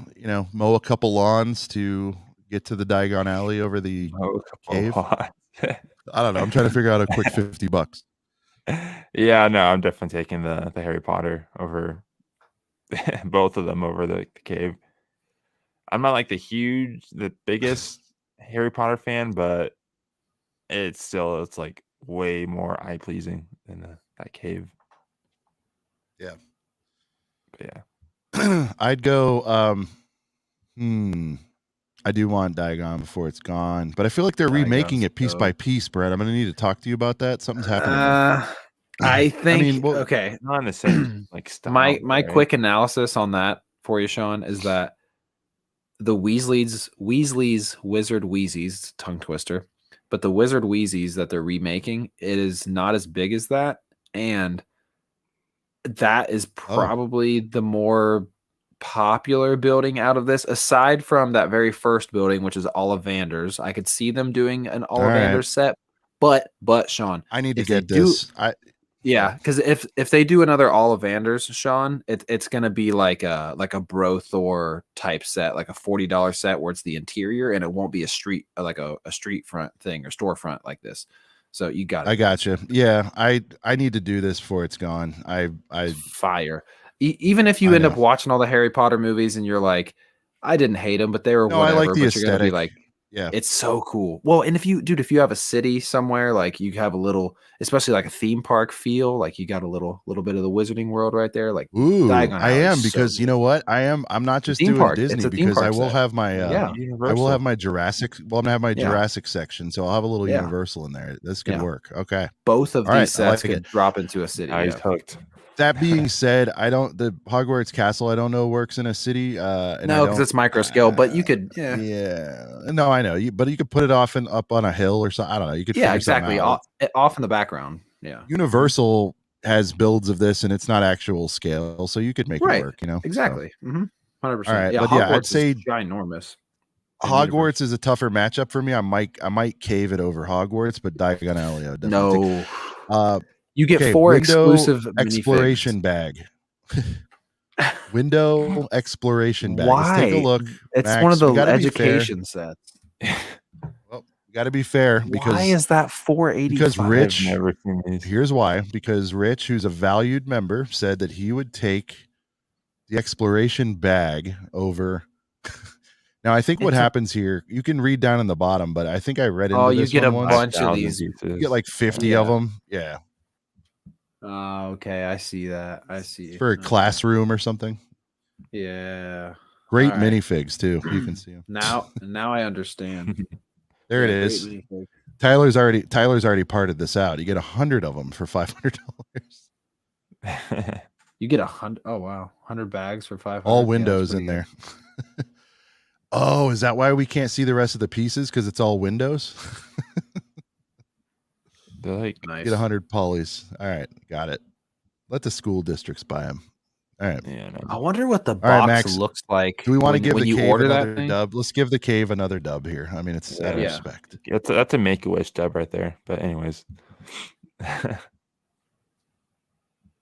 mow a couple lawns to get to the Diagon Alley over the Cave? I don't know. I'm trying to figure out a quick $50. Yeah, no, I'm definitely taking the Harry Potter over both of them over the Cave. I'm not like the biggest Harry Potter fan, but it's like way more eye pleasing than that Cave. Yeah. But yeah. I'd go I do want Diagon before it's gone, but I feel like they're remaking it piece by piece, Brett. I'm going to need to talk to you about that. Something's happening. I think okay. Not in the same like style. My quick analysis on that for you, Sean, is that the Weasley's Wizard Wheezies, tongue twister, but the Wizard Wheezies that they're remaking, it is not as big as that, and that is probably the more popular building out of this, aside from that very first building, which is Ollivanders. I could see them doing an Ollivanders set, but Sean, I need to get this. Because if they do another Ollivanders, Sean, it's gonna be like a Bro Thor type set, like a $40 set where it's the interior and it won't be a street front thing or storefront like this. So you got it. I got you. Yeah, I need to do this before it's gone. I fire. Even if you end up watching all the Harry Potter movies and you're like, I didn't hate them, but they were whatever. I like the but aesthetic. You're gonna be like, yeah, it's so cool. Well, and if you have a city somewhere, like you have a little, especially like a theme park feel, like you got a little bit of the Wizarding World right there. Like, ooh, I am because you know what? I'm not just doing Disney because I will have my I will have my Jurassic. Well, I'm gonna have my Jurassic section, so I'll have a little Universal in there. This could work. Okay, both of these sets could drop into a city. He's hooked. That being said, the Hogwarts Castle I don't know works in a city. No, because it's micro scale, but you could. No, I know. But you could put it up on a hill or something. I don't know. You could. Exactly. Off in the background. Yeah. Universal has builds of this, and it's not actual scale, so you could make it work. Exactly. 100%. All right, but I'd say ginormous. Hogwarts is a tougher matchup for me. I might cave it over Hogwarts, but Diagon Alley, I would definitely take. You get 4 exclusive exploration bag. Window exploration bag. Why? Let's take a look. It's Max, one of the education sets. Well, you got to be fair because why is that $485? Because Rich, here's why. Because Rich, who's a valued member, said that he would take the exploration bag over. Now, I think what happens here, you can read down in the bottom, but I think I read into this. You get a bunch of these. You get like 50 of them. Yeah. Okay, I see that. I see. For a classroom or something. Yeah. Great minifigs too. You can see them. Now I understand. There it is. Tyler's already parted this out. You get 100 of them for $500. You get 100. Oh wow, 100 bags for $500. All windows in there. Oh, is that why we can't see the rest of the pieces? Because it's all windows. They're like nice. Get 100 polys. All right, got it. Let the school districts buy them. All right. Yeah, no. I wonder what the box looks like. Do we want to give the cave another thing? dub? Let's give the cave another dub here. I mean, it's out of respect. That's a Make-A-Wish dub right there. But anyways, I'd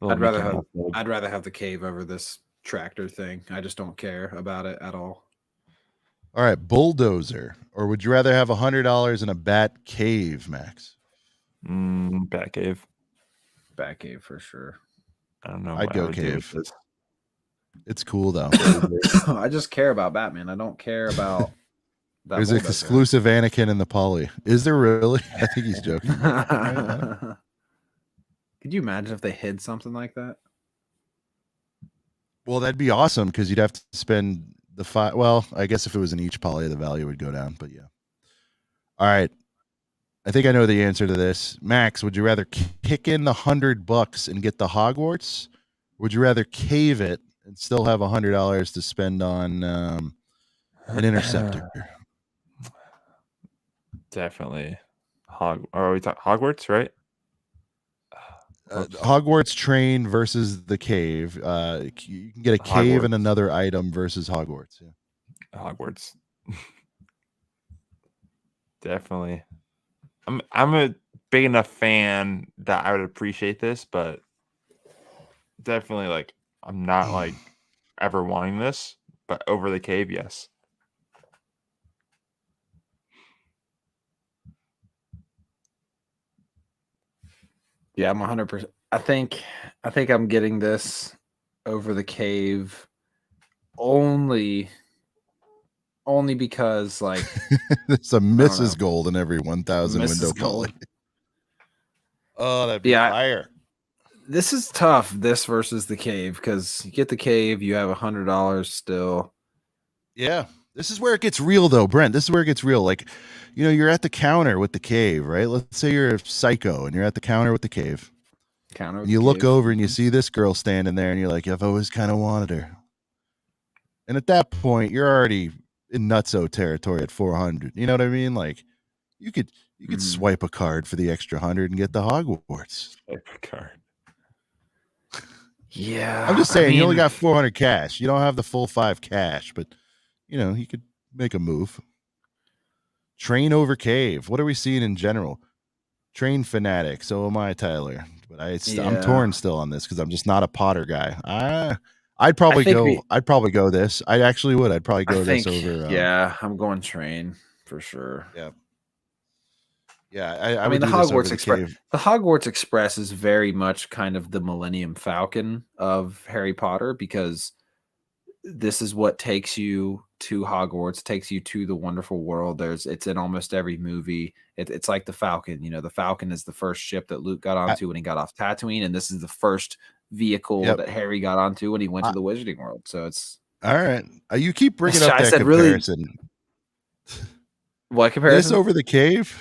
rather have the cave over this tractor thing. I just don't care about it at all. All right, bulldozer, or would you rather have $100 in a bat cave, Max? Batcave. Batcave for sure. I don't know. I'd go cave. It's cool though. I just care about Batman. I don't care about that. There's an exclusive Anakin in the poly. Is there really? I think he's joking. Could you imagine if they hid something like that? Well, that'd be awesome because you'd have to spend the well, I guess if it was in each poly, the value would go down, but yeah. All right. I think I know the answer to this. Max, would you rather kick in the $100 and get the Hogwarts? Would you rather cave it and still have $100 to spend on an interceptor? Definitely. Are we talking Hogwarts, right? Hogwarts train versus the cave. You can get a cave and another item versus Hogwarts. Yeah. Hogwarts. Definitely. I'm a big enough fan that I would appreciate this, but definitely like I'm not like ever wanting this, but over the cave, yes. Yeah, I'm 100%. I think I'm getting this over the cave only because like there's a Mrs. Gold in every 1,000 window poly. Oh, that'd be fire. This is tough. This versus the cave, because you get the cave, you have $100 still. Yeah, this is where it gets real, though, Brent. This is where it gets real. Like, you're at the counter with the cave, right? Let's say you're a psycho and you're at the counter with the cave. You look over and you see this girl standing there, and you're like, I've always kind of wanted her. And at that point, you're already in nutso territory at 400. You know what I mean? Like, you could swipe a card for the extra 100 and get the Hogwarts. Swipe a card. Yeah, I'm just saying, you only got 400 cash. You don't have the full 5 cash, but you could make a move. Train over cave. What are we seeing in general? Train fanatic. So am I, Tyler. But I'm torn still on this because I'm just not a Potter guy. I'd probably go this. I actually would. I'd probably go this over. Yeah, I'm going train for sure. Yeah. Yeah, I mean the Hogwarts Express. The Hogwarts Express is very much kind of the Millennium Falcon of Harry Potter, because this is what takes you to Hogwarts, takes you to the wonderful world. It's in almost every movie. It's like the Falcon. The Falcon is the first ship that Luke got onto when he got off Tatooine, and this is the first vehicle that Harry got onto when he went to the Wizarding World. So it's all right. You keep bringing up that comparison. Really, what comparison? This over the cave?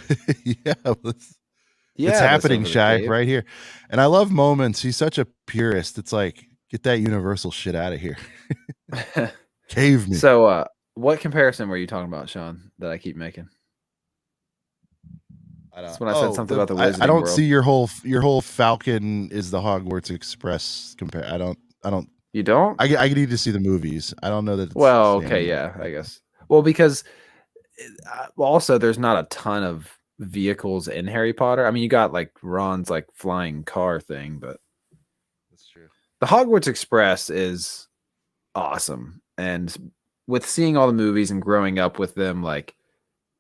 It's happening, Shy, right here. And I love moments. He's such a purist. It's like, get that Universal shit out of here. Cave me. So, what comparison were you talking about, Sean, that I keep making? That's when I said something about the Wizarding I don't World. see your whole Falcon is the Hogwarts Express compare. I don't. You don't? I need to see the movies. I don't know that. It's okay, yeah, I guess. Well, because also there's not a ton of vehicles in Harry Potter. I mean, you got like Ron's like flying car thing, but that's true. The Hogwarts Express is awesome, and with seeing all the movies and growing up with them, like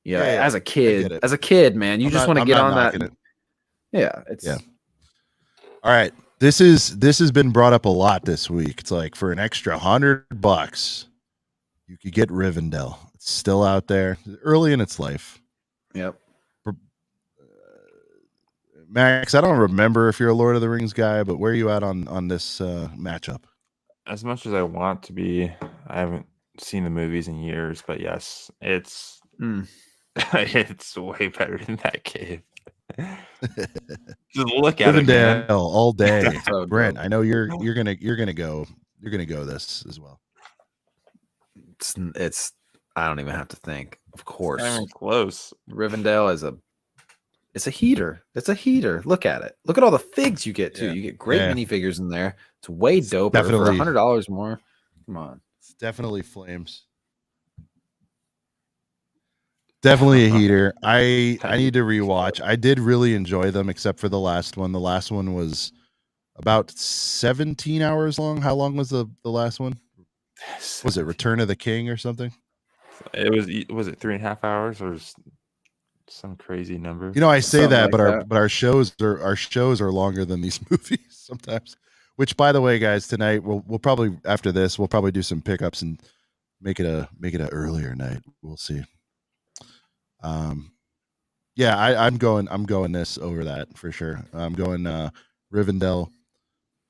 as a kid, man, you just want to get on that. Yeah. All right. This has been brought up a lot this week. It's like for an extra $100, you could get Rivendell. It's still out there, early in its life. Yep. Max, I don't remember if you're a Lord of the Rings guy, but where are you at on this matchup? As much as I want to be, I haven't seen the movies in years, but yes, it's it's way better than that cave. Just look at it, man. All day. So Brent, I know you're gonna go this as well. It's I don't even have to think. Of course, I'm close. Rivendell is It's a heater. It's a heater. Look at it. Look at all the figs you get too. You get great minifigures in there. It's way doper for $100 more. Come on. It's definitely flames. Definitely a heater. I need to rewatch. I did really enjoy them, except for the last one. The last one was about 17 hours long. How long was the last one? Was it Return of the King or something? It was it 3.5 hours or some crazy number? You know, I say that, like but our shows are longer than these movies sometimes. Which, by the way, guys, tonight we'll probably, after this, we'll probably do some pickups and make it a earlier night. We'll see. Yeah, I'm going this over that for sure. I'm going Rivendell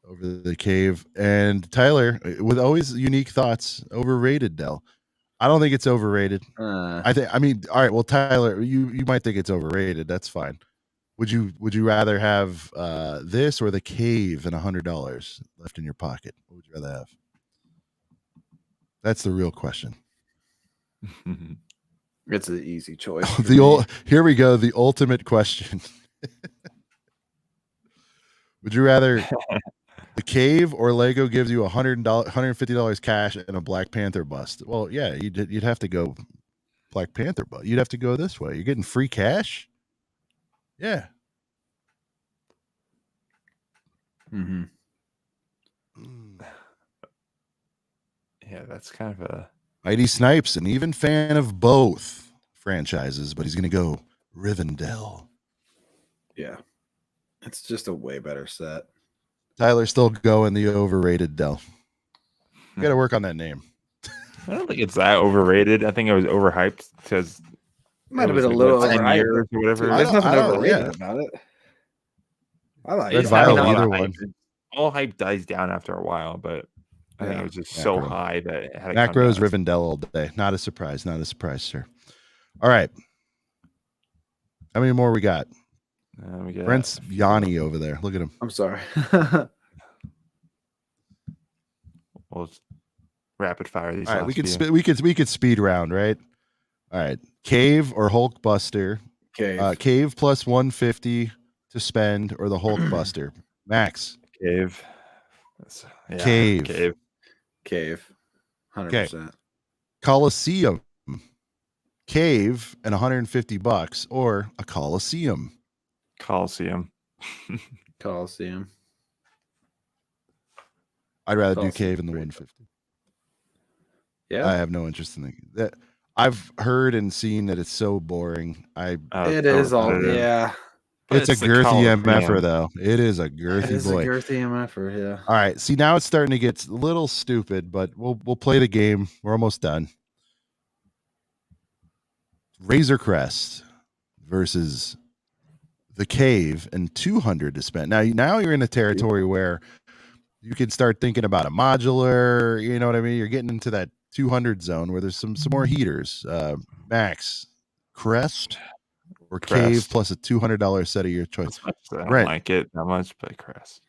over the cave. And Tyler, with always unique thoughts, overrated Dell. I don't think it's overrated. I mean, all right, well, Tyler, you might think it's overrated. That's fine. Would you rather have this or the cave and $100 left in your pocket? What would you rather have? That's the real question. It's an easy choice. Here we go. The ultimate question. Would you rather the cave or Lego gives you $150 cash and a Black Panther bust? Well, yeah, you'd have to go Black Panther bust. You'd have to go this way. You're getting free cash. Yeah. Mm-hmm. Yeah, that's kind of a Mighty Snipes, an even fan of both franchises, but he's going to go Rivendell. Yeah. It's just a way better set. Tyler's still going the overrated Dell. You got to work on that name. I don't think it's that overrated. I think it was overhyped because might have been a little overhyped or whatever. There's nothing overrated about it. I like it. Either one. All hype dies down after a while, but I think it was just so high that it had Macro's Rivendell all day. Not a surprise, sir. All right. How many more we got? Brent's Yanni over there. Look at him. I'm sorry. We'll rapid fire these. All right, we could speed round, right? All right. Cave or Hulkbuster? Cave. Cave plus 150 to spend, or the Hulkbuster? Max. Cave. Cave. 100%. Okay. Coliseum. Cave and $150, or a Coliseum. Coliseum. I'd rather do Cave in the 150. Yeah, I have no interest in that. I've heard and seen that it's so boring. It is all yeah. It's a girthy MFer though. It is a girthy boy. A girthy MFer, yeah. All right. See, now it's starting to get a little stupid, but we'll play the game. We're almost done. Razor Crest versus the Cave and 200 to spend. Now you're in a territory where you can start thinking about a modular. You know what I mean? You're getting into that 200 zone where there's some more heaters. Max, Crest, or Cave plus a $200 set of your choice. I don't like it that much, but Crest.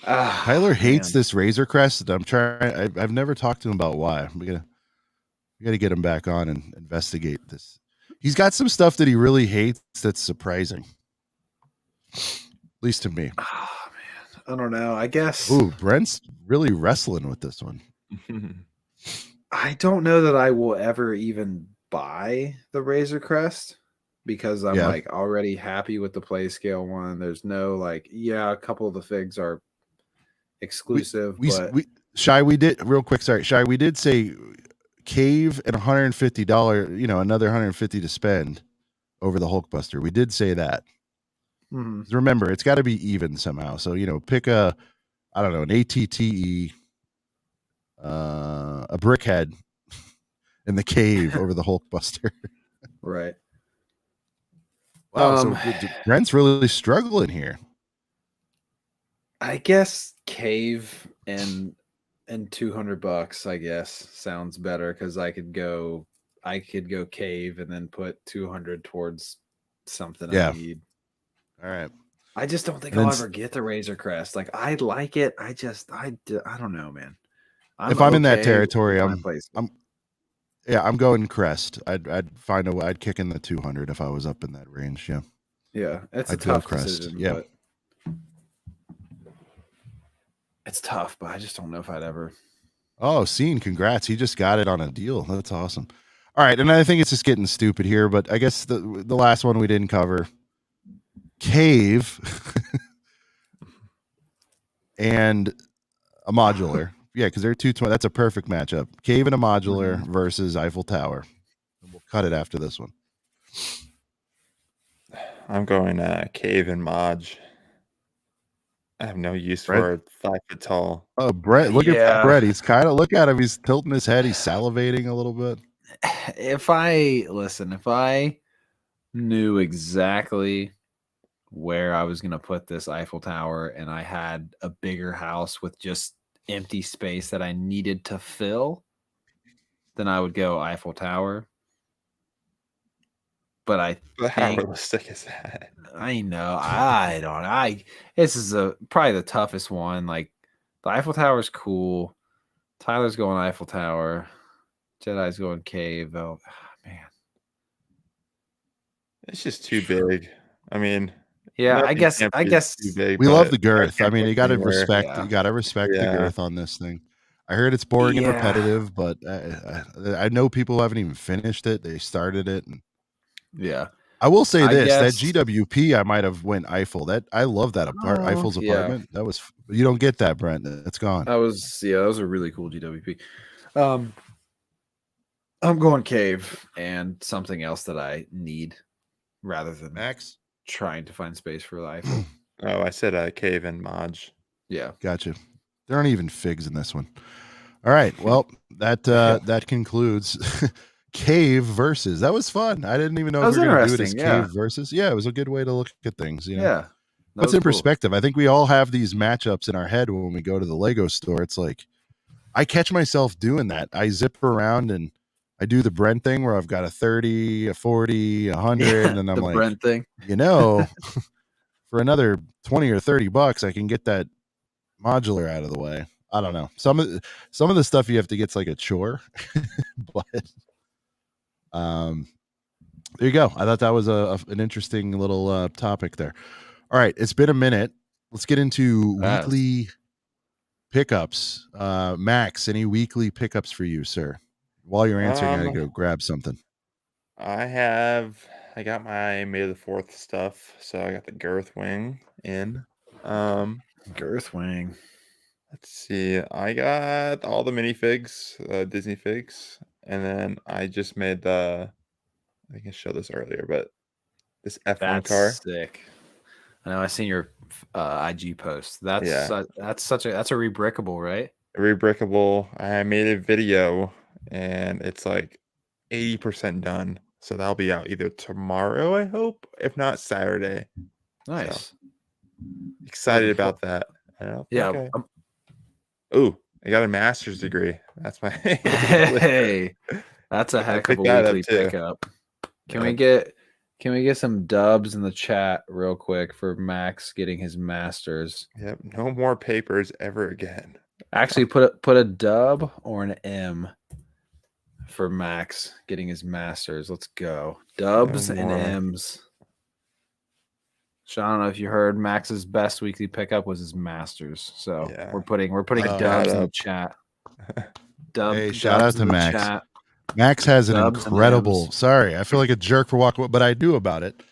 Tyler hates this Razor Crest. I'm trying. I've never talked to him about why. We got to get him back on and investigate this. He's got some stuff that he really hates that's surprising. At least to me. Oh, man. I don't know. I guess. Ooh, Brent's really wrestling with this one. I don't know that I will ever even buy the Razor Crest because I'm like already happy with the play scale one. There's no a couple of the figs are exclusive. We did say Cave and $150, another $150 to spend over the Hulkbuster. We did say that. Mm-hmm. Remember, it's got to be even somehow. So, pick an ATTE, a Brickhead in the Cave over the Hulkbuster. Right. Wow. So Brent's really struggling here. I guess Cave and $200, I guess, sounds better because I could go Cave and then put 200 towards something I need. All right. I just don't think I'll ever get the Razor Crest. I like it. I don't know, man. If I'm in that territory, Yeah, I'm going crest. I'd find a way. I'd kick in the 200 if I was up in that range. Yeah. Yeah, it's a I'd go tough crest. decision. Yeah. But it's tough, but I just don't know if I'd ever. Oh, Scene, congrats. He just got it on a deal. That's awesome. All right, and I think it's just getting stupid here, but I guess the last one we didn't cover. Cave and a modular. Yeah, because they're 220. That's a perfect matchup. Cave and a modular versus Eiffel Tower. And we'll cut it after this one. I'm going Cave and Modge. I have no use for a 5 foot tall. Oh, Brett! Look at Brett. He's kind of look at him. He's tilting his head. He's salivating a little bit. If I knew exactly where I was going to put this Eiffel Tower and I had a bigger house with just empty space that I needed to fill, then I would go Eiffel Tower. But how realistic is that? I know. This is probably the toughest one. Like, the Eiffel Tower is cool. Tyler's going Eiffel Tower. Jedi's going Cave. Oh, man. It's just too big. I mean, yeah, I guess big, we love the girth. I mean, you got to respect. Yeah. You got to respect the girth on this thing. I heard it's boring and repetitive, but I know people haven't even finished it. They started it, and I will say that GWP I might have went Eiffel. That I love that Eiffel's apartment. That was you don't get that, Brent. It's gone. That was a really cool GWP. I'm going Cave and something else that I need rather than Max trying to find space for the Eiffel. Oh, I said Cave and Modge. Yeah, gotcha. There aren't even figs in this one. All right, well that concludes Cave versus. That was fun. I didn't even know if we were going to do it as Cave versus. Yeah, it was a good way to look at things. You know? Yeah, puts in perspective. I think we all have these matchups in our head when we go to the Lego store. It's like I catch myself doing that. I zip around and I do the Brent thing where I've got a 30, a 40, 100, and I'm like, Brent thing. You know, for another 20 or 30 bucks, I can get that modular out of the way. I don't know. Some of the stuff you have to get's like a chore, but there you go. I thought that was an interesting little topic there. All right, it's been a minute. Let's get into weekly pickups. Max, any weekly pickups for you, sir? While you're answering, I gotta go grab something. I got my May the 4th stuff, so I got the Girth Wing in. Girth Wing. Let's see. I got all the minifigs, Disney figs, and then I just made I think I showed this earlier, but this F1 car. Sick. I know. I seen your IG post. That's a rebrickable, right? A rebrickable. I made a video, and it's like 80% done. So that'll be out either tomorrow, I hope, if not Saturday. Nice. So, excited about that. Yeah. Ooh, I got a master's degree. That's my. Hey, that's a heck of a weekly pickup. Can we get some dubs in the chat real quick for Max getting his master's? Yep. No more papers ever again. Actually, put a dub or an M for Max getting his master's. Let's go. Dubs and M's. Sean, I don't know if you heard, Max's best weekly pickup was his master's. So we're putting dubs in the chat. Hey, shout out to Max. Chat. Max has an incredible. Sorry, I feel like a jerk for walking, but I do about it.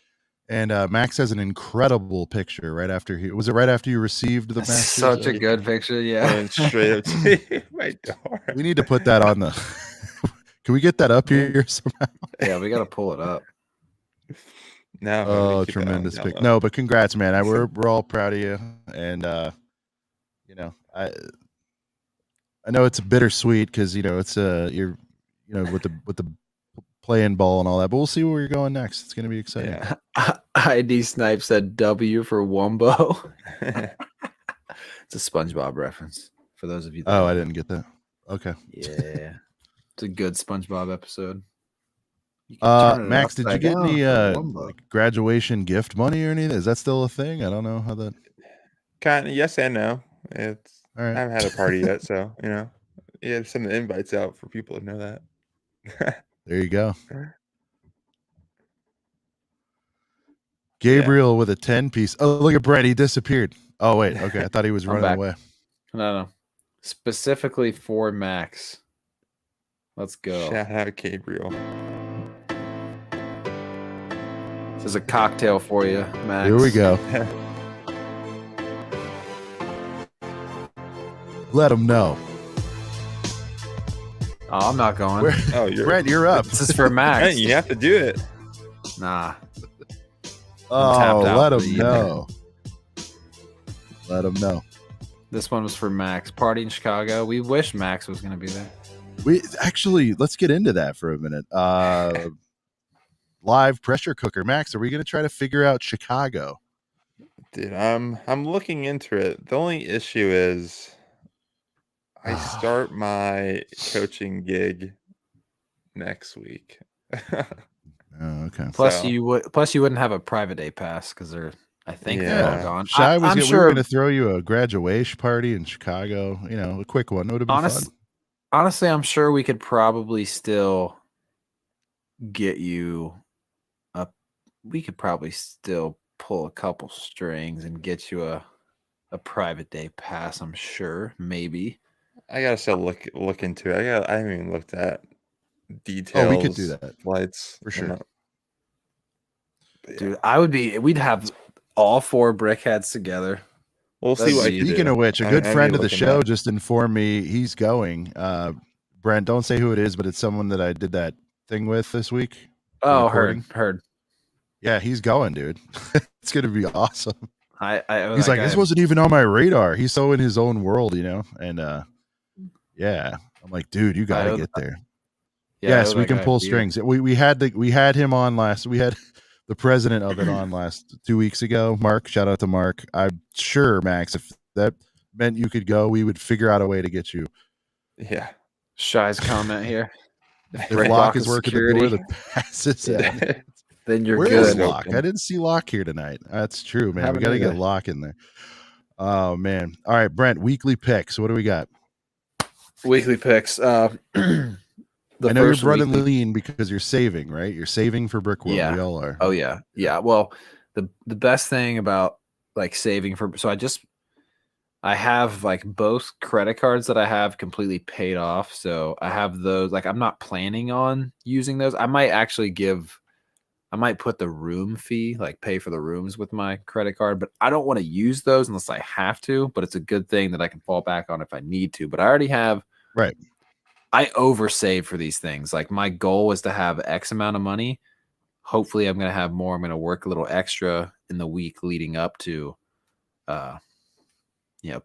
And Max has an incredible picture right after right after you received the master's? Such a good picture, yeah. And straight up to my door. We need to put that on the. Can we get that up here somehow? Yeah, we got to pull it up. No. Oh, tremendous pick. No, but congrats, man. We're all proud of you, and you know, I know it's bittersweet because it's you're with the playing ball and all that, but we'll see where you're going next. It's going to be exciting. Yeah. ID Snipe said W for Wumbo. It's a SpongeBob reference for those of you. Oh, I didn't get that. Okay. Yeah, it's a good SpongeBob episode. Max, did you get any graduation gift money or anything? Is that still a thing? I don't know how that. Kind of yes and no. It's all right. I haven't had a party yet, so send the invites out for people to know that. There you go. Gabriel with a 10-piece. Oh, look at Brett. He disappeared. Oh, wait. Okay. I thought he was running away. No. Specifically for Max. Let's go. Shout out Gabriel. This is a cocktail for you, Max. Here we go. Let him know. Oh, I'm not going. Brett, you're up. This is for Max. Hey, you have to do it. Nah. Oh, let him know. Let him know. This one was for Max. Party in Chicago. We wish Max was going to be there. Let's get into that for a minute. Live pressure cooker. Max, are we going to try to figure out Chicago? Dude, I'm looking into it. The only issue is I start my coaching gig next week. Oh, okay. Plus, you wouldn't have a private day pass because I think they're all gone. I'm sure we were going to throw you a graduation party in Chicago. You know, a quick one. It would have been fun. Honestly, I'm sure we could probably still get you up. We could probably still pull a couple strings and get you a private day pass. I'm sure, maybe. I gotta still look into it. I haven't even looked at details. Oh, we could do that. Flights for sure. Dude, we'd have all 4 brickheads together. We'll see what you do. Speaking of which, a good friend of the show just informed me he's going. Brent, don't say who it is, but it's someone that I did that thing with this week. Oh, heard. Yeah, he's going, dude. It's gonna be awesome. He's like, this wasn't even on my radar. He's so in his own world, you know. And yeah, I'm like, dude, you got to get there. Yes, we can pull strings. We had him on last. We had the president of it on last 2 weeks ago. Mark, shout out to Mark. I'm sure, Max, if that meant you could go, we would figure out a way to get you. Yeah. Shy's comment here. If Locke is working the door, the passes in. Then you're Where good. Is Locke? I didn't see Locke here tonight. That's true, man. We got to get Locke in there. Oh man. All right, Brent. Weekly picks. What do we got? Weekly picks. I know you're running lean because you're saving, right? You're saving for Brickworld. Yeah. We all are. Oh yeah, yeah. Well, the best thing about like saving for I have like both credit cards that I have completely paid off. So I have those. Like I'm not planning on using those. I might put the room fee, like pay for the rooms with my credit card, but I don't want to use those unless I have to. But it's a good thing that I can fall back on if I need to. But I already have. Right. I oversave for these things. Like my goal is to have X amount of money. Hopefully I'm going to have more. I'm going to work a little extra in the week leading up to,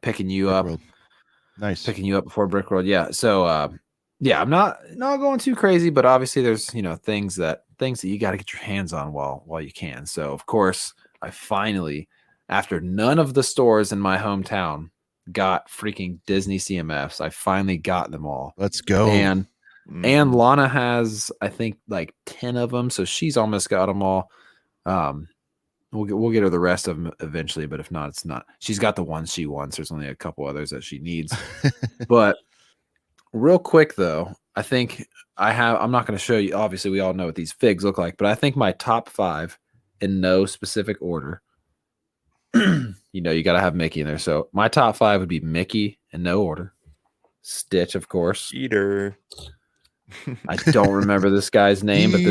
picking you Brickworld. up. Nice. Picking you up before Brickworld. Yeah. So, yeah, I'm not going too crazy, but obviously there's, things that you got to get your hands on while you can. So of course I finally, after none of the stores in my hometown got freaking Disney CMFs, I finally got them all. Let's go. And Lana has, I think, like 10 of them. So she's almost got them all. We'll get her the rest of them eventually, but if not, it's not. She's got the ones she wants. There's only a couple others that she needs. But real quick though, I think I'm not going to show you. Obviously, we all know what these figs look like, but I think my top 5 in no specific order. You got to have Mickey in there. So my top 5 would be Mickey in no order. Stitch, of course. Eater. I don't remember this guy's name, but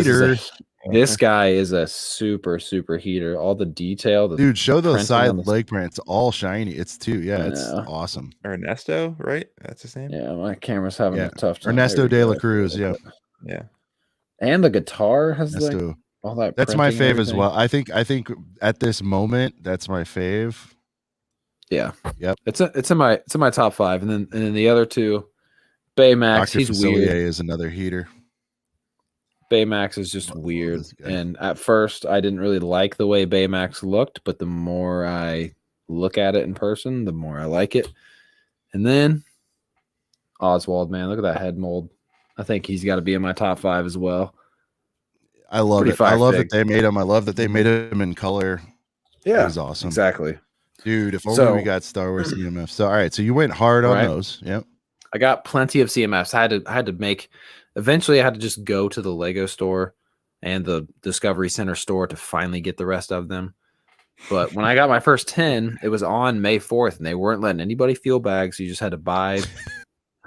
this guy is a super, super heater. All the detail. Dude, show those side leg prints. All shiny. It's it's awesome. Ernesto, right? That's his name? Yeah, my camera's having a tough time. Ernesto de la Cruz, yeah. Yeah. And the guitar has all that. That's my fave as well. I think at this moment, that's my fave. Yeah. Yep. It's in my top 5. And then the other two, Baymax, Dr. he's Facilier weird. Is another heater. Baymax is just weird. And at first I didn't really like the way Baymax looked, but the more I look at it in person, the more I like it. And then Oswald, man, look at that head mold. I think he's got to be in my top 5 as well. I love it. I love that they made him. I love that they made him in color. Yeah. It was awesome. Exactly. Dude, if only we got Star Wars CMF. So, all right. So you went hard on those. Yep. I got plenty of CMFs. I had to make. Eventually, I had to just go to the Lego store and the Discovery Center store to finally get the rest of them. But when I got my first 10, it was on May 4th, and they weren't letting anybody feel bad, so you just had to buy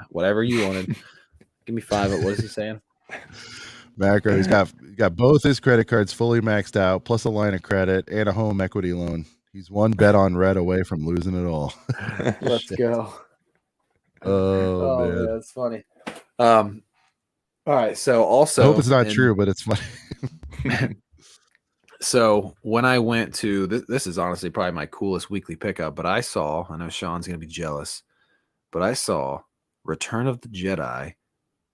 whatever you wanted. Give me 5. What is he saying? Macro, he's got both his credit cards fully maxed out, plus a line of credit and a home equity loan. He's one bet on red away from losing it all. Let's go. Oh man, that's funny. All right, so also, I hope it's not true, but it's funny. So when I went to this is honestly probably my coolest weekly pickup, but I know Sean's gonna be jealous, but I saw Return of the Jedi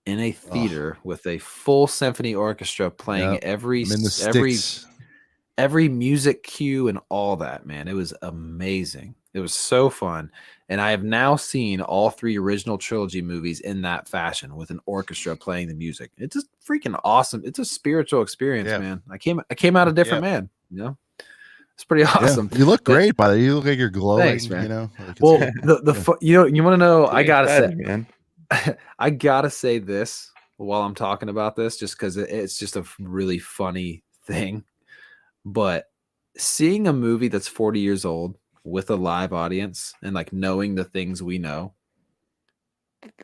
in a theater with a full symphony orchestra playing every music cue and all that, man. It was amazing. It was so fun. And I have now seen all 3 original trilogy movies in that fashion with an orchestra playing the music. It's just freaking awesome. It's a spiritual experience, man. I came out a different man, you know? It's pretty awesome. You look great, by the way. You look like you're glowing. Thanks, man. You know, like well, you want to know? I gotta say, man. I gotta say this while I'm talking about this, just because it's just a really funny thing. But seeing a movie that's 40 years old with a live audience and like knowing the things we know,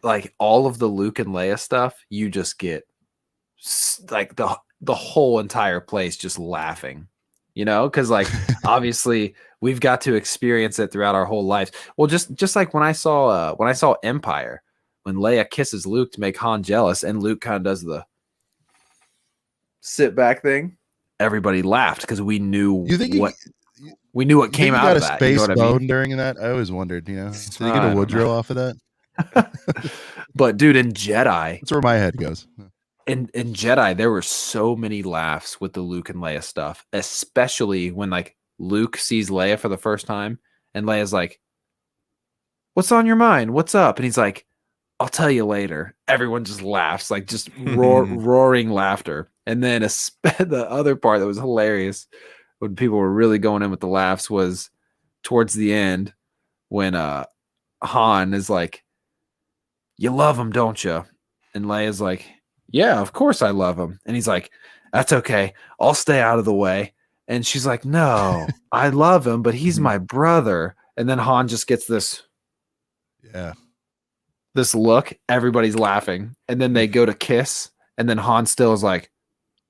like all of the Luke and Leia stuff, you just get like the whole entire place just laughing, you know, because like obviously we've got to experience it throughout our whole lives. Well, just like when I saw Empire, when Leia kisses Luke to make Han jealous, and Luke kind of does the sit back thing, everybody laughed because we knew what came out of that. Space you know what bone I mean? During that, I always wondered, you know, did he get a Woodrow off of that? But dude, in Jedi, that's where my head goes. In Jedi, there were so many laughs with the Luke and Leia stuff, especially when like Luke sees Leia for the first time, and Leia's like, "What's on your mind? What's up?" And he's like, "I'll tell you later." Everyone just laughs, like just roaring laughter. And then the other part that was hilarious when people were really going in with the laughs was towards the end when Han is like, "You love him, don't you?" And Leia's like, "Yeah, of course I love him." And he's like, "That's okay. I'll stay out of the way." And she's like, "No, I love him, but he's my brother." And then Han just gets this look. Everybody's laughing. And then they go to kiss. And then Han still is like,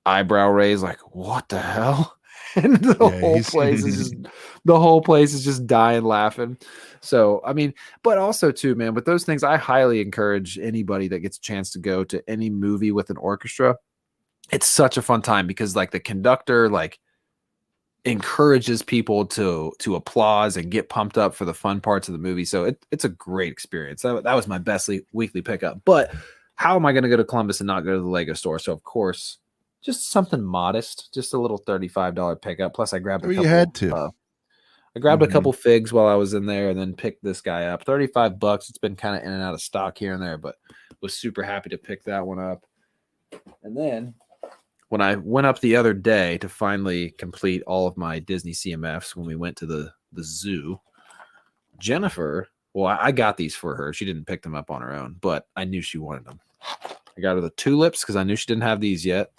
eyebrow raised, like, "What the hell?" And the whole place is just dying laughing. So, I mean, but also too, man, with those things, I highly encourage anybody that gets a chance to go to any movie with an orchestra. It's such a fun time because like the conductor, like encourages people to applause and get pumped up for the fun parts of the movie. So it's a great experience. That was my best weekly pickup. But how am I going to go to Columbus and not go to the Lego store? So of course, just something modest, just a little $35 pickup. Plus I grabbed a couple. You had to. I grabbed a couple figs while I was in there and then picked this guy up. $35. It's been kind of in and out of stock here and there, but was super happy to pick that one up. And then when I went up the other day to finally complete all of my Disney CMFs when we went to the zoo, Jennifer, well, I got these for her. She didn't pick them up on her own, but I knew she wanted them. I got her the tulips because I knew she didn't have these yet.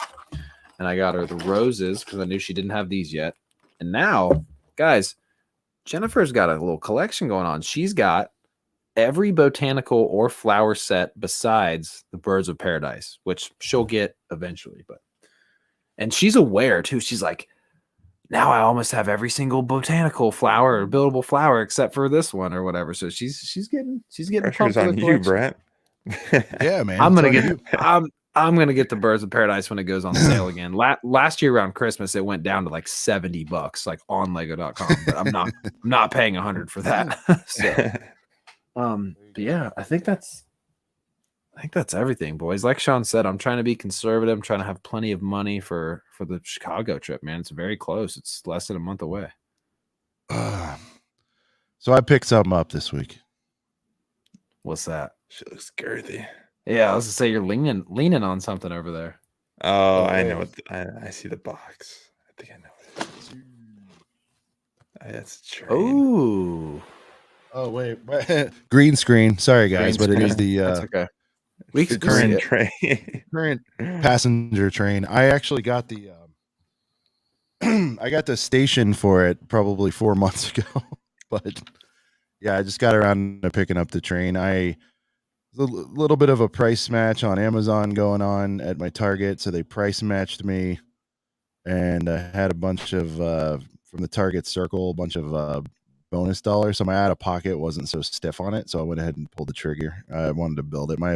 And I got her the roses because I knew she didn't have these yet. And now, guys, Jennifer's got a little collection going on. She's got every botanical or flower set besides the birds of paradise, which she'll get eventually. And she's aware too. She's like, now I almost have every single botanical flower or buildable flower except for this one or whatever. So she's getting pressure's on you, Brett. Yeah, man. I'm gonna get the birds of paradise when it goes on sale again. Last year around Christmas, it went down to like $70, like on Lego.com. But I'm not paying $100 for that. So, but yeah, I think that's everything, boys. Like Sean said, I'm trying to be conservative. I'm trying to have plenty of money for the Chicago trip, man. It's very close. It's less than a month away. So I picked something up this week. What's that? She looks girthy. Yeah, I was to say you're leaning on something over there. Oh, I know. I see the box. I think I know what it is. That's a train. Oh, Oh wait, green screen. Sorry guys, but it is the That's okay. We can current train, current passenger train. I actually got the I got the station for it probably 4 months ago, but yeah, I just got around to picking up the train. A little bit of a price match on Amazon going on at my Target, so they price matched me, and I had a bunch of from the Target circle, a bunch of bonus dollars, so my out of pocket wasn't so stiff on it, so I went ahead and pulled the trigger. I wanted to build it. My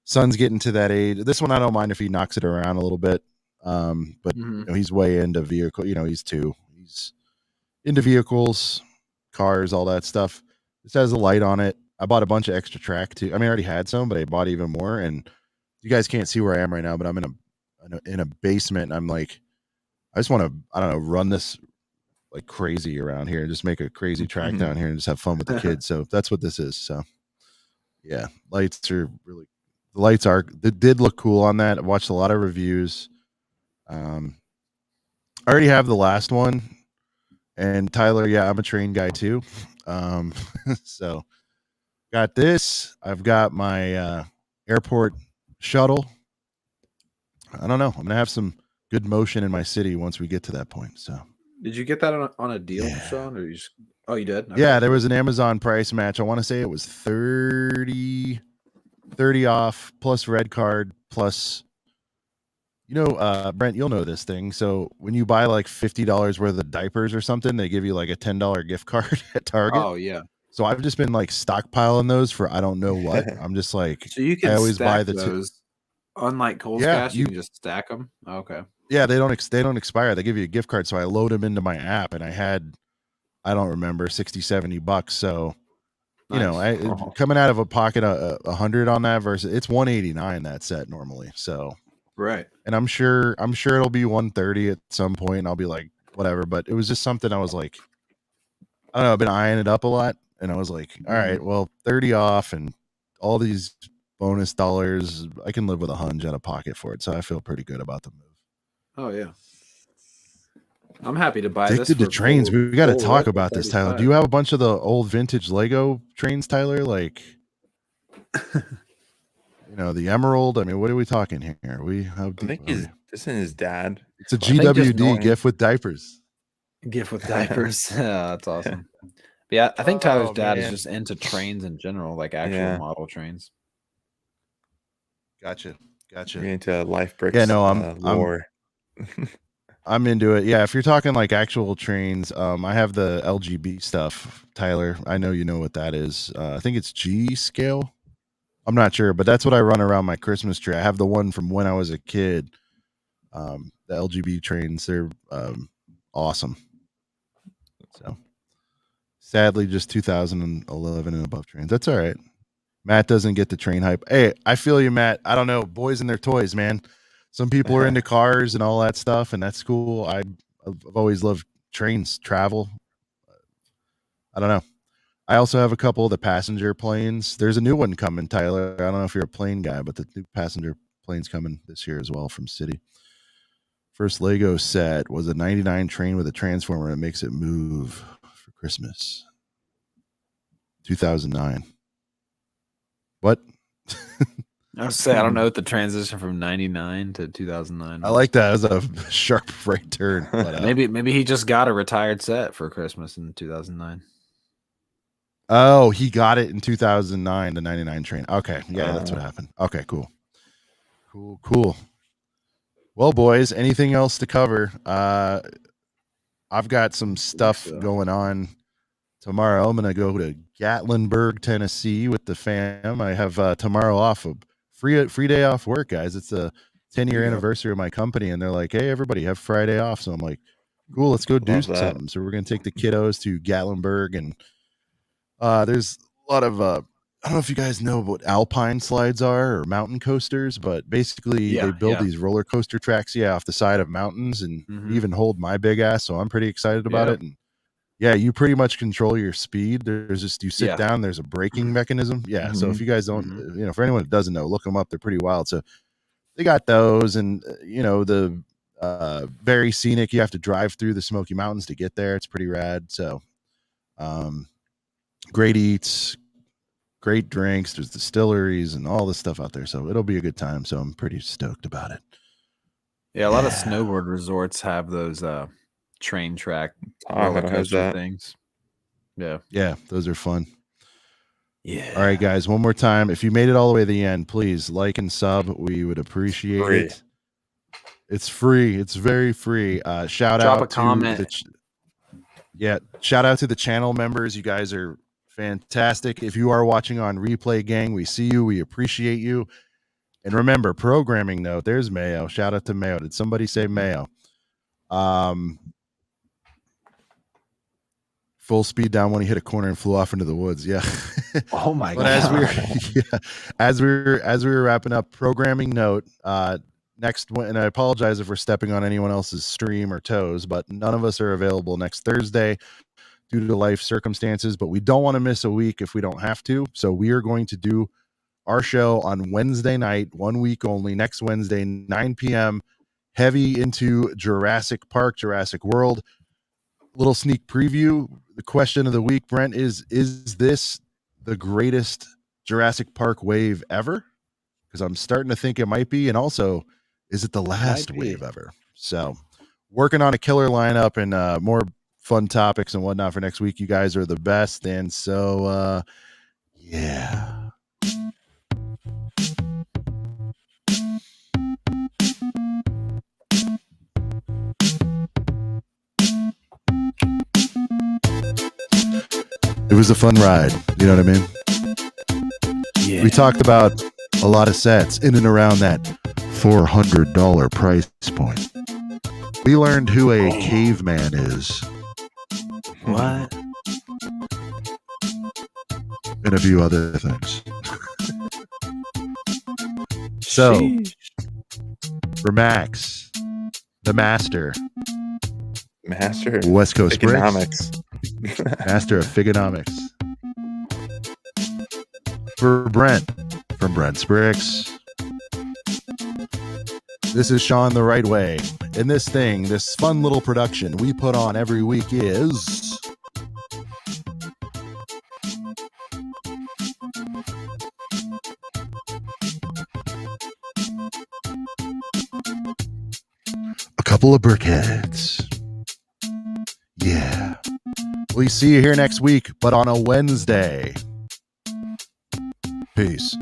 son's getting to that age. This one I don't mind if he knocks it around a little bit, but you know, he's way into vehicle. You know, he's 2. He's into vehicles, cars, all that stuff. This has a light on it. I bought a bunch of extra track too. I mean, I already had some, but I bought even more. And you guys can't see where I am right now, but I'm in a basement. And I'm like, I just want to, I don't know, run this like crazy around here and just make a crazy track down here and just have fun with the kids. So that's what this is. So yeah, lights are really, the lights are, they did look cool on that. I watched a lot of reviews. I already have the last one. And Tyler, yeah, I'm a train guy too. So got this. I've got my airport shuttle. I don't know. I'm gonna have some good motion in my city once we get to that point. So did you get that on a deal, Sean? Or you just, oh, you did? Okay. Yeah, there was an Amazon price match. I want to say it was 30 off plus red card plus, you know, Brent, you'll know this thing. So when you buy like $50 worth of diapers or something, they give you like a $10 gift card at Target. Oh yeah. So I've just been like stockpiling those for I don't know what. I'm just like, so you can I always stack buy those. Unlike Kohl's Cash, you can just stack them. Okay. Yeah, they don't expire. They give you a gift card, so I load them into my app, and I had, I don't remember, $60-$70. So you know, coming out of a pocket 100 on that versus it's 189 that set normally. So right. And I'm sure it'll be 130 at some point, and I'll be like, whatever. But it was just something I was like, I don't know, I've been eyeing it up a lot, and I was like, all right, well, 30 off and all these bonus dollars, I can live with a hunch out of pocket for it. So I feel pretty good about the move. Oh yeah. I'm happy to buy Addicted this. To trains. We got to talk about this, Tyler. Do you have a bunch of the old vintage Lego trains, Tyler? Like, you know, the Emerald. I mean, what are we talking here? I think this is his dad. It's a GWD gift with diapers. Gift with diapers. That's awesome. But yeah, I think Tyler's dad is just into trains in general, like actual model trains. Gotcha. You're into life bricks. Yeah, no, I'm into it. Yeah, if you're talking like actual trains, I have the LGB stuff, Tyler. I know you know what that is. I think it's G scale. I'm not sure, but that's what I run around my Christmas tree. I have the one from when I was a kid. The LGB trains, they're awesome. So sadly, just 2011 and above trains. That's all right. Matt doesn't get the train hype. Hey, I feel you, Matt. I don't know. Boys and their toys, man. Some people are into cars and all that stuff, and that's cool. I've always loved trains, travel. I don't know. I also have a couple of the passenger planes. There's a new one coming, Tyler. I don't know if you're a plane guy, but the new passenger plane's coming this year as well from City. First Lego set was a 99 train with a transformer that makes it move for Christmas. 2009. What? I was saying, I don't know what the transition from 99 to 2009 was. I like that as a sharp right turn. But, maybe he just got a retired set for Christmas in 2009. Oh, he got it in 2009, the 99 train. Okay, yeah, that's what happened. Okay, cool. Well, boys, anything else to cover? I've got some stuff going on tomorrow. I'm going to go to Gatlinburg, Tennessee with the fam. I have tomorrow off, a free day off work, guys. It's a 10-year anniversary of my company, and they're like, hey, everybody, have Friday off. So I'm like, cool, let's go do something. So we're going to take the kiddos to Gatlinburg, and there's a lot of I don't know if you guys know what alpine slides are or mountain coasters, but basically they build these roller coaster tracks off the side of mountains, and even hold my big ass, so I'm pretty excited about it. And you pretty much control your speed. There's just, you sit down, there's a braking mechanism. So if you guys don't, you know, for anyone that doesn't know, look them up. They're pretty wild. So they got those, and you know, the very scenic. You have to drive through the Smoky Mountains to get there. It's pretty rad. So great eats, great drinks. There's distilleries and all this stuff out there. So it'll be a good time. So I'm pretty stoked about it. Yeah, a lot of snowboard resorts have those train track roller coaster things. Yeah. Yeah, those are fun. Yeah. All right, guys, one more time. If you made it all the way to the end, please like and sub. We would appreciate it. It's free. It's very free. Shout out to comment. Shout out to the channel members. You guys are fantastic. If you are watching on Replay Gang, we see you. We appreciate you. And remember, programming note, there's Mayo. Shout out to Mayo. Did somebody say Mayo? Full speed down when he hit a corner and flew off into the woods. Yeah. Oh my God. As we were wrapping up, programming note, next, and I apologize if we're stepping on anyone else's stream or toes, but none of us are available next Thursday due to life circumstances, but we don't want to miss a week if we don't have to. So we are going to do our show on Wednesday night, 1 week only, next Wednesday, 9 p.m., heavy into Jurassic Park, Jurassic World. Little sneak preview. The question of the week, Brent, is this the greatest Jurassic Park wave ever? Because I'm starting to think it might be. And also, is it the last wave ever? So working on a killer lineup and more fun topics and whatnot for next week. You guys are the best. And so, yeah. It was a fun ride. You know what I mean? Yeah. We talked about a lot of sets in and around that $400 price point. We learned who a caveman is. What? And a few other things. So, for Max, the master. West Coast Economics. Master of Figonomics. For Brent, from Brent's Bricks. This is Sean the Right Way. And this fun little production we put on every week is... a couple of brickheads. Yeah. We see you here next week, but on a Wednesday. Peace.